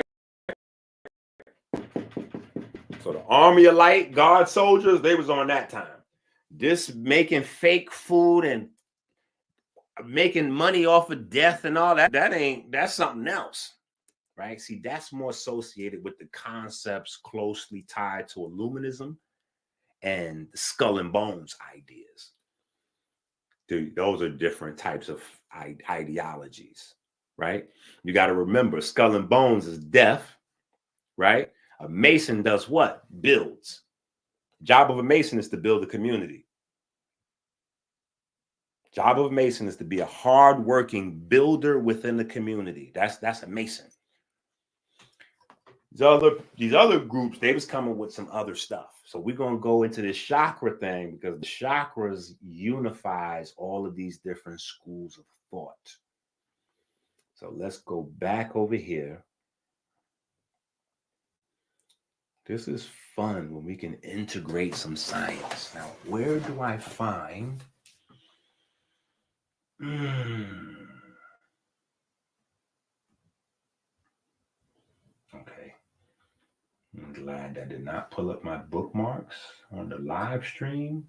So the Army of Light, Guard soldiers, they was on that time. This making fake food and making money off of death and all that, that's something else, right? See, that's more associated with the concepts closely tied to Illuminism and the skull and bones ideas. Dude, those are different types of ideologies, right? You got to remember, skull and bones is death, right? A Mason does what? Builds. Job of a Mason is to build a community. Job of a Mason is to be a hardworking builder within the community. That's a Mason. These other groups, they was coming with some other stuff. So we're going to go into this chakra thing because the chakras unifies all of these different schools of thought. So let's go back over here. This is fun when we can integrate some science. Now, where do I find? Okay. I'm glad I did not pull up my bookmarks on the live stream.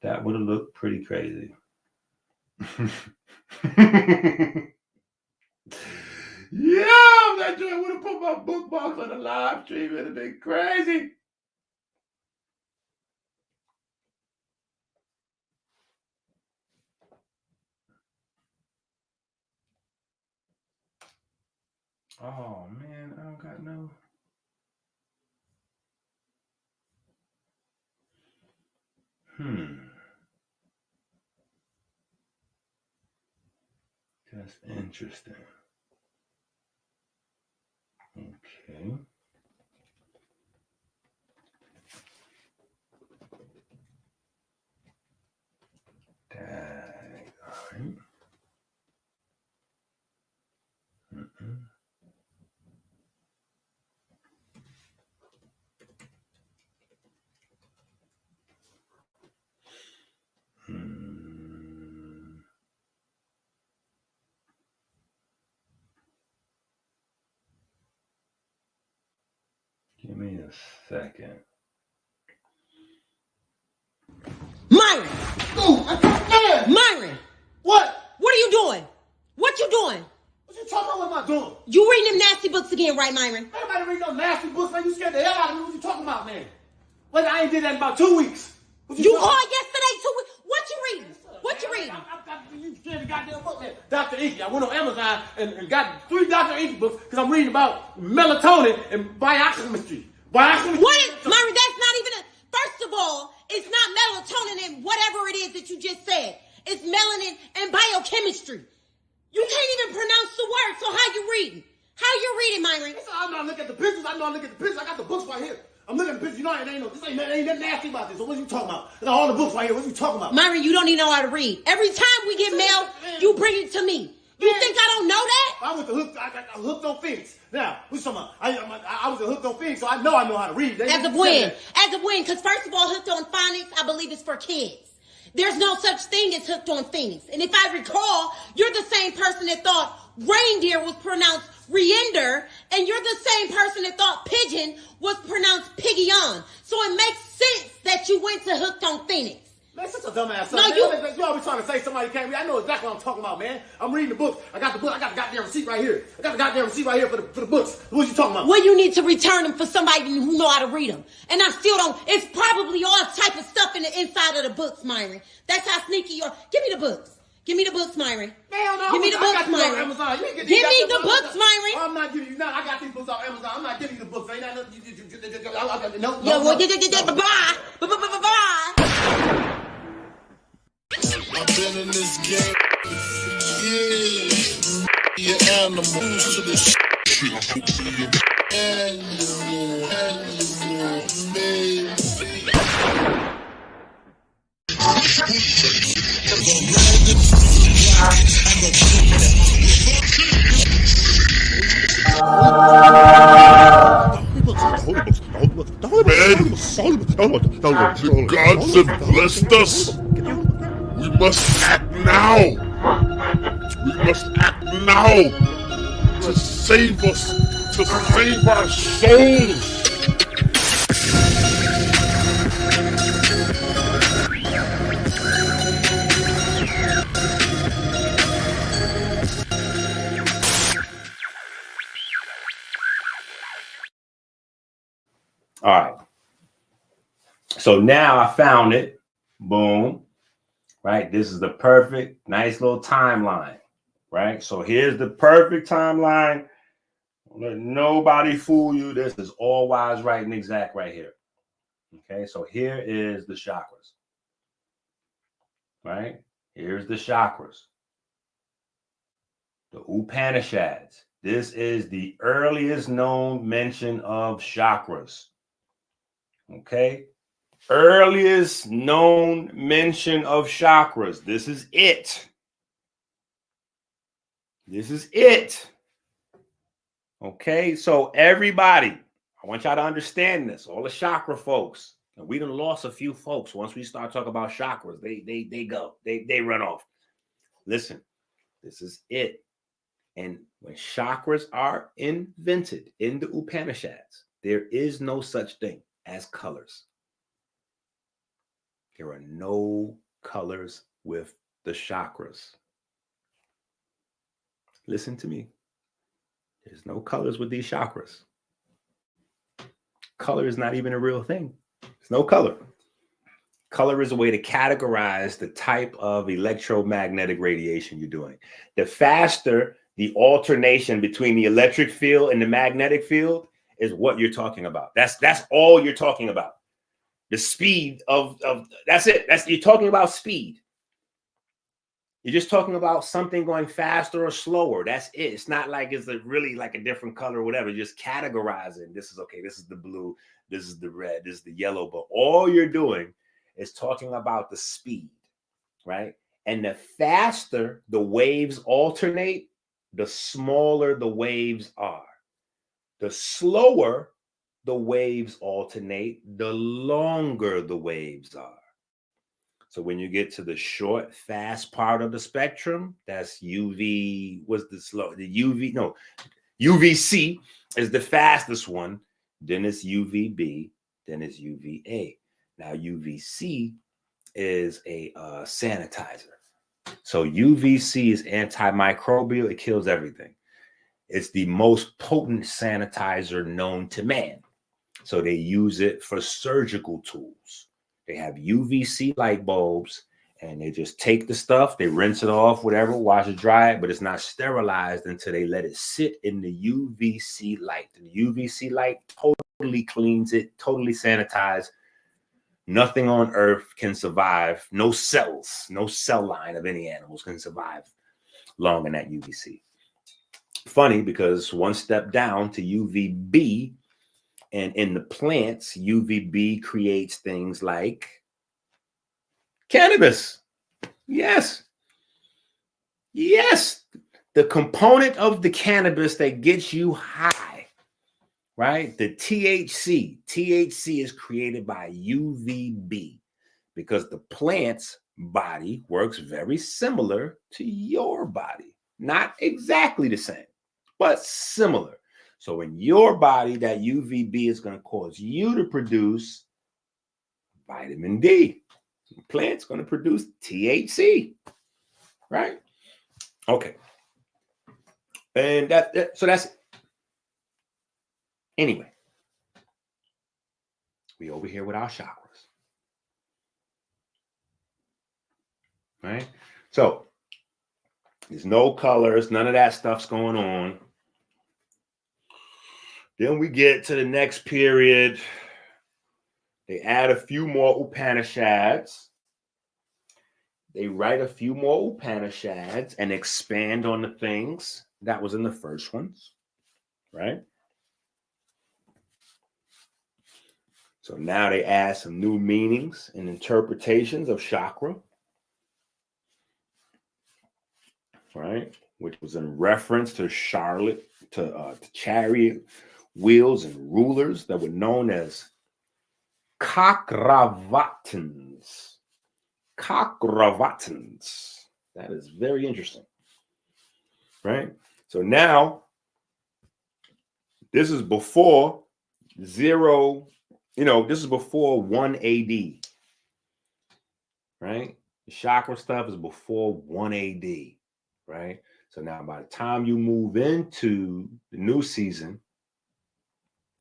That would have looked pretty crazy. Yeah, that joint would have put my bookmarks on the live stream. It'd have been crazy. Oh man, I don't got no. That's interesting. Okay. Dang, all right. Give me a second. Myron! Myron! What? What are you doing? nasty books again, right, Myron? Everybody read those nasty books, man. You scared the hell out of me. What you talking about, man? Well, I ain't did that in about 2 weeks. You called yesterday 2 weeks. What you reading? What you reading? You scared the goddamn book, man. Dr. Inky. I went on Amazon and got 3 Dr. Inky books because I'm reading about melatonin and biochemistry. What is, Myron, that's not even first of all, it's not melatonin and whatever it is that you just said. It's melanin and biochemistry. You can't even pronounce the word, so how you reading? How you reading, Myron? I'm not looking at the pictures. I got the books right here. I'm looking at the pictures. You know, ain't nothing nasty about this. So what are you talking about? I got all the books right here. What are you talking about? Myron, you don't even know how to read. Every time we get mail, you bring it to me. You think I don't know that? I got hooked on Phoenix. Now, what you talking about? I was hooked on Phoenix, so I know how to read. As of when? Because first of all, hooked on phonics, I believe it's for kids. There's no such thing as hooked on Phoenix. And if I recall, you're the same person that thought reindeer was pronounced reinder, and you're the same person that thought pigeon was pronounced piggion. So it makes sense that you went to hooked on Phoenix. Man, such a dumbass. No, you always trying to say somebody can't read. I know exactly what I'm talking about, man. I'm reading the book. I got the goddamn receipt right here. For the books. What you talking about? Well, you need to return them for somebody who know how to read them. And I still don't. It's probably all type of stuff in the inside of the books, Myron. That's how sneaky you are. Give me the books. Give me the books, Myron. Hell no. Give me the books, Myron. Give me the books, Myron. I'm not giving you none. I got these books off Amazon. I'm not giving you the books. Ain't nothing. Bye. I've been in this game. Yeah. Your animals to the The gods have blessed us. We must act now. We must act now to save us, to save our souls. All right. So now I found it. Boom. Right. This is the perfect, nice little timeline. Right. So here's the perfect timeline. Don't let nobody fool you. This is all wise, right, and exact right here. Okay. So here is the chakras. Right. Here's the chakras. The Upanishads. This is the earliest known mention of chakras. Okay. Earliest known mention of chakras. This is it. This is it. Okay. So everybody, I want y'all to understand this. All the chakra folks. And we done lost a few folks. Once we start talking about chakras, they go. They run off. Listen, this is it. And when chakras are invented in the Upanishads, there is no such thing as colors. There are no colors with the chakras. Listen to me. There's no colors with these chakras. Color is not even a real thing. There's no color. Color is a way to categorize the type of electromagnetic radiation you're doing. The faster the alternation between the electric field and the magnetic field is what you're talking about. That's all you're talking about. The speed of that's it. You're talking about speed. You're just talking about something going faster or slower. That's it. It's not like it's really like a different color or whatever. You're just categorizing. This is okay. This is the blue. This is the red. This is the yellow. But all you're doing is talking about the speed, right? And the faster the waves alternate, the smaller the waves are. The slower the waves alternate, the longer the waves are. So when you get to the short, fast part of the spectrum, that's UV, what's the slow? The UV, no, UVC is the fastest one. Then it's UVB, then it's UVA. Now UVC is a sanitizer. So UVC is antimicrobial. It kills everything. It's the most potent sanitizer known to man. So they use it for surgical tools. They have UVC light bulbs, and they just take the stuff, they rinse it off, whatever, wash it, dry it, but it's not sterilized until they let it sit in the UVC light. The UVC light totally cleans it, totally sanitized. Nothing on earth can survive. No cells, no cell line of any animals can survive long in that UVC. Funny, because one step down to UVB, and in the plants, UVB creates things like cannabis. Yes. Yes. The component of the cannabis that gets you high, right? The THC. THC is created by UVB because the plant's body works very similar to your body. Not exactly the same, but similar. So in your body, that UVB is going to cause you to produce vitamin D. The plant's going to produce THC, right? Okay. And so that's anyway. We over here with our chakras, right? So there's no colors, none of that stuff's going on. Then we get to the next period. They add a few more Upanishads. They write a few more Upanishads and expand on the things that was in the first ones, right? So now they add some new meanings and interpretations of chakra, right? Which was in reference to chariot wheels and rulers that were known as Chakravatins. Chakravatins. That is very interesting, right? So now, this is before this is before 1 AD, right? The chakra stuff is before 1 AD, right? So now by the time you move into the new season,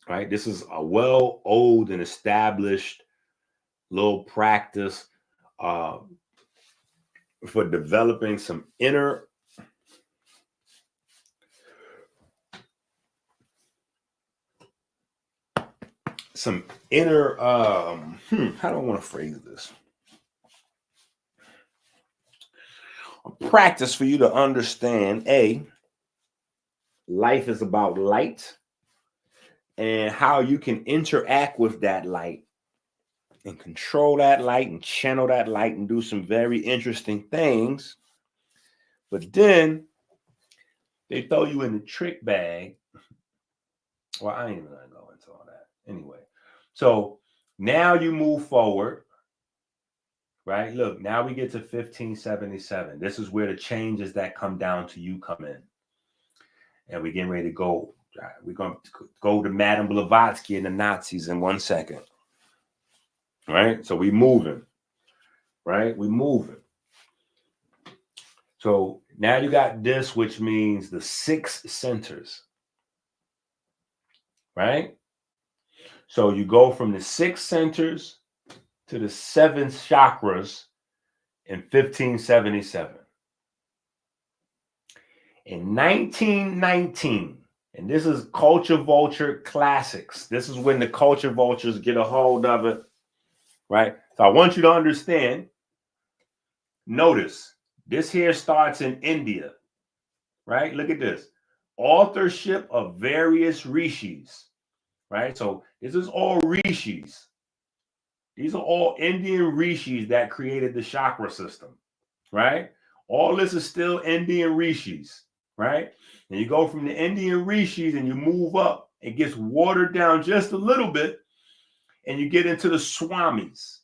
right, this is a well old and established little practice for developing some inner how do I want to phrase this? A practice for you to understand, life is about light and how you can interact with that light and control that light and channel that light and do some very interesting things. But then they throw you in the trick bag. Well, I ain't even gonna go into all that anyway. So now you move forward, right? Look, now we get to 1577. This is where the changes that come down to you come in. And we're getting ready to go. Right, we're going to go to Madame Blavatsky and the Nazis in 1 second. Right? So we moving. Right? We moving. So now you got this, which means the 6 centers. Right? So you go from the 6 centers to the 7 chakras in 1577. In 1919, and this is Culture Vulture Classics. This is when the culture vultures get a hold of it, right? So I want you to understand, notice, this here starts in India, right? Look at this. Authorship of various rishis, right? So this is all rishis. These are all Indian rishis that created the chakra system, right? All this is still Indian rishis, right? And you go from the Indian rishis and you move up. It gets watered down just a little bit and you get into the swamis,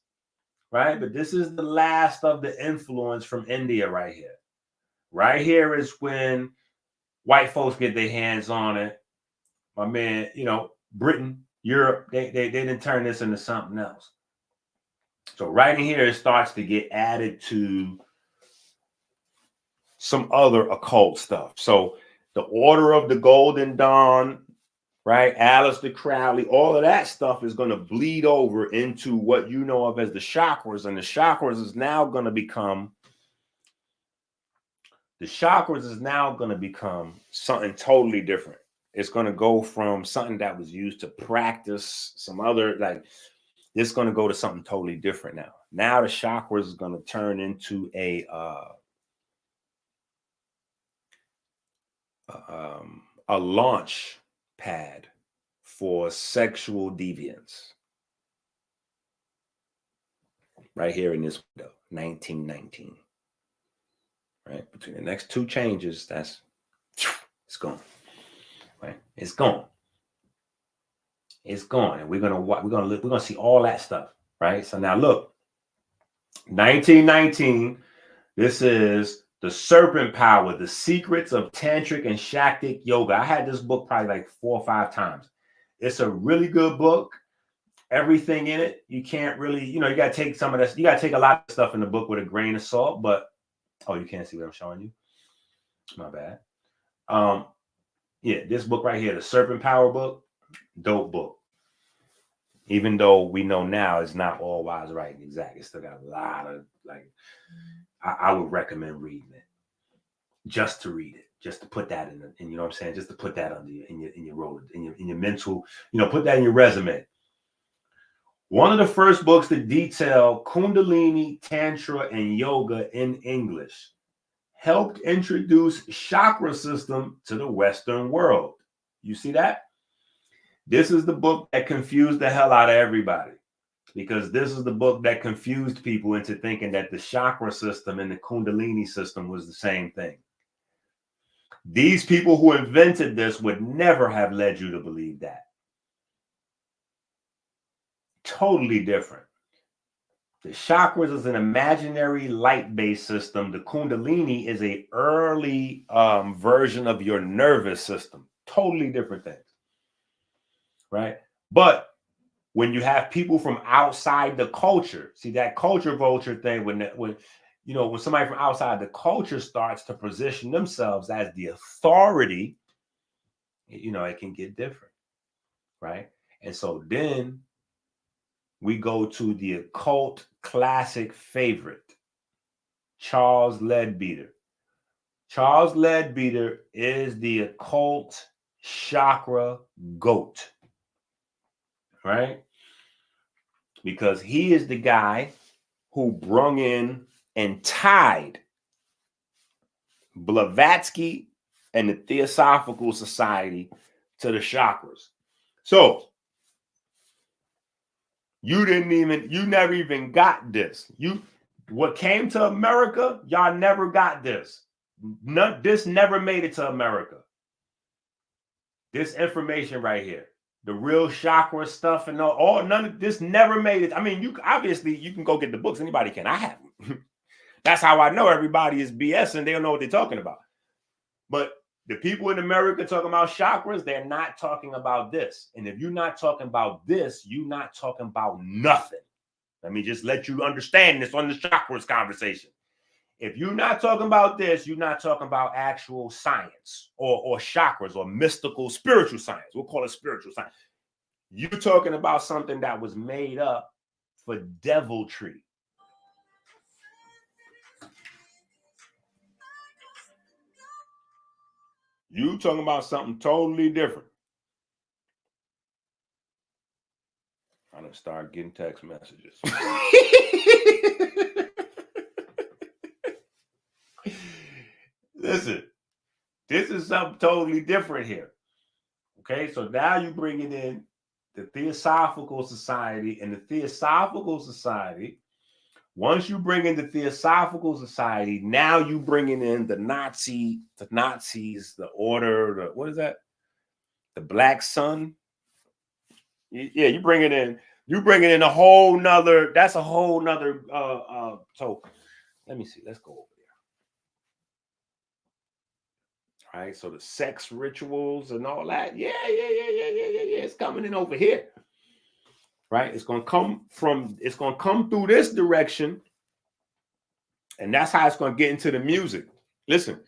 right? But this is the last of the influence from India right here. Right here is when white folks get their hands on it. My man, Britain, Europe, they didn't turn this into something else. So right in here, it starts to get added to some other occult stuff. So the Order of the Golden Dawn, right? Aleister Crowley, all of that stuff is going to bleed over into what you know of as the chakras, and the chakras is now going to become something totally different. It's going to go from something that was used to practice some other, like, it's going to go to something totally different now. Now the chakras is going to turn into a launch pad for sexual deviance. Right here in this window, 1919. Right? Between the next two changes, it's gone. Right? It's gone. It's gone. And we're gonna see all that stuff. Right? So now look, 1919, this is The Serpent Power, The Secrets of Tantric and Shaktic Yoga. I had this book probably like 4 or 5 times. It's a really good book. Everything in it, you can't really, you got to take some of this. You got to take a lot of stuff in the book with a grain of salt. But, oh, you can't see what I'm showing you? My bad. Yeah, this book right here, The Serpent Power book, dope book. Even though we know now it's not all wise, right, and exact. It's still got a lot of, like, I would recommend reading it. Just to read it. Just to put that in, you know what I'm saying? Just to put that under in your mental, put that in your resume. One of the first books to detail Kundalini, Tantra, and Yoga in English helped introduce chakra system to the Western world. You see that? This is the book that confused the hell out of everybody, because this is the book that confused people into thinking that the chakra system and the Kundalini system was the same thing. These people who invented this would never have led you to believe that. Totally different. The chakras is an imaginary light-based system. The Kundalini is an early version of your nervous system. Totally different things, right? But when you have people from outside the culture, see that culture vulture thing, when somebody from outside the culture starts to position themselves as the authority, it can get different, right? And so then we go to the occult classic favorite, Charles Leadbeater. Charles Leadbeater is the occult chakra goat, right? Because he is the guy who brung in and tied Blavatsky and the Theosophical Society to the chakras. So you never even got this. What came to America, y'all never got this. This never made it to America. This information right here, the real chakra stuff and none of this never made it. I mean, you can go get the books. Anybody can. I have them. That's how I know everybody is BS and they don't know what they're talking about. But the people in America talking about chakras, they're not talking about this. And if you're not talking about this, you're not talking about nothing. Let me just let you understand this on the chakras conversation. If you're not talking about this, you're not talking about actual science or chakras or mystical spiritual science. We'll call it spiritual science. You're talking about something that was made up for deviltry. You talking about something totally different. I'm gonna start getting text messages. Listen, this is something totally different here. Okay, so now you bring it in the Theosophical Society, and the Theosophical Society. Once you bring in the Theosophical Society, now you bringing in the Nazis, the order, what is that? The Black Sun. Yeah, you bring it in a whole nother, that's a whole nother, so let me see, let's go over there. All right, so the sex rituals and all that, yeah, it's coming in over here. Right, it's gonna come through this direction, and that's how it's gonna get into the music. Listen,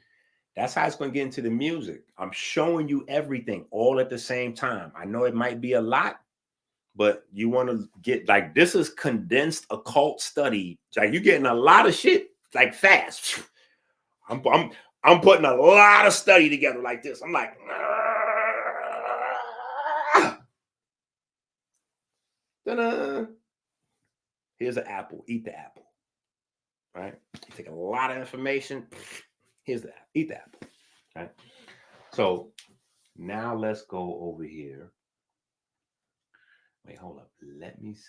That's how it's going to get into the music. I'm showing you everything all at the same time. I know it might be a lot, but you want to get like, this is condensed occult study. Like you're getting a lot of shit like fast. I'm putting a lot of study together like this. I'm like, ta-da. Here's an apple. Eat the apple. Right? You take a lot of information. Here's the apple. Eat the apple. Right? So now let's go over here. Wait, hold up. Let me see.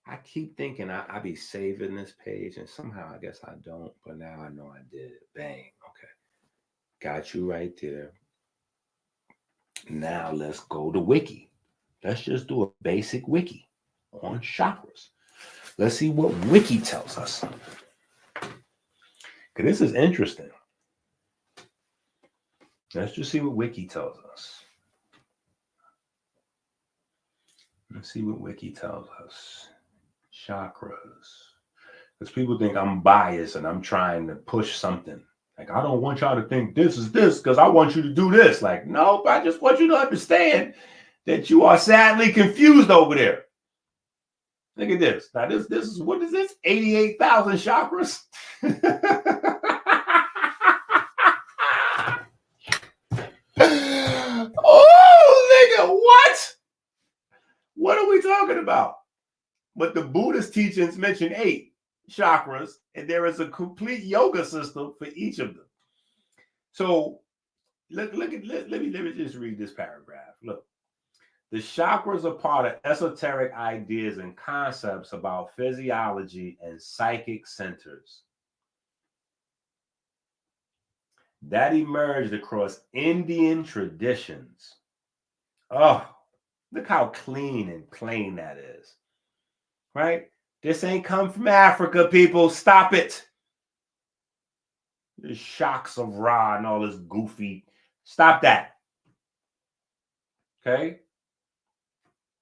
I keep thinking I be saving this page, and somehow I guess I don't, but now I know I did it. Bang. Okay. Got you right there. Now let's go to Wiki. Let's just do a basic Wiki on chakras. Let's see what Wiki tells us. Because this is interesting. Let's just see what Wiki tells us. Let's see what Wiki tells us. Chakras. Because people think I'm biased and I'm trying to push something. Like, I don't want y'all to think this is this because I want you to do this. Like, nope, I just want you to understand that you are sadly confused over there. Look at this. Now, this is, what is this? 88,000 chakras? Oh, nigga, what? What are we talking about? But the Buddhist teachings mention 8 chakras, and there is a complete yoga system for each of them. So let me just read this paragraph. Look, the chakras are part of esoteric ideas and concepts about physiology and psychic centers that emerged across Indian traditions. Oh, look how clean and plain that is, right? This ain't come from Africa, people. Stop it. The shocks of Ra and all this goofy. Stop that. Okay?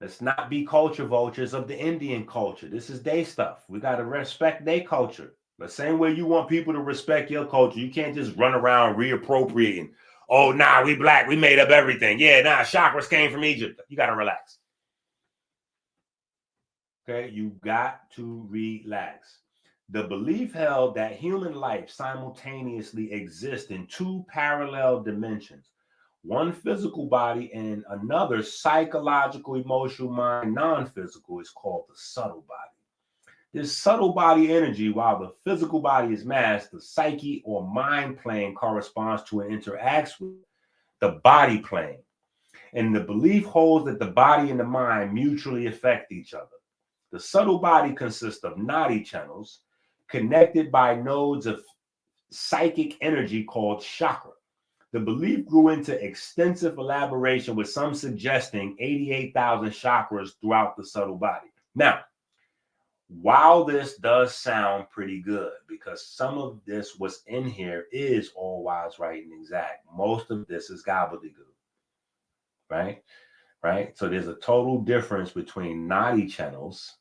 Let's not be culture vultures of the Indian culture. This is their stuff. We got to respect their culture. The same way you want people to respect your culture. You can't just run around reappropriating. Oh, nah, we black. We made up everything. Yeah, nah, chakras came from Egypt. You got to relax. Okay? You got to relax. The belief held that human life simultaneously exists in 2 parallel dimensions. One physical body and another psychological, emotional, mind, non-physical is called the subtle body. This subtle body energy, while the physical body is masked, the psyche or mind plane corresponds to and interacts with the body plane. And the belief holds that the body and the mind mutually affect each other. The subtle body consists of nadi channels connected by nodes of psychic energy called chakra. The belief grew into extensive elaboration, with some suggesting 88,000 chakras throughout the subtle body. Now, while this does sound pretty good, because some of this what's in here is all wise, right, and exact, most of this is gobbledygook, right? Right? So there's a total difference between nadi channels.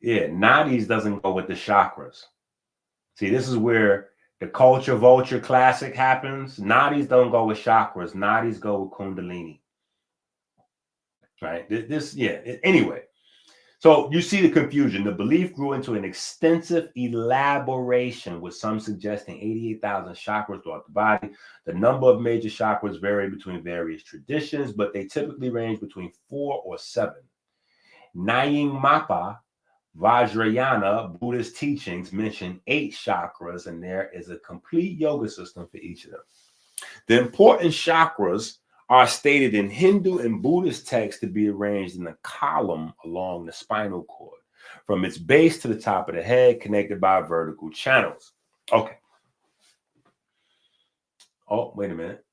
Yeah, nadis doesn't go with the chakras. See, this is where the culture vulture classic happens. Nadis don't go with chakras. Nadis go with kundalini. Right? Anyway. So you see the confusion. The belief grew into an extensive elaboration, with some suggesting 88,000 chakras throughout the body. The number of major chakras vary between various traditions, but they typically range between 4 or 7. Nyingmapa Vajrayana Buddhist teachings mention 8 chakras, and there is a complete yoga system for each of them. The important chakras are stated in Hindu and Buddhist texts to be arranged in a column along the spinal cord, from its base to the top of the head, connected by vertical channels. Okay. Oh, wait a minute.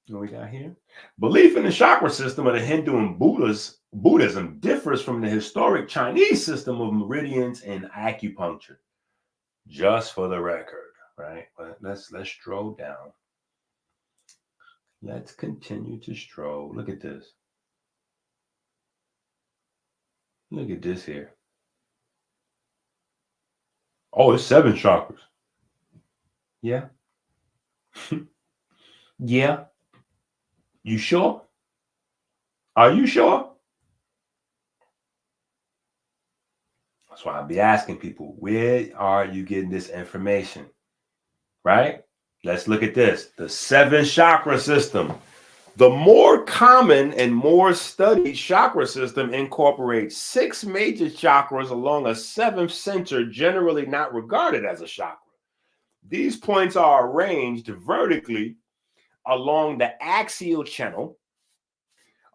What we got here? Belief in the chakra system of the Hindu and Buddhism differs from the historic Chinese system of meridians and acupuncture. Just for the record, right? But let's stroll down. Let's continue to stroll. Look at this. Look at this here. Oh, it's 7 chakras. Yeah. Yeah. You sure? Are you sure? That's why I'll be asking people, where are you getting this information? Right? Let's look at this. The 7 chakra system. The more common and more studied chakra system incorporates 6 major chakras along a 7th center, generally not regarded as a chakra. These points are arranged vertically along the axial channel.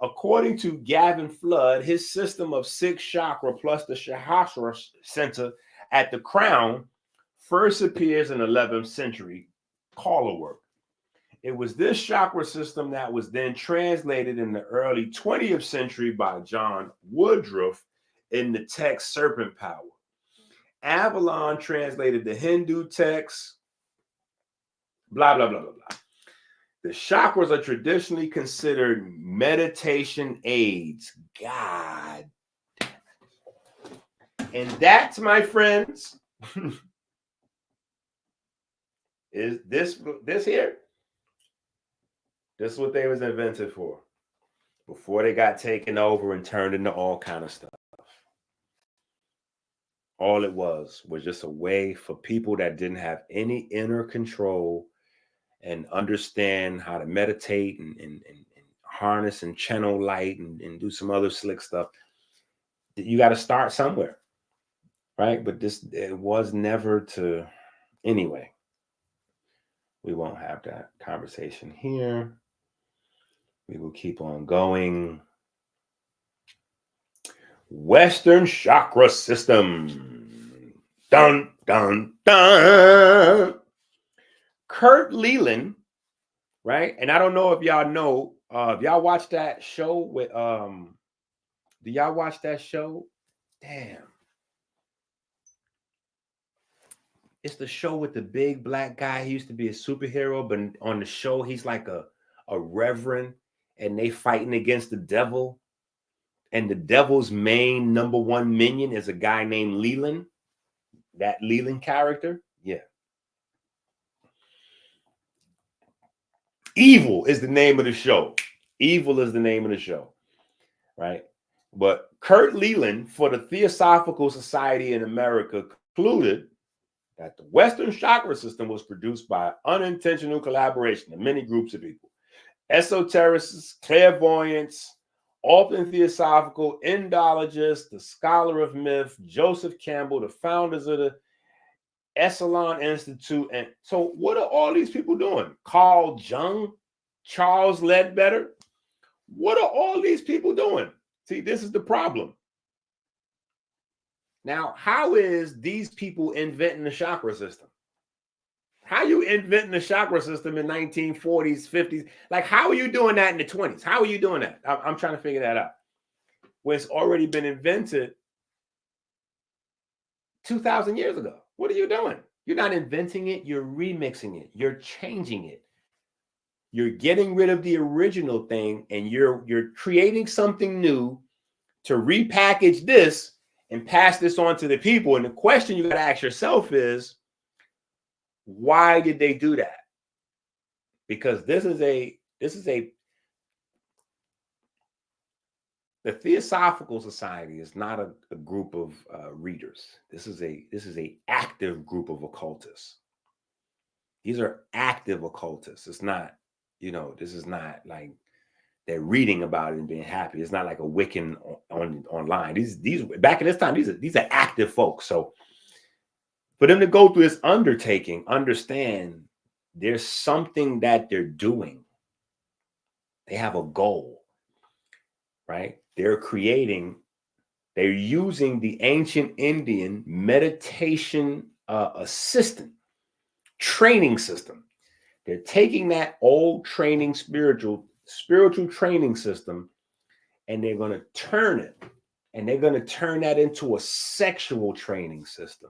According to Gavin Flood, his system of 6 chakra plus the Sahasrara center at the crown first appears in 11th century Kala work. It was this chakra system that was then translated in the early 20th century by John Woodruff in the text Serpent Power. Avalon translated the Hindu text, blah, blah, blah, blah, blah. The chakras are traditionally considered meditation aids. God. And that, my friends, is this here. This is what they was invented for before they got taken over and turned into all kind of stuff. All it was just a way for people that didn't have any inner control and understand how to meditate and harness and channel light and do some other slick stuff. You got to start somewhere, right? But it was never to, anyway. We won't have that conversation here. We will keep on going. Western chakra system. Dun, dun, dun. Kurt Leland, right? And I don't know if y'all know, if y'all watch that show with, do y'all watch that show? Damn. It's the show with the big black guy. He used to be a superhero, but on the show, he's like a reverend, and they fighting against the devil. And the devil's main number 1 minion is a guy named Leland. That Leland character. Yeah. Evil is the name of the show. Evil is the name of the show. Right? But Kurt Leland, for the Theosophical Society in America, concluded that the Western chakra system was produced by unintentional collaboration of many groups of people. Esotericists, clairvoyants, often theosophical, Indologists, the scholar of myth, Joseph Campbell, the founders of the Esalen Institute. And so what are all these people doing? Carl Jung, Charles Ledbetter. What are all these people doing? See, this is the problem. Now, how is these people inventing the chakra system? How you inventing the chakra system in 1940s, 50s? Like, how are you doing that in the 20s? How are you doing that? I'm trying to figure that out. When it's already been invented 2,000 years ago. What are you doing? You're not inventing it. You're remixing it. You're changing it. You're getting rid of the original thing, and you're creating something new to repackage this and pass this on to the people. And the question you got to ask yourself is, why did they do that? Because the Theosophical Society is not a group of readers. This is a active group of occultists. These are active occultists. It's not, this is not like they're reading about it and being happy. It's not like a Wiccan online. These back in this time, these are active folks. So for them to go through this undertaking, understand there's something that they're doing. They have a goal, right? They're using the ancient Indian meditation assistant training system. They're taking that old training, spiritual training system, and they're going to turn it, and they're going to turn that into a sexual training system.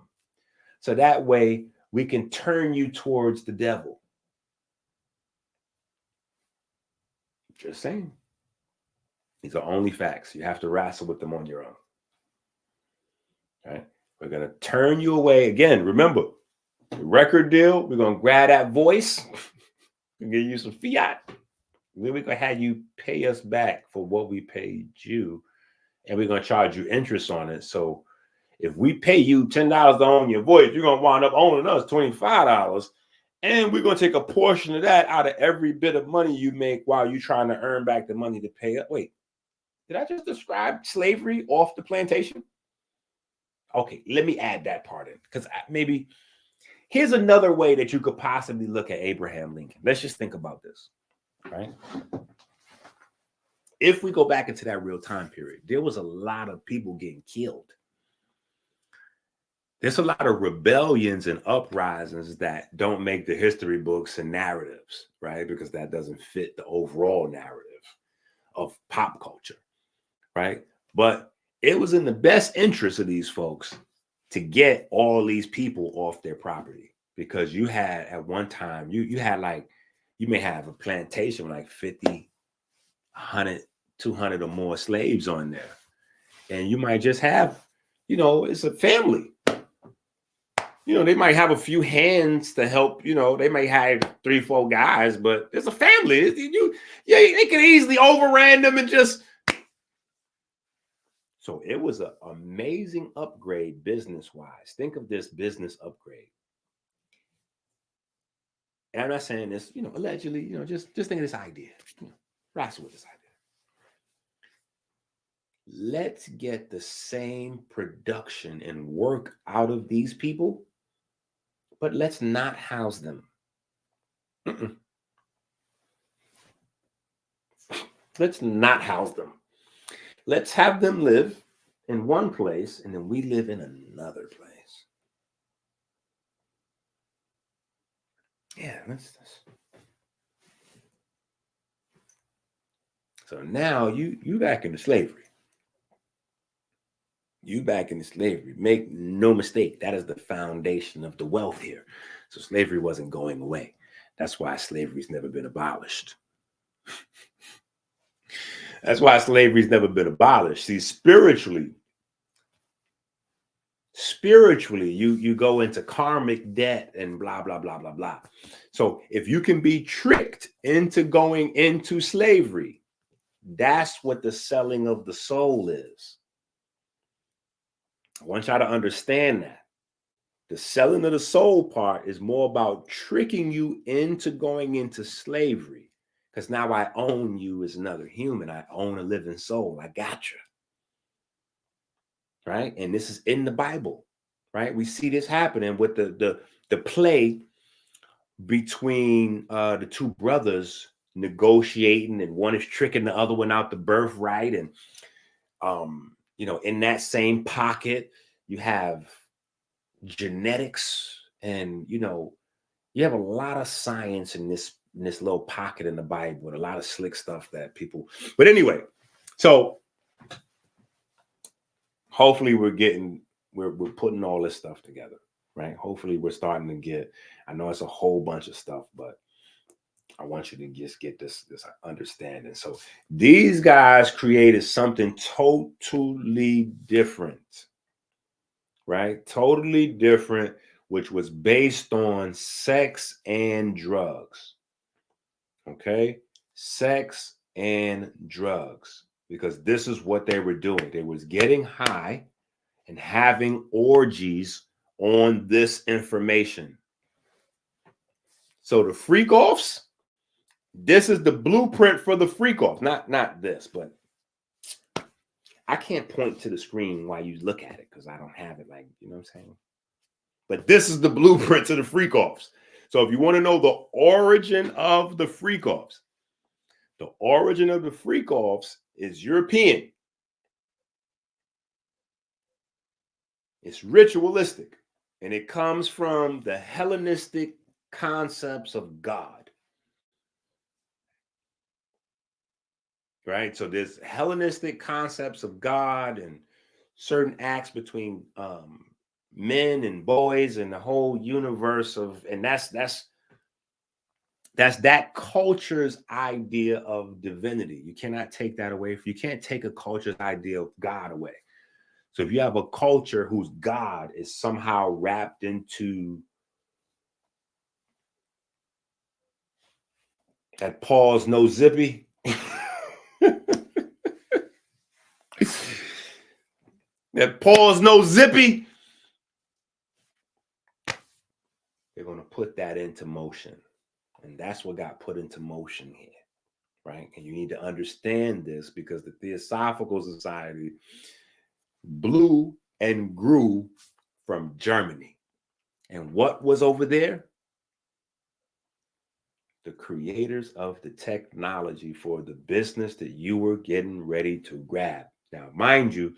So that way we can turn you towards the devil. Just saying. These are only facts. You have to wrestle with them on your own. Right? We're going to turn you away. Again, remember, the record deal, we're going to grab that voice. We'll give you some fiat. Then we're gonna have you pay us back for what we paid you, and we're gonna charge you interest on it. So if we pay you $10 to own your voice, you're gonna wind up owning us $25. And we're gonna take a portion of that out of every bit of money you make while you're trying to earn back the money to pay up. Wait, did I just describe slavery off the plantation? Okay, let me add that part in, because maybe here's another way that you could possibly look at Abraham Lincoln. Let's just think about this, right? If we go back into that real time period, there was a lot of people getting killed. There's a lot of rebellions and uprisings that don't make the history books and narratives, right? Because that doesn't fit the overall narrative of pop culture, right? But it was in the best interest of these folks to get all these people off their property, because you had at one time, you had like, you may have a plantation with like 50, 100, 200 or more slaves on there. And you might just have, it's a family. They might have a few hands to help, they may have 3, 4 guys, but it's a family. They could easily overran them and just. So it was an amazing upgrade business-wise. Think of this business upgrade. And I'm not saying this, allegedly, just think of this idea. Wrestle with this idea. Let's get the same production and work out of these people, but let's not house them. Let's not house them. Let's have them live in one place, and then we live in another place. Yeah, that's. So now you back into slavery. You back into slavery. Make no mistake, that is the foundation of the wealth here. So slavery wasn't going away. That's why slavery's never been abolished. That's why slavery's never been abolished. See, spiritually, you go into karmic debt and blah, blah, blah, blah, blah. So if you can be tricked into going into slavery, that's what the selling of the soul is. I want y'all to understand that. The selling of the soul part is more about tricking you into going into slavery. Because now I own you as another human. I own a living soul. I got you. Right? And this is in the Bible. Right? We see this happening with the play between the two brothers negotiating, and one is tricking the other one out the birthright. And in that same pocket, you have genetics, and you have a lot of science in this little pocket in the Bible, with a lot of slick stuff that people. But anyway, so hopefully we're putting all this stuff together, right? Hopefully we're starting to get. I know it's a whole bunch of stuff, but I want you to just get this understanding. So these guys created something totally different, right? Totally different, which was based on sex and drugs. Okay? Sex and drugs. Because this is what they were doing. They was getting high and having orgies on this information. So the freak offs, this is the blueprint for the freak off. Not this, but I can't point to the screen while you look at it because I don't have it, like, you know what I'm saying? But this is the blueprint to the freak offs. So if you want to know the origin of the freak offs, the origin of the freak offs is European. It's ritualistic, and it comes from the Hellenistic concepts of God. Right? So there's Hellenistic concepts of God and certain acts between men and boys and the whole universe of, and that's that culture's idea of divinity. You cannot take that away. You can't take a culture's idea of God away. So if you have a culture whose God is somehow wrapped into That pause, no zippy. That pause, no zippy. They're going to put that into motion. And that's what got put into motion here, right? And you need to understand this because the Theosophical Society blew and grew from Germany. And what was over there? The creators of the technology for the business that you were getting ready to grab. Now, mind you,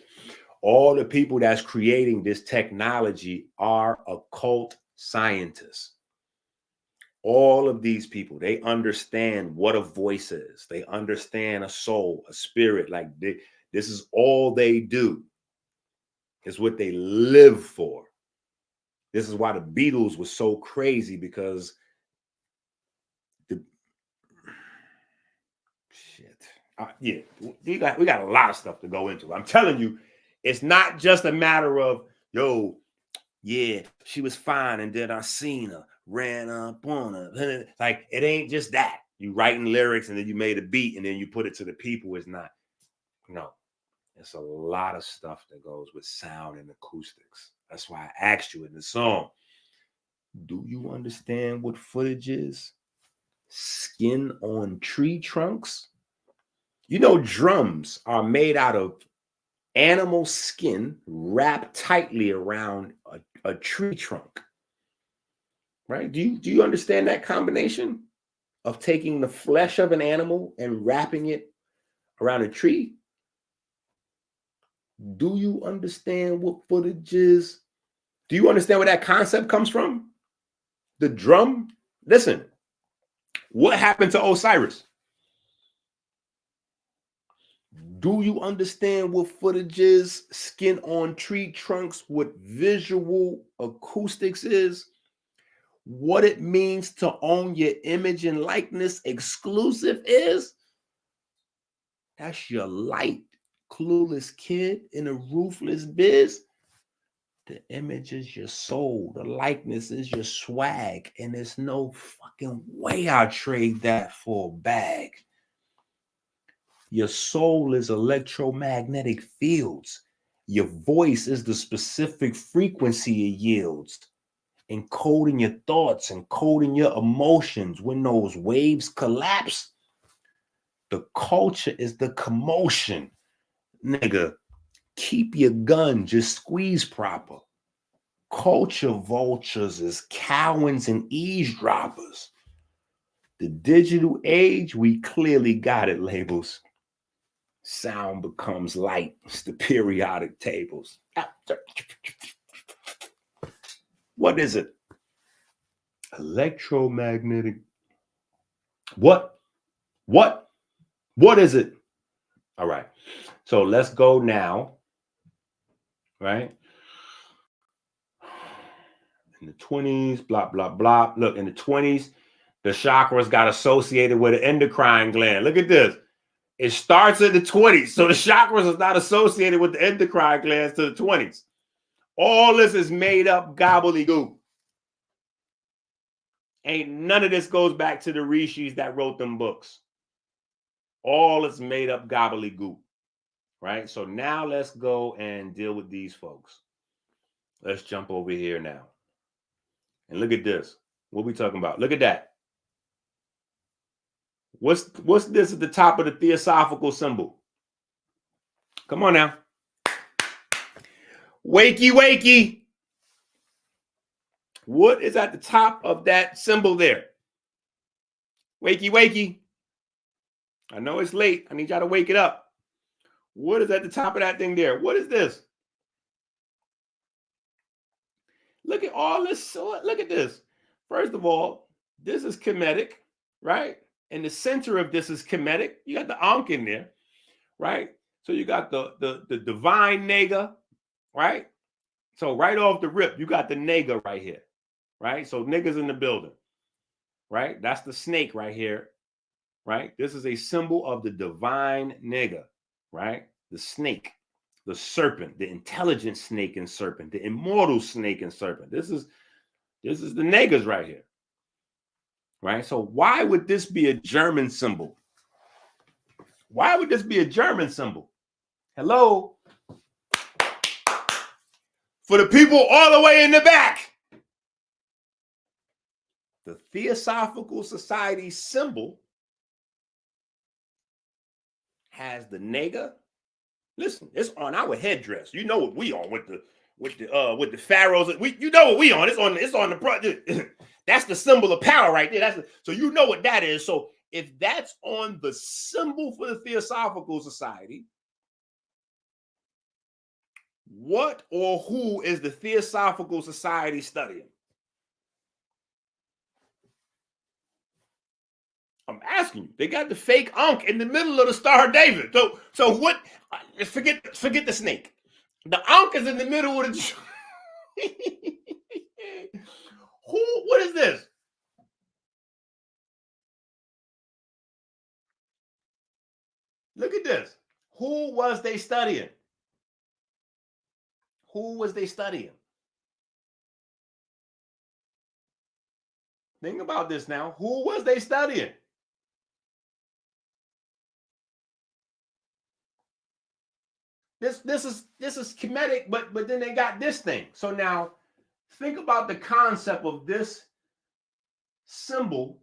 all the people that's creating this technology are occult scientists. All of these people, they understand what a voice is. They understand a soul, a spirit. Like this is all they do. It's what they live for. This is why the Beatles was so crazy, because we got a lot of stuff to go into. I'm telling you, it's not just a matter of, yo, yeah, she was fine, and then I seen her, ran up on her. Like, it ain't just that. You writing lyrics and then you made a beat and then you put it to the people. It's not. No, it's a lot of stuff that goes with sound and acoustics. That's why I asked you in the song, do you understand what footage is? Skin on tree trunks? You know, drums are made out of animal skin wrapped tightly around a tree trunk, right? Do you understand that combination of taking the flesh of an animal and wrapping it around a tree? Do you understand what footage is? Do you understand where that concept comes from? The drum? Listen, what happened to Osiris? Do you understand what footage is? Skin on tree trunks, what visual acoustics is? What it means to own your image and likeness exclusive is? That's your light, clueless kid in a ruthless biz. The image is your soul. The likeness is your swag. And there's no fucking way I'll trade that for a bag. Your soul is electromagnetic fields. Your voice is the specific frequency it yields. Encoding your thoughts, encoding your emotions. When those waves collapse, the culture is the commotion. Nigga, keep your gun, just squeeze proper. Culture vultures is cowens and eavesdroppers. The digital age, we clearly got it, labels. Sound becomes light. It's the periodic tables. What is it? Electromagnetic. What is it? All right. So let's go now. Right? In the 20s, blah, blah, blah. Look, in the 20s, the chakras got associated with an endocrine gland. Look at this. It starts in the 20s. So the chakras is not associated with the endocrine glands to the 20s. All this is made up gobbledygook. Ain't none of this goes back to the rishis that wrote them books. All is made up gobbledygook. Right? So now let's go and deal with these folks. Let's jump over here now. And look at this. What are we talking about? Look at that. What's this at the top of the theosophical symbol? Come on now. Wakey, wakey. What is at the top of that symbol there? Wakey, wakey. I know it's late. I need y'all to wake it up. What is at the top of that thing there? What is this? Look at all this. Look at this. First of all, this is Kemetic, right? In the center of this is Kemetic. You got the Ankh in there, right? So you got the divine nega, right? So right off the rip, you got the nega right here, right? So niggas in the building, right? That's the snake right here, right? This is a symbol of the divine nega, right? The snake, the serpent, the intelligent snake and serpent, the immortal snake and serpent. This is the negas right here, right? So why would this be a German symbol? Why would this be a German symbol? Hello? For the people all the way in the back. The Theosophical Society symbol has the nega. Listen, it's on our headdress. You know what we on with the pharaohs. You know what we on. It's on the project. That's the symbol of power right there. So you know what that is. So if that's on the symbol for the Theosophical Society, what or who is the Theosophical Society studying? I'm asking you. They got the fake Ankh in the middle of the Star of David. So what? Forget the snake. The Ankh is in the middle of the. What is this? Look at this. Who was they studying? Who was they studying? Think about this now. Who was they studying? This is Kemetic, but then they got this thing. So now think about the concept of this symbol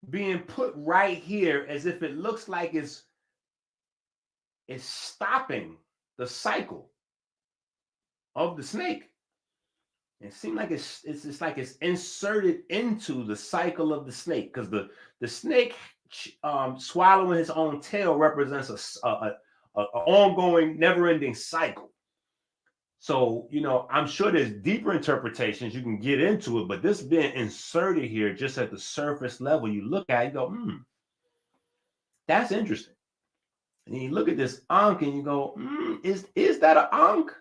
being put right here as if it looks like it's stopping the cycle of the snake. It seems like it's like it's inserted into the cycle of the snake, because the snake swallowing his own tail represents an ongoing, never-ending cycle. So, I'm sure there's deeper interpretations you can get into it, but this being inserted here just at the surface level, you look at it, you go, that's interesting. And then you look at this Ankh and you go, is that an Ankh?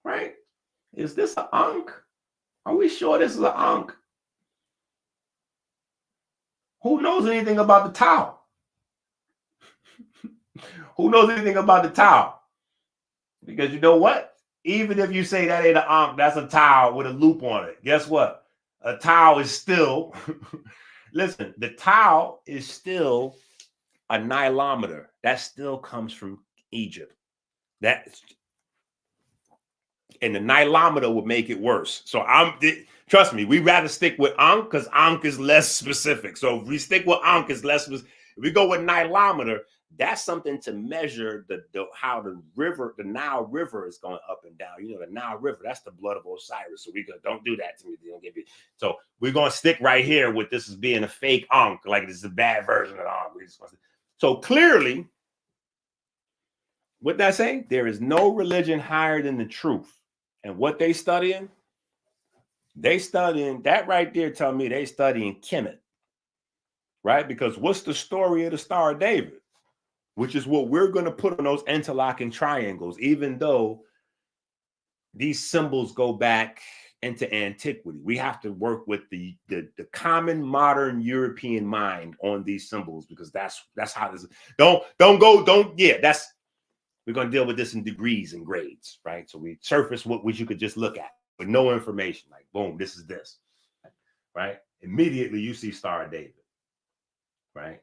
Right? Is this an Ankh? Are we sure this is an Ankh? Who knows anything about the Tao? Who knows anything about the Tao? Because you know what? Even if you say that ain't an Ankh, that's a Tao with a loop on it. Guess what? A Tao is still, listen, the Tao is still a nilometer. That still comes from Egypt. And the nilometer would make it worse. So trust me, we'd rather stick with Ankh because Ankh is less specific. So if we stick with Ankh, is less specific. If we go with nilometer, that's something to measure how the Nile River is going up and down. The Nile River, that's the blood of Osiris. So we don't do that to me. Don't get me. So we're going to stick right here with this as being a fake Ankh, like this is a bad version of Ankh. So clearly, what that saying? There is no religion higher than the truth. And what they studying that right there. Tell me they studying Kemet, right? Because what's the story of the Star of David? Which is what we're going to put on those interlocking triangles, even though these symbols go back into antiquity. We have to work with the common modern European mind on these symbols, because that's how this. We're going to deal with this in degrees and grades, right? So we surface what you could just look at with no information, like boom, this is this, right? Immediately you see Star of David, right?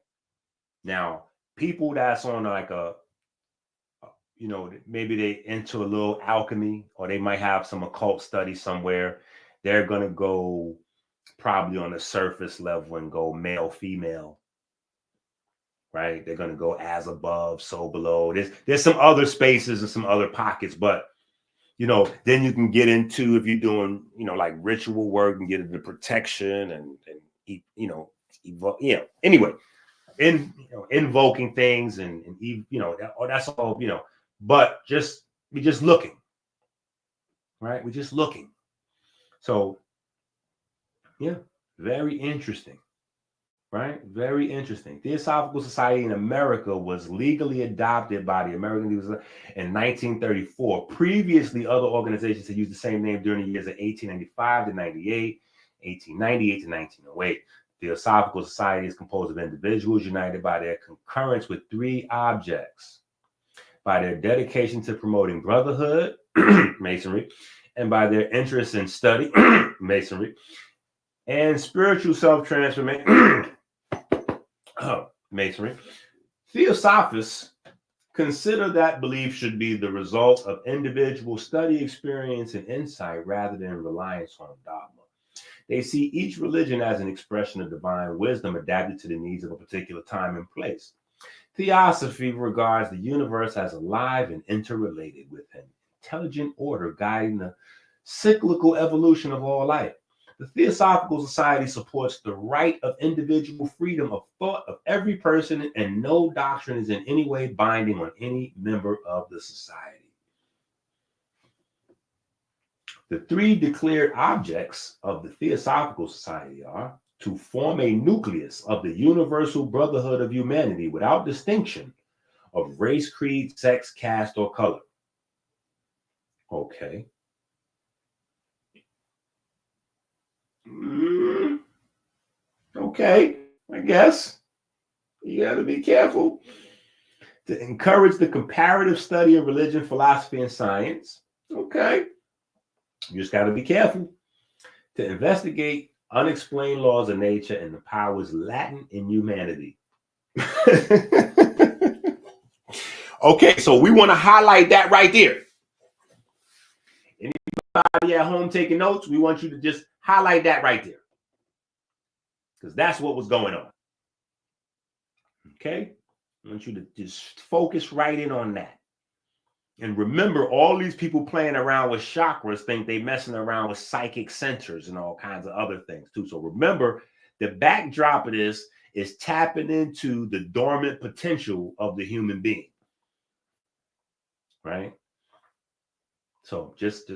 Now, people that's on like maybe they into a little alchemy, or they might have some occult study somewhere. They're going to go probably on the surface level and go male, female, right? They're going to go as above, so below. There's some other spaces and some other pockets, but then you can get into, if you're doing, like ritual work, and get into protection and anyway. Invoking things and that's all, but we're just looking, right? We're just looking. So yeah, very interesting, right? Very interesting. Theosophical Society in America was legally adopted by the American Legion in 1934. Previously, other organizations had used the same name during the years of 1895 to 98, 1898 to 1908. Theosophical Society is composed of individuals united by their concurrence with three objects: by their dedication to promoting brotherhood, Masonry, and by their interest in study, Masonry, and spiritual self-transformation, masonry, Theosophists consider that belief should be the result of individual study, experience, and insight rather than reliance on dogma. They see each religion as an expression of divine wisdom adapted to the needs of a particular time and place. Theosophy regards the universe as alive and interrelated with an intelligent order guiding the cyclical evolution of all life. The Theosophical Society supports the right of individual freedom of thought of every person, and no doctrine is in any way binding on any member of the society. The three declared objects of the Theosophical Society are to form a nucleus of the universal brotherhood of humanity without distinction of race, creed, sex, caste, or color. Okay. Okay, I guess. You got to be careful. To encourage the comparative study of religion, philosophy, and science. Okay. You just got to be careful. To investigate unexplained laws of nature and the powers latent in humanity. Okay, so we want to highlight that right there. Anybody at home taking notes, we want you to just highlight that right there. Because that's what was going on. Okay? I want you to just focus right in on that. And remember, all these people playing around with chakras think they messing around with psychic centers and all kinds of other things too. So remember, the backdrop of this is tapping into the dormant potential of the human being. Right? So just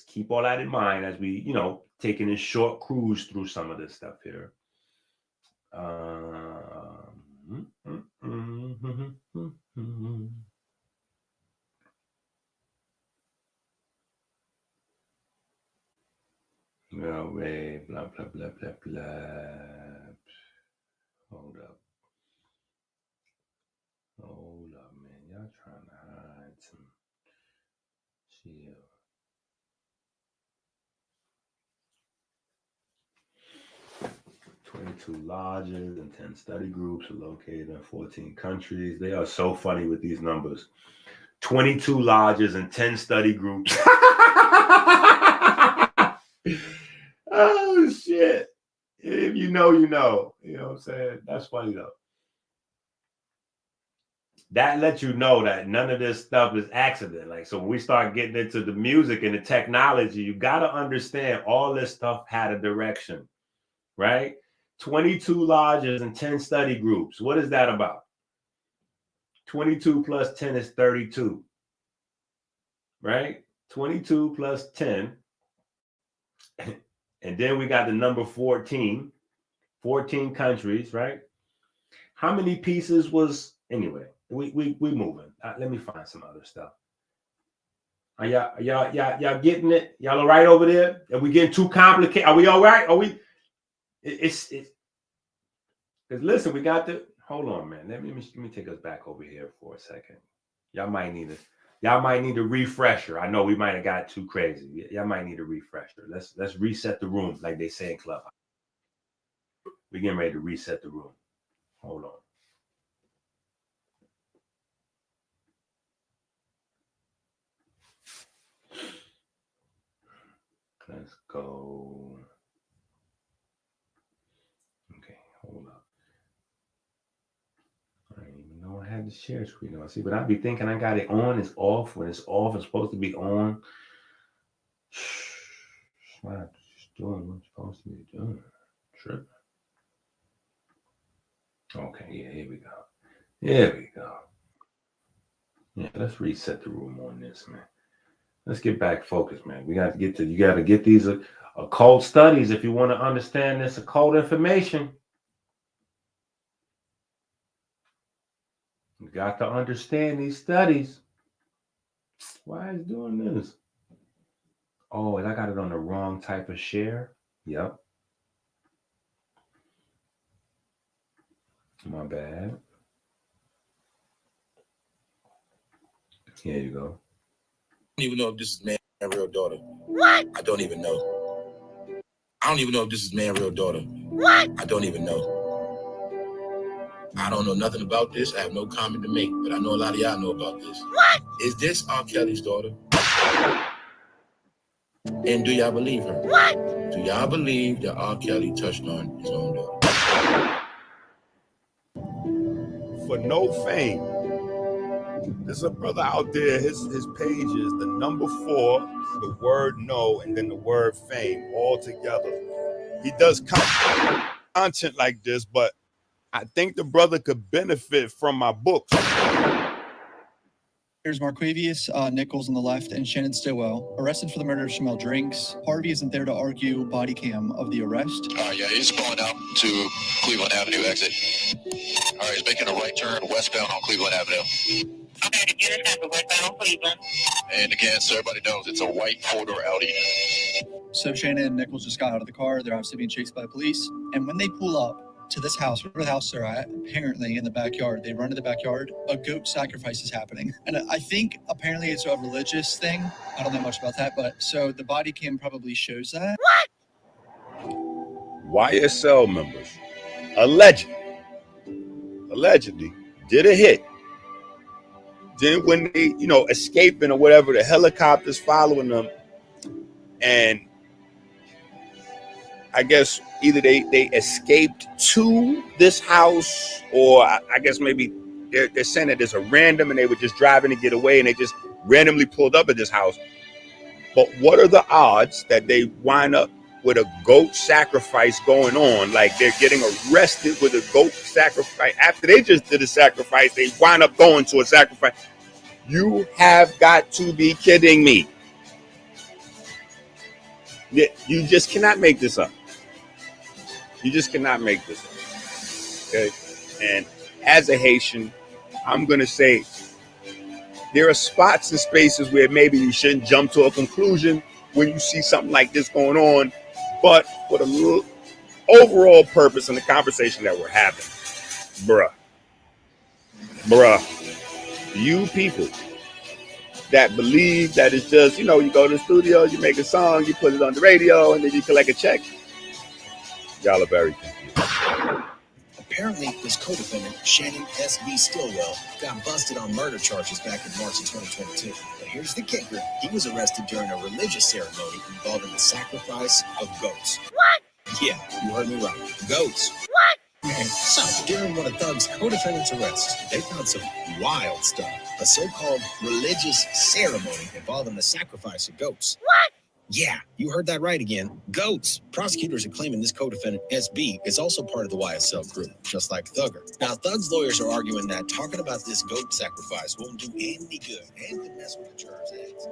keep all that in mind as we, taking this short cruise through some of this stuff here. No way, blah, blah, blah, blah, blah. Hold up, man. Y'all trying to hide some shit. 22 lodges and 10 study groups are located in 14 countries. They are so funny with these numbers. 22 lodges and 10 study groups. Oh, shit. If you know, you know. You know what I'm saying? That's funny, though. That lets you know that none of this stuff is accident. Like, so when we start getting into the music and the technology, you got to understand all this stuff had a direction, right? 22 lodges and 10 study groups. What is that about? 22 plus 10 is 32, right? 22 plus 10. And then we got the number 14, 14 countries, right? How many pieces was, anyway, we moving. Let me find some other stuff. Are y'all getting it? Y'all all right over there? Are we getting too complicated? Are we all right? Are we? It's because listen, we got to hold on, man. Let me take us back over here for a second. Y'all might need a refresher. I know we might have got too crazy. Y'all might need a refresher. Let's reset the room, like they say in Clubhouse. We're getting ready to reset the room. Hold on. Let's go. Okay, hold up. I didn't even know I had the share screen on. See, but I'd be thinking I got it on. It's off. When it's off, it's supposed to be on. Not just doing what it's supposed to be doing. Tripping. Okay, yeah, here we go. There we go. Yeah, let's reset the room on this, man. Let's get back focused, man. You got to get these occult studies if you want to understand this occult information. You got to understand these studies. Why is it doing this? Oh, and I got it on the wrong type of share. Yep. My bad. Here you go. I don't even know if this is my real daughter. What? I don't even know. I don't even know if this is man's real daughter. What? I don't even know. I don't know nothing about this. I have no comment to make, but I know a lot of y'all know about this. What? Is this R. Kelly's daughter? And do y'all believe her? What? Do y'all believe that R. Kelly touched on his own daughter? For no fame. There's a brother out there, his page is the number 4, the word no, and then the word fame all together. He does content like this, but I think the brother could benefit from my books. Here's Marquavius Nichols on the left and Shannon Stillwell, arrested for the murder of Shamel Drinks. Harvey isn't there to argue body cam of the arrest. Yeah, he's pulling out to Cleveland Avenue exit. All right, he's making a right turn westbound on Cleveland Avenue. Okay, to get us out the westbound on Cleveland. And again, so everybody knows it's a white 4-door Audi. So Shannon and Nichols just got out of the car. They're obviously being chased by police. And when they pull up to this house, whatever the house they're at, apparently in the backyard, they run to the backyard, a goat sacrifice is happening. And I think apparently it's a religious thing. I don't know much about that, but so the body cam probably shows that. What? YSL members allegedly did a hit. Then when they, escaping or whatever, the helicopters following them, and I guess either they escaped to this house, or I guess maybe they're saying that there's a random and they were just driving to get away and they just randomly pulled up at this house. But what are the odds that they wind up with a goat sacrifice going on? Like they're getting arrested with a goat sacrifice. After they just did a sacrifice, they wind up going to a sacrifice. You have got to be kidding me. You just cannot make this up. You just cannot make this up. Okay? And as a Haitian, I'm going to say there are spots and spaces where maybe you shouldn't jump to a conclusion when you see something like this going on. But for the overall purpose and the conversation that we're having, bruh, you people that believe that it's just, you go to the studio, you make a song, you put it on the radio, and then you collect a check. Y'all are very confused. Apparently, this co-defendant, Shannon S.B. Stillwell, got busted on murder charges back in March of 2022. But here's the kicker. He was arrested during a religious ceremony involving the sacrifice of goats. What? Yeah, you heard me right. Goats. What? Man, so during one of Thug's co-defendants' arrests, they found some wild stuff. A so-called religious ceremony involving the sacrifice of goats. What? Yeah, you heard that right again. Goats. Prosecutors are claiming this co-defendant, SB, is also part of the YSL crew, just like Thugger. Now, Thug's lawyers are arguing that talking about this goat sacrifice won't do any good and could mess with the jurors' heads.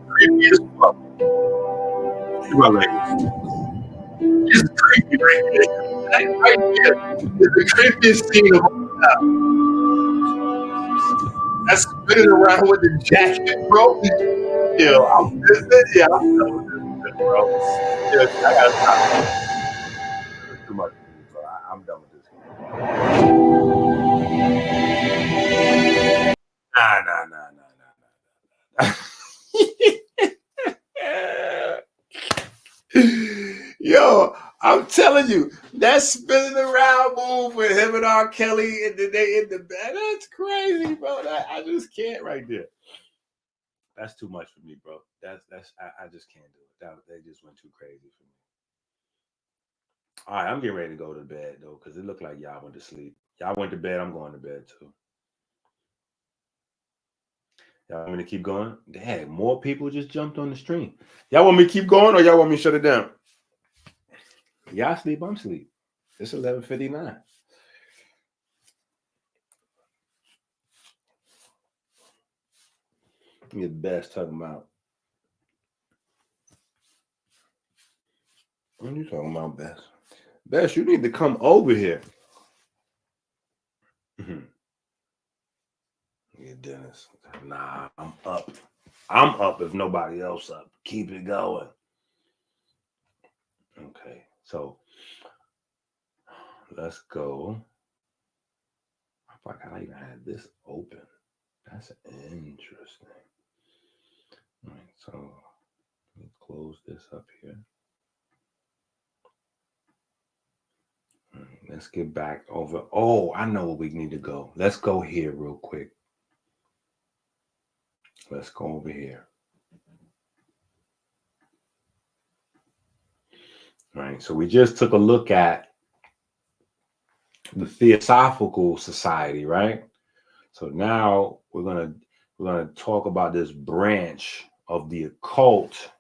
Creepy as fuck. It's creepy right there. That right there is the creepiest scene of all time. That's spinning around with the jacket, bro. Yeah, I'm done with this shit, bro. Yeah, I gotta stop. It's too much for me, bro. I'm done with this. Nah. Yo, I'm telling you, that spinning around move with him and R. Kelly and they in the bed, that's crazy, bro. I just can't right there. That's too much for me, bro. I just can't do it. They just went too crazy for me. All right, I'm getting ready to go to bed though, because it looked like y'all went to sleep. Y'all went to bed. I'm going to bed too. Y'all want me to keep going? Dang, more people just jumped on the stream. Y'all want me to keep going or y'all want me to shut it down? Y'all sleep, I'm sleep. It's 11:59. You're the best talking about. What are you talking about, Bess? Bess, you need to come over here. Yeah, Dennis. Nah, I'm up. I'm up if nobody else up. Keep it going. Okay, so let's go. I forgot I even had this open. That's interesting. All right, so let me close this up here. All right, let's get back over. Oh, I know where we need to go. Let's go here real quick. Let's go over here. All right, so we just took a look at the Theosophical Society, right? So now we're gonna talk about this branch of the occult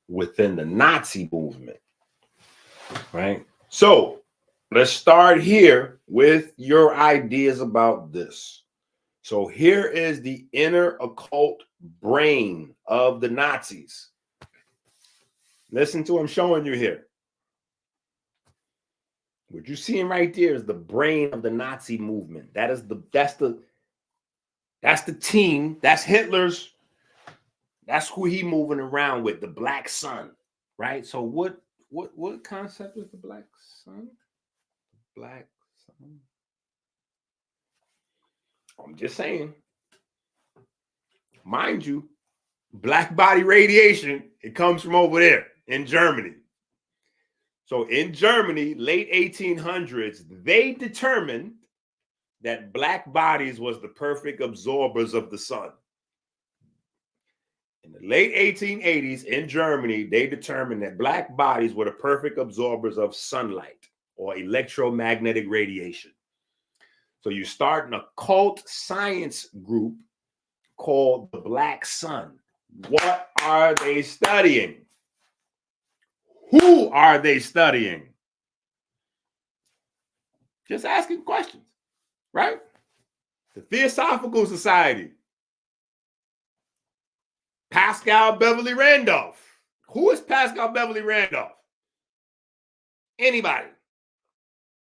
within the Nazi movement, right? So let's start here with your ideas about this. So here is the inner occult brain of the Nazis. Listen to what I'm showing you here. What you're seeing right there is the brain of the Nazi movement. That's the team. That's Hitler's. That's who he moving around with, the Black Sun, right? So what concept is the Black Sun? Black Sun. I'm just saying. Mind you, black body radiation, it comes from over there in Germany. So in Germany, late 1800s, they determined that black bodies was the perfect absorbers of the sun. In the late 1880s in Germany, they determined that black bodies were the perfect absorbers of sunlight or electromagnetic radiation. So you start an occult science group called the Black Sun. What are they studying? Who are they studying? Just asking questions, right? The Theosophical Society. Pascal Beverly Randolph. Who is Pascal Beverly Randolph? Anybody?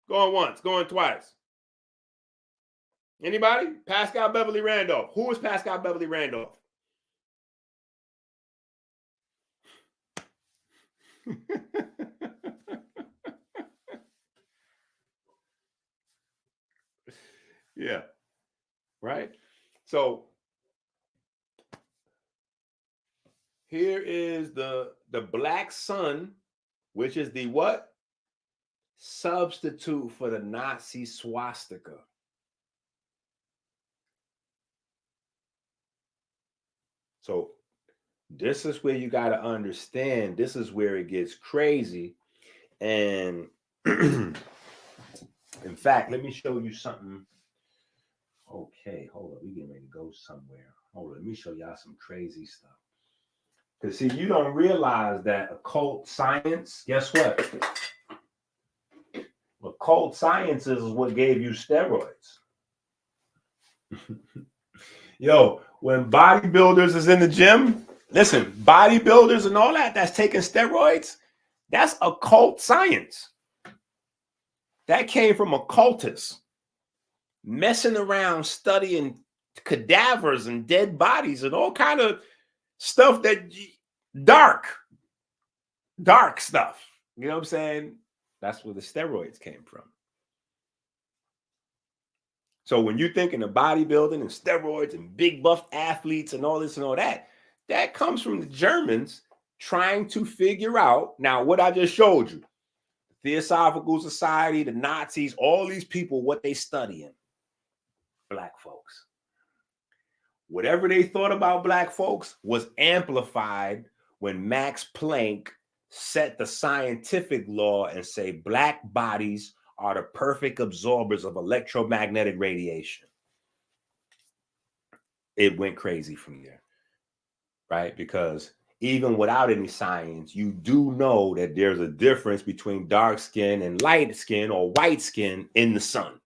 Going once, going twice. Anybody? Pascal Beverly Randolph. Who is Pascal Beverly Randolph? Yeah. Right? So here is the Black Sun, which is the what? Substitute for the Nazi swastika. So this is where you got to understand. This is where it gets crazy. And in fact, let me show you something. Okay, hold on. We're getting ready to go somewhere. Hold on. Let me show y'all some crazy stuff. Because, see, you don't realize that occult science, guess what? Occult science is what gave you steroids. Yo, when bodybuilders is in the gym, listen, bodybuilders and all that's taking steroids, that's occult science. That came from occultists messing around studying cadavers and dead bodies and all kind of stuff that dark stuff. You know what I'm saying? That's where the steroids came from. So when you're thinking of bodybuilding and steroids and big buff athletes and all this and all that, that comes from the Germans trying to figure out, now what I just showed you, the Theosophical Society, the Nazis, all these people, what they studying? Black folks. Whatever they thought about black folks was amplified when Max Planck set the scientific law and say black bodies are the perfect absorbers of electromagnetic radiation. It went crazy from there, right? Because even without any science, you do know that there's a difference between dark skin and light skin or white skin in the sun.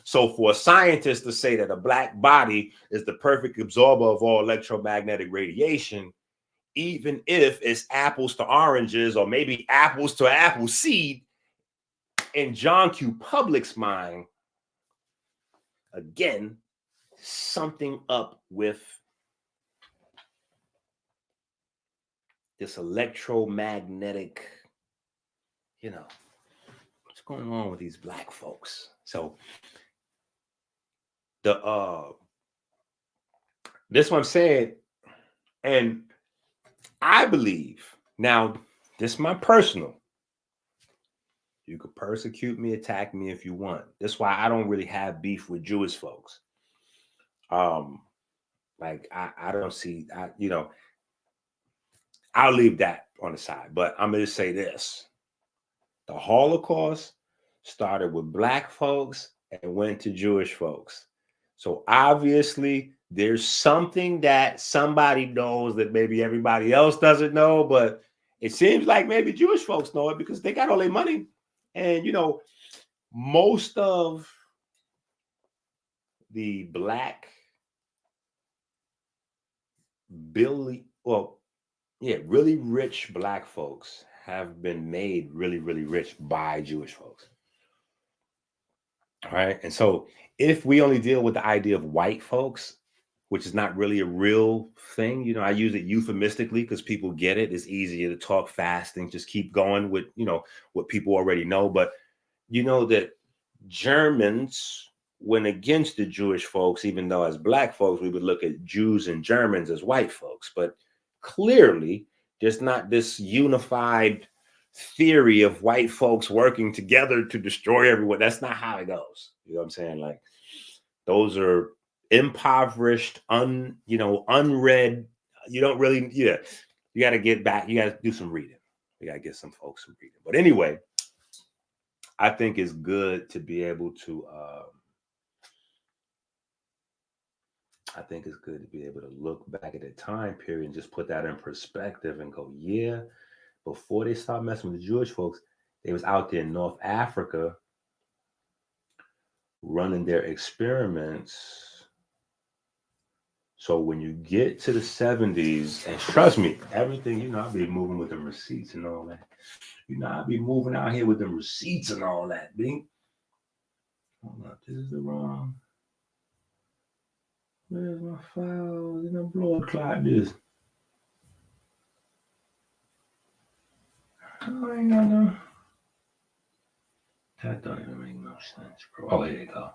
So for a scientist to say that a black body is the perfect absorber of all electromagnetic radiation, even if it's apples to oranges or maybe apples to apple seed, in John Q. Public's mind, again, something up with this electromagnetic, what's going on with these black folks? So this one said, and I believe, now this is my personal, you could persecute me, attack me if you want. That's why I don't really have beef with Jewish folks. Like I don't see, I'll leave that on the side, but I'm going to say this. The Holocaust started with black folks and went to Jewish folks. So obviously there's something that somebody knows that maybe everybody else doesn't know, but it seems like maybe Jewish folks know it because they got all their money. And, most of the black really rich black folks have been made really, really rich by Jewish folks. All right. And so if we only deal with the idea of white folks, which is not really a real thing, I use it euphemistically because people get it. It's easier to talk fast and just keep going with, what people already know. But that Germans went against the Jewish folks, even though as black folks, we would look at Jews and Germans as white folks. But clearly, there's not this unified theory of white folks working together to destroy everyone. That's not how it goes. You know what I'm saying? Like, those are impoverished, unread. You don't really, you got to get back. You got to do some reading. You got to get some folks some reading. But anyway, I think it's good to be able to, look back at a time period and just put that in perspective and go, yeah, before they started messing with the Jewish folks, they was out there in North Africa running their experiments. So when you get to the 70s, and trust me, everything, I'll be moving with them receipts and all that. I'll be moving out here with them receipts and all that. Bing. Hold up, this is the wrong. Where's my files? And I'm blood clot this. I ain't got no. That don't even make no sense, bro. Oh, here you go.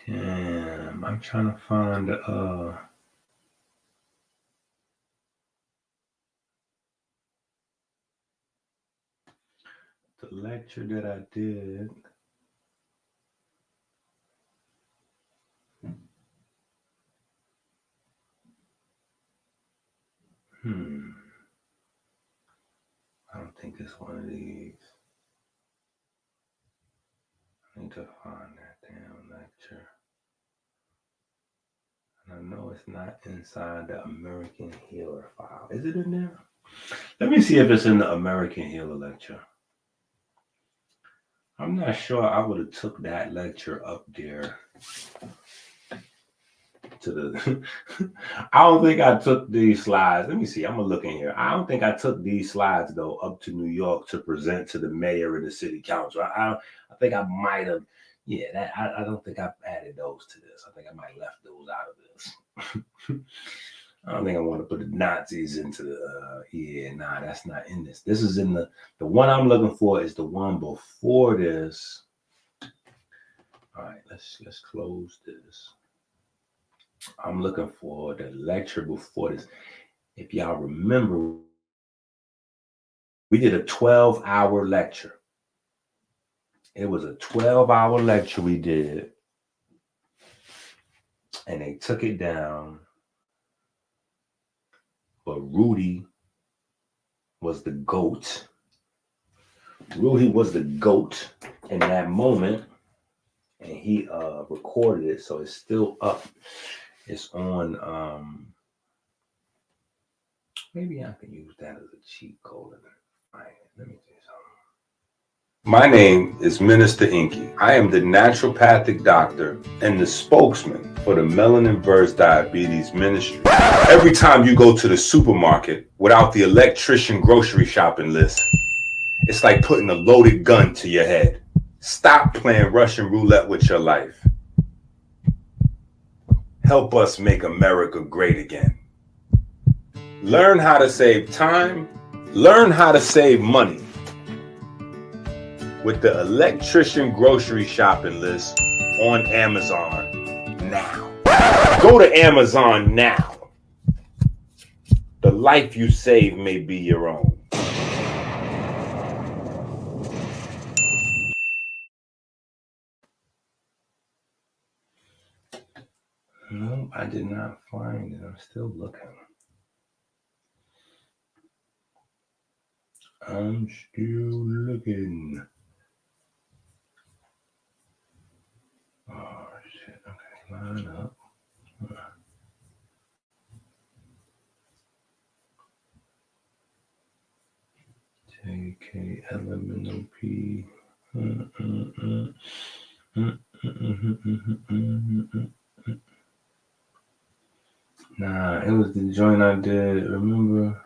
Damn, I'm trying to find the lecture that I did. I don't think it's one of these. I need to find that damn lecture. And I know it's not inside the American Healer file. Is it in there? Let me see if it's in the American Healer lecture. I'm not sure I would have took that lecture up there to the I don't think I took these slides. Let me see. I'm gonna look in here. I don't think I took these slides though up to New York to present to the mayor and the city council. I think I might have. Yeah, I don't think I've added those to this. I think I might have left those out of this. I don't think I want to put the Nazis into the. That's not in this. This is in the one I'm looking for is the one before this. All right, let's close this. I'm looking for the lecture before this. If y'all remember, we did a 12-hour lecture. It was a 12-hour lecture we did. And they took it down. But Rudy was the GOAT. Rudy was the GOAT in that moment. And he recorded it. So it's still up. It's on, maybe I can use that as a cheat code. Let me do something. My name is Minister Inky. I am the naturopathic doctor and the spokesman for the Melanin Verse Diabetes Ministry. Every time you go to the supermarket without the electrician grocery shopping list, it's like putting a loaded gun to your head. Stop playing Russian roulette with your life. Help us make America great again. Learn how to save time. Learn how to save money with the electrician grocery shopping list on Amazon now. Go to Amazon now. The life you save may be your own. No, I did not find it. I'm still looking. I'm still looking. Oh, shit. Okay, line up. JK, LMNOP. Nah, it was the joint I did, remember?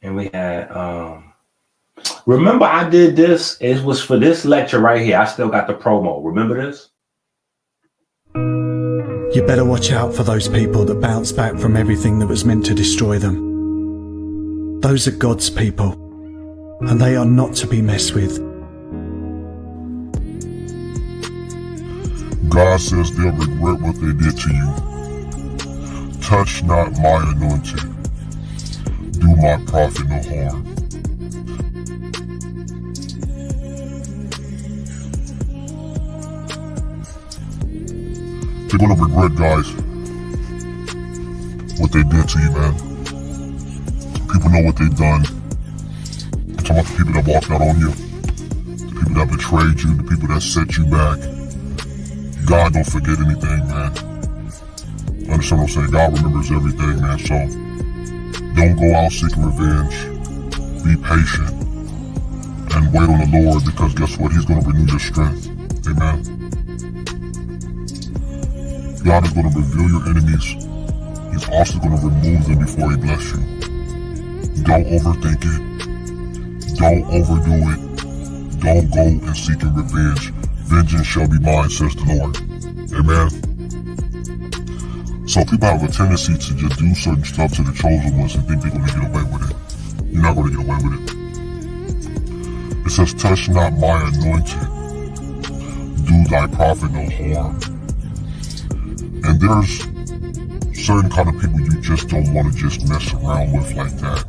And we had, remember I did this? It was for this lecture right here. I still got the promo. Remember this? You better watch out for those people that bounce back from everything that was meant to destroy them. Those are God's people, and they are not to be messed with. God says they'll regret what they did to you. Touch not my anointed. Do my prophet no harm. They're gonna regret, guys, what they did to you, man. People know what they've done. I'm talking about the people that walked out on you, the people that betrayed you, the people that set you back. God don't forget anything, man. Understand what I'm saying? God remembers everything, man. So don't go out seeking revenge. Be patient and wait on the Lord, because guess what? He's going to renew your strength. Amen. God is going to reveal your enemies. He's also going to remove them before he bless you. Don't overthink it. Don't overdo it. Don't go and seeking revenge. Vengeance shall be mine, says the Lord. Amen. So people have a tendency to just do certain stuff to the chosen ones and think they're going to get away with it. You're not going to get away with it. It says, touch not my anointed. Do thy prophet no harm. And there's certain kind of people you just don't want to just mess around with like that.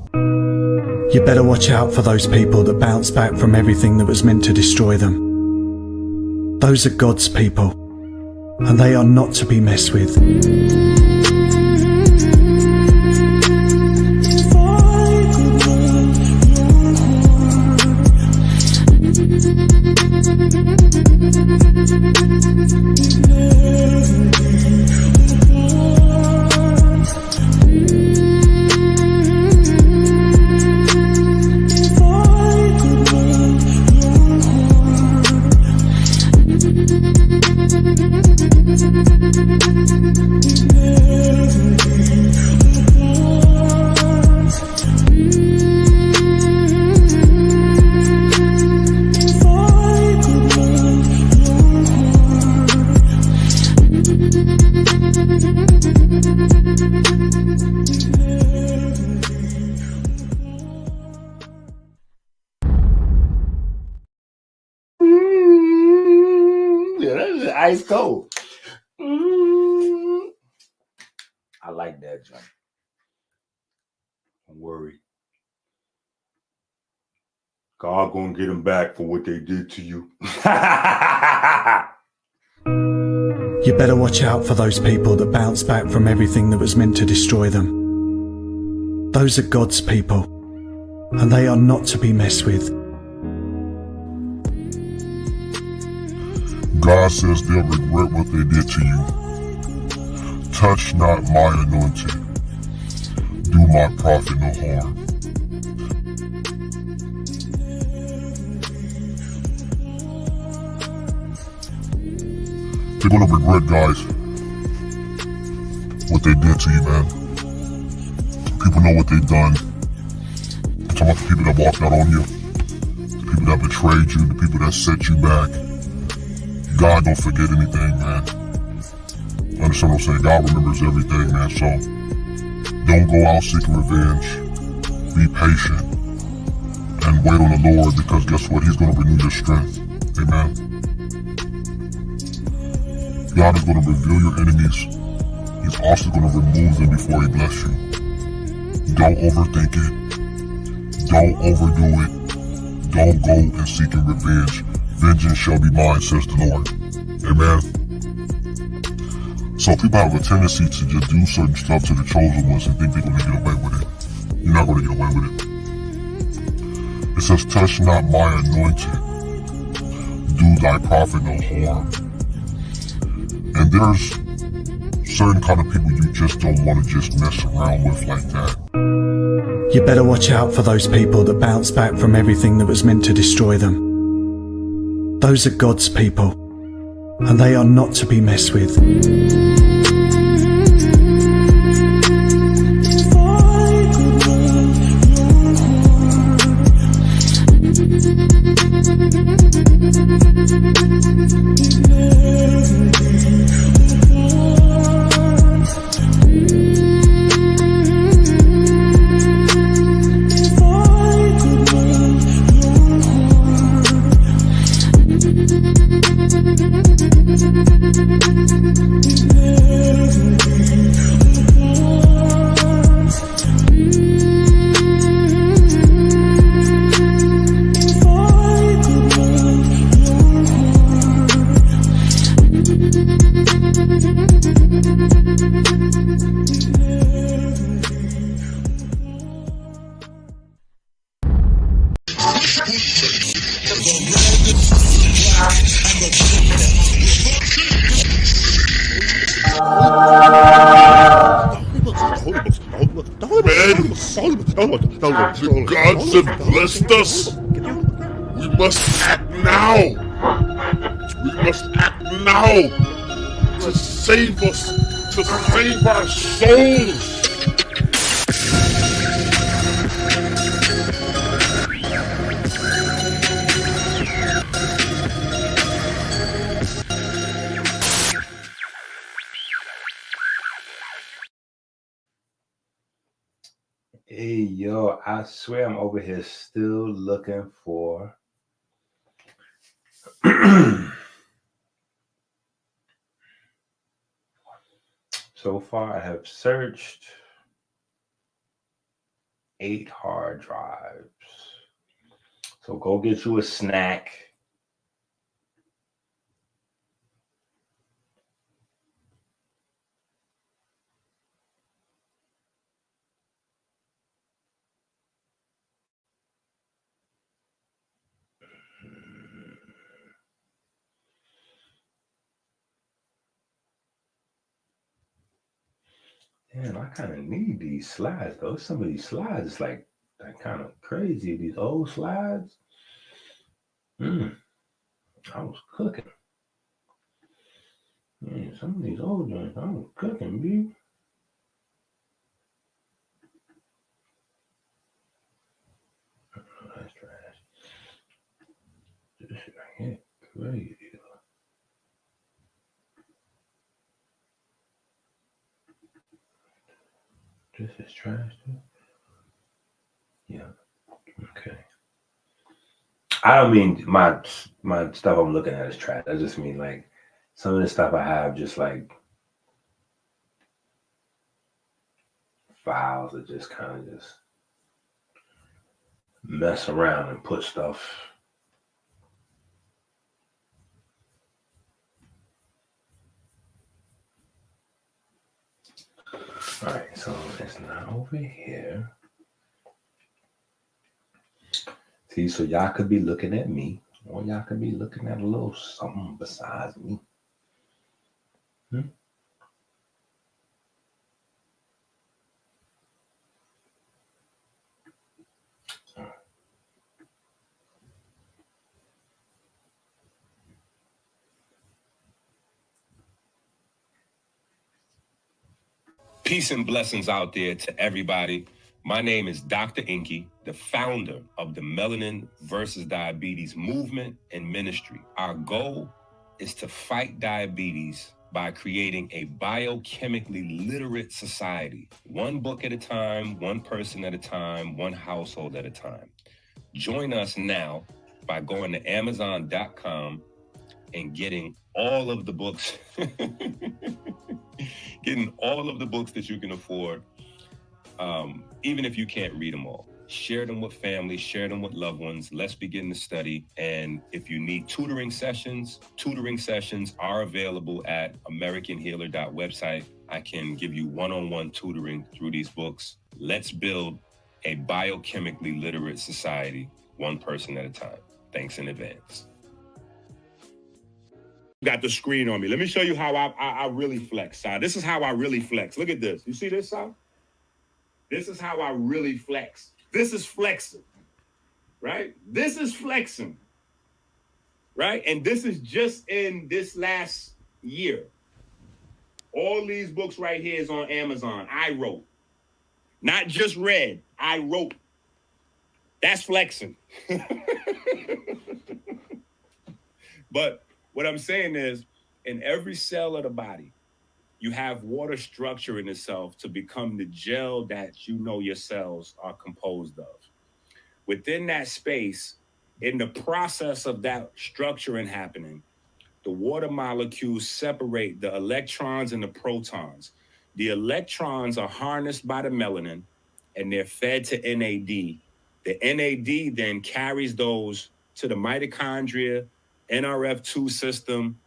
You better watch out for those people that bounce back from everything that was meant to destroy them. Those are God's people, and they are not to be messed with. Ice cold. I like that, John. Don't worry. God gonna get them back for what they did to you. You better watch out for those people that bounce back from everything that was meant to destroy them. Those are God's people, and they are not to be messed with. God says they'll regret what they did to you. Touch not my anointed. Do my prophet no harm. They're gonna regret, guys, what they did to you, man. People know what they've done. I'm talking about the people that walked out on you, the people that betrayed you, the people that set you back. God don't forget anything, man. Understand what I'm saying? God remembers everything, man. So don't go out seeking revenge. Be patient and wait on the Lord, because guess what? He's going to renew your strength. Amen. God is going to reveal your enemies. He's also going to remove them before he bless you. Don't overthink it. Don't overdo it. Don't go and seeking revenge. Vengeance shall be mine, says the Lord. Amen. So people have a tendency to just do certain stuff to the chosen ones and think they're going to get away with it. You're not going to get away with it. It says, touch not my anointed. Do thy prophet no harm. And there's certain kind of people you just don't want to just mess around with like that. You better watch out for those people that bounce back from everything that was meant to destroy them. Those are God's people, and they are not to be messed with. The gods have blessed us. We must act now. We must act now to save us, to save our souls. Hey, yo, I swear I'm over here still looking for so far I have searched 8 hard drives. So go get you a snack. Damn, I kind of need these slides though. Some of these slides is like kind of crazy. These old slides. I was cooking. Man, some of these old joints, I was cooking, B. Oh, that's trash. This shit I can't crazy. This is trash too. Yeah. Okay. I don't mean my stuff I'm looking at is trash. I just mean like some of the stuff I have just like files that just kind of just mess around and put stuff. All right, so it's not over here. See, so y'all could be looking at me, or y'all could be looking at a little something besides me. Peace and blessings out there to everybody. My name is Dr. Inky, the founder of the Melanin versus Diabetes movement and ministry. Our goal is to fight diabetes by creating a biochemically literate society, one book at a time, one person at a time, one household at a time. Join us now by going to Amazon.com and getting all of the books, getting all of the books that you can afford, even if you can't read them all. Share them with family, share them with loved ones. Let's begin the study. And if you need tutoring sessions are available at AmericanHealer.website. I can give you one-on-one tutoring through these books. Let's build a biochemically literate society, one person at a time. Thanks in advance. Got the screen on me. Let me show you how I really flex, Si. This is how I really flex. Look at this. You see this, Si? This is how I really flex. This is flexing, right? This is flexing, right? And this is just in this last year. All these books right here is on Amazon. I wrote. Not just read. I wrote. That's flexing. But what I'm saying is, in every cell of the body, you have water structure in itself to become the gel that you know your cells are composed of. Within that space, in the process of that structuring happening, the water molecules separate the electrons and the protons. The electrons are harnessed by the melanin and they're fed to NAD. The NAD then carries those to the mitochondria, NRF2 system,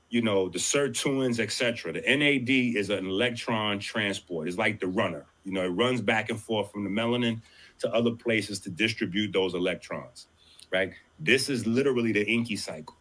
you know, the sirtuins, etc. The NAD is an electron transport. It's like the runner. You know, it runs back and forth from the melanin to other places to distribute those electrons, right? This is literally the Inky cycle.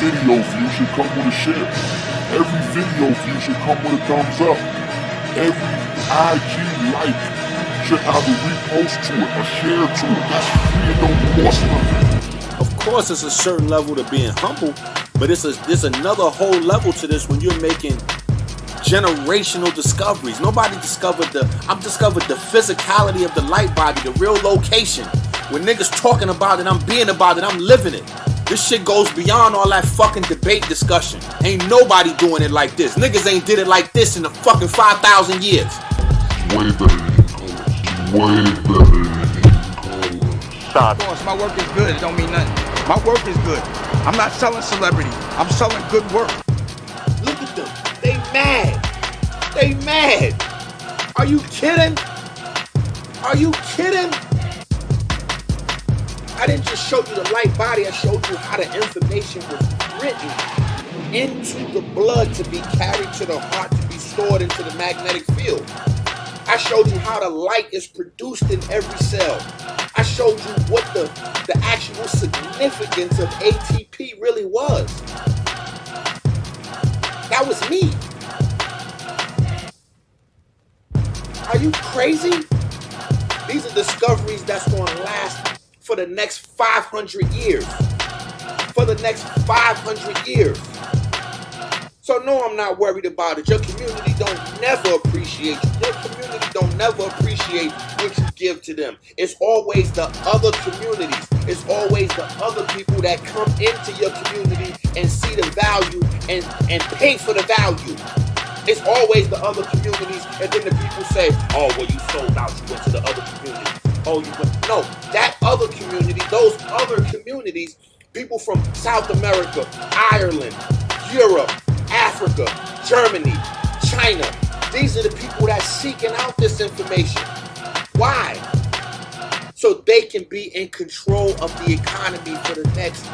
Video view should come with a share. Every video view should come with a thumbs up. Every IG like should have a repost to it, a share to it. That's free and don't cost nothing. Of course, it's a certain level to being humble, but there's another whole level to this when you're making generational discoveries. Nobody discovered I've discovered the physicality of the light body, the real location. When niggas talking about it, I'm being about it, I'm living it. This shit goes beyond all that fucking debate discussion. Ain't nobody doing it like this. Niggas ain't did it like this in the fucking 5,000 years. Way better than colors. Way better than colors. Of course, my work is good. It don't mean nothing. My work is good. I'm not selling celebrity. I'm selling good work. Look at them. They mad. They mad. Are you kidding? Are you kidding? I didn't just show you the light body, I showed you how the information was written into the blood to be carried to the heart, to be stored into the magnetic field. I showed you how the light is produced in every cell. I showed you what the actual significance of ATP really was. That was me. Are you crazy? These are discoveries that's going to last for the next 500 years. For the next 500 years. So no, I'm not worried about it. Your community don't never appreciate you. Your community don't never appreciate what you give to them. It's always the other communities. It's always the other people that come into your community and see the value and pay for the value. It's always the other communities, and then the people say, oh, well, you sold out, you went to the other community. Oh, you went. No, that other community, those other communities, people from South America, Ireland, Europe, Africa, Germany, China, these are the people that's seeking out this information. Why? So they can be in control of the economy for the next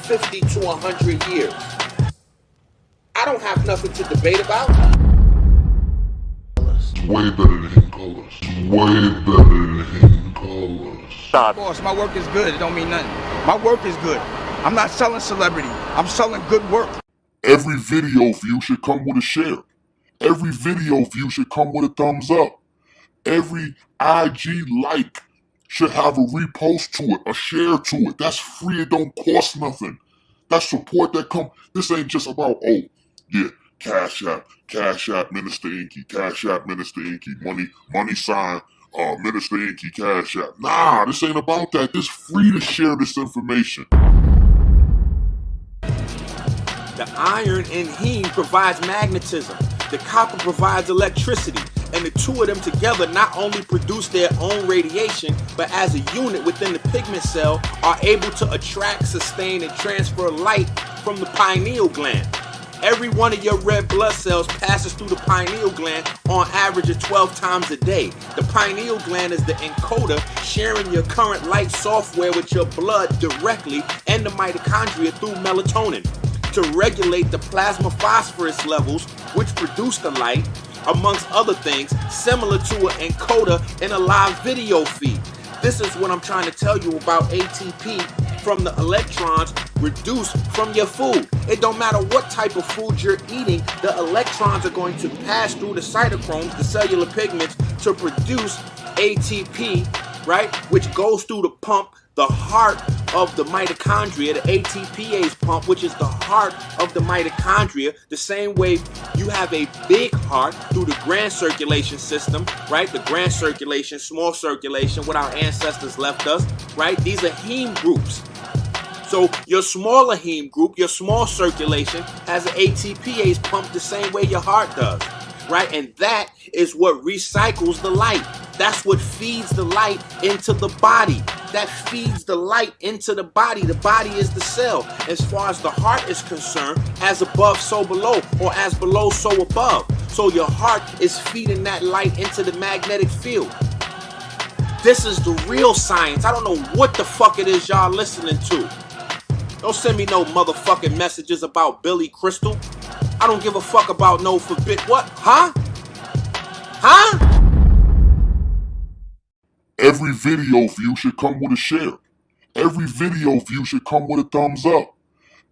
50 to 100 years. I don't have nothing to debate about. Way better than hidden colors. Way better than hidden colors. Boss, my work is good. It don't mean nothing. My work is good. I'm not selling celebrity. I'm selling good work. Every video view should come with a share. Every video view should come with a thumbs up. Every IG like should have a repost to it, a share to it. That's free. It don't cost nothing. That's support that come. This ain't just about, oh, yeah, Cash App, Minister Inky, Cash App, Minister Inky, money sign, Minister Inky, Cash App. Nah, this ain't about that. This free to share this information. The iron in heme provides magnetism. The copper provides electricity. And the two of them together not only produce their own radiation, but as a unit within the pigment cell are able to attract, sustain, and transfer light from the pineal gland. Every one of your red blood cells passes through the pineal gland on average of 12 times a day. The pineal gland is the encoder sharing your current light software with your blood directly and the mitochondria through melatonin to regulate the plasma phosphorus levels, which produce the light, amongst other things, similar to an encoder in a live video feed. This is what I'm trying to tell you about ATP from the electrons reduced from your food. It don't matter what type of food you're eating, the electrons are going to pass through the cytochromes, the cellular pigments, to produce ATP, right? Which goes through the pump, the heart of the mitochondria, the ATPase pump, which is the heart of the mitochondria. The same way you have a big heart through the grand circulation system, right? The grand circulation, small circulation, what our ancestors left us, right? These are heme groups. So your smaller heme group, your small circulation, has an ATPase pump the same way your heart does, right? And that is what recycles the light. That's what feeds the light into the body. That feeds the light into the body. The body is the cell. As far as the heart is concerned, as above, so below, or as below, so above. So your heart is feeding that light into the magnetic field. This is the real science. I don't know what the fuck it is y'all listening to. Don't send me no motherfucking messages about Billy Crystal. I don't give a fuck about no forbid. What? Huh? Huh? Every video view should come with a share. Every video view should come with a thumbs up.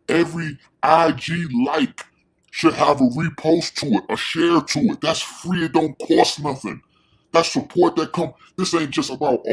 Every IG like should have a repost to it, a share to it. That's free. It don't cost nothing. That's support that come. This ain't just about, oh,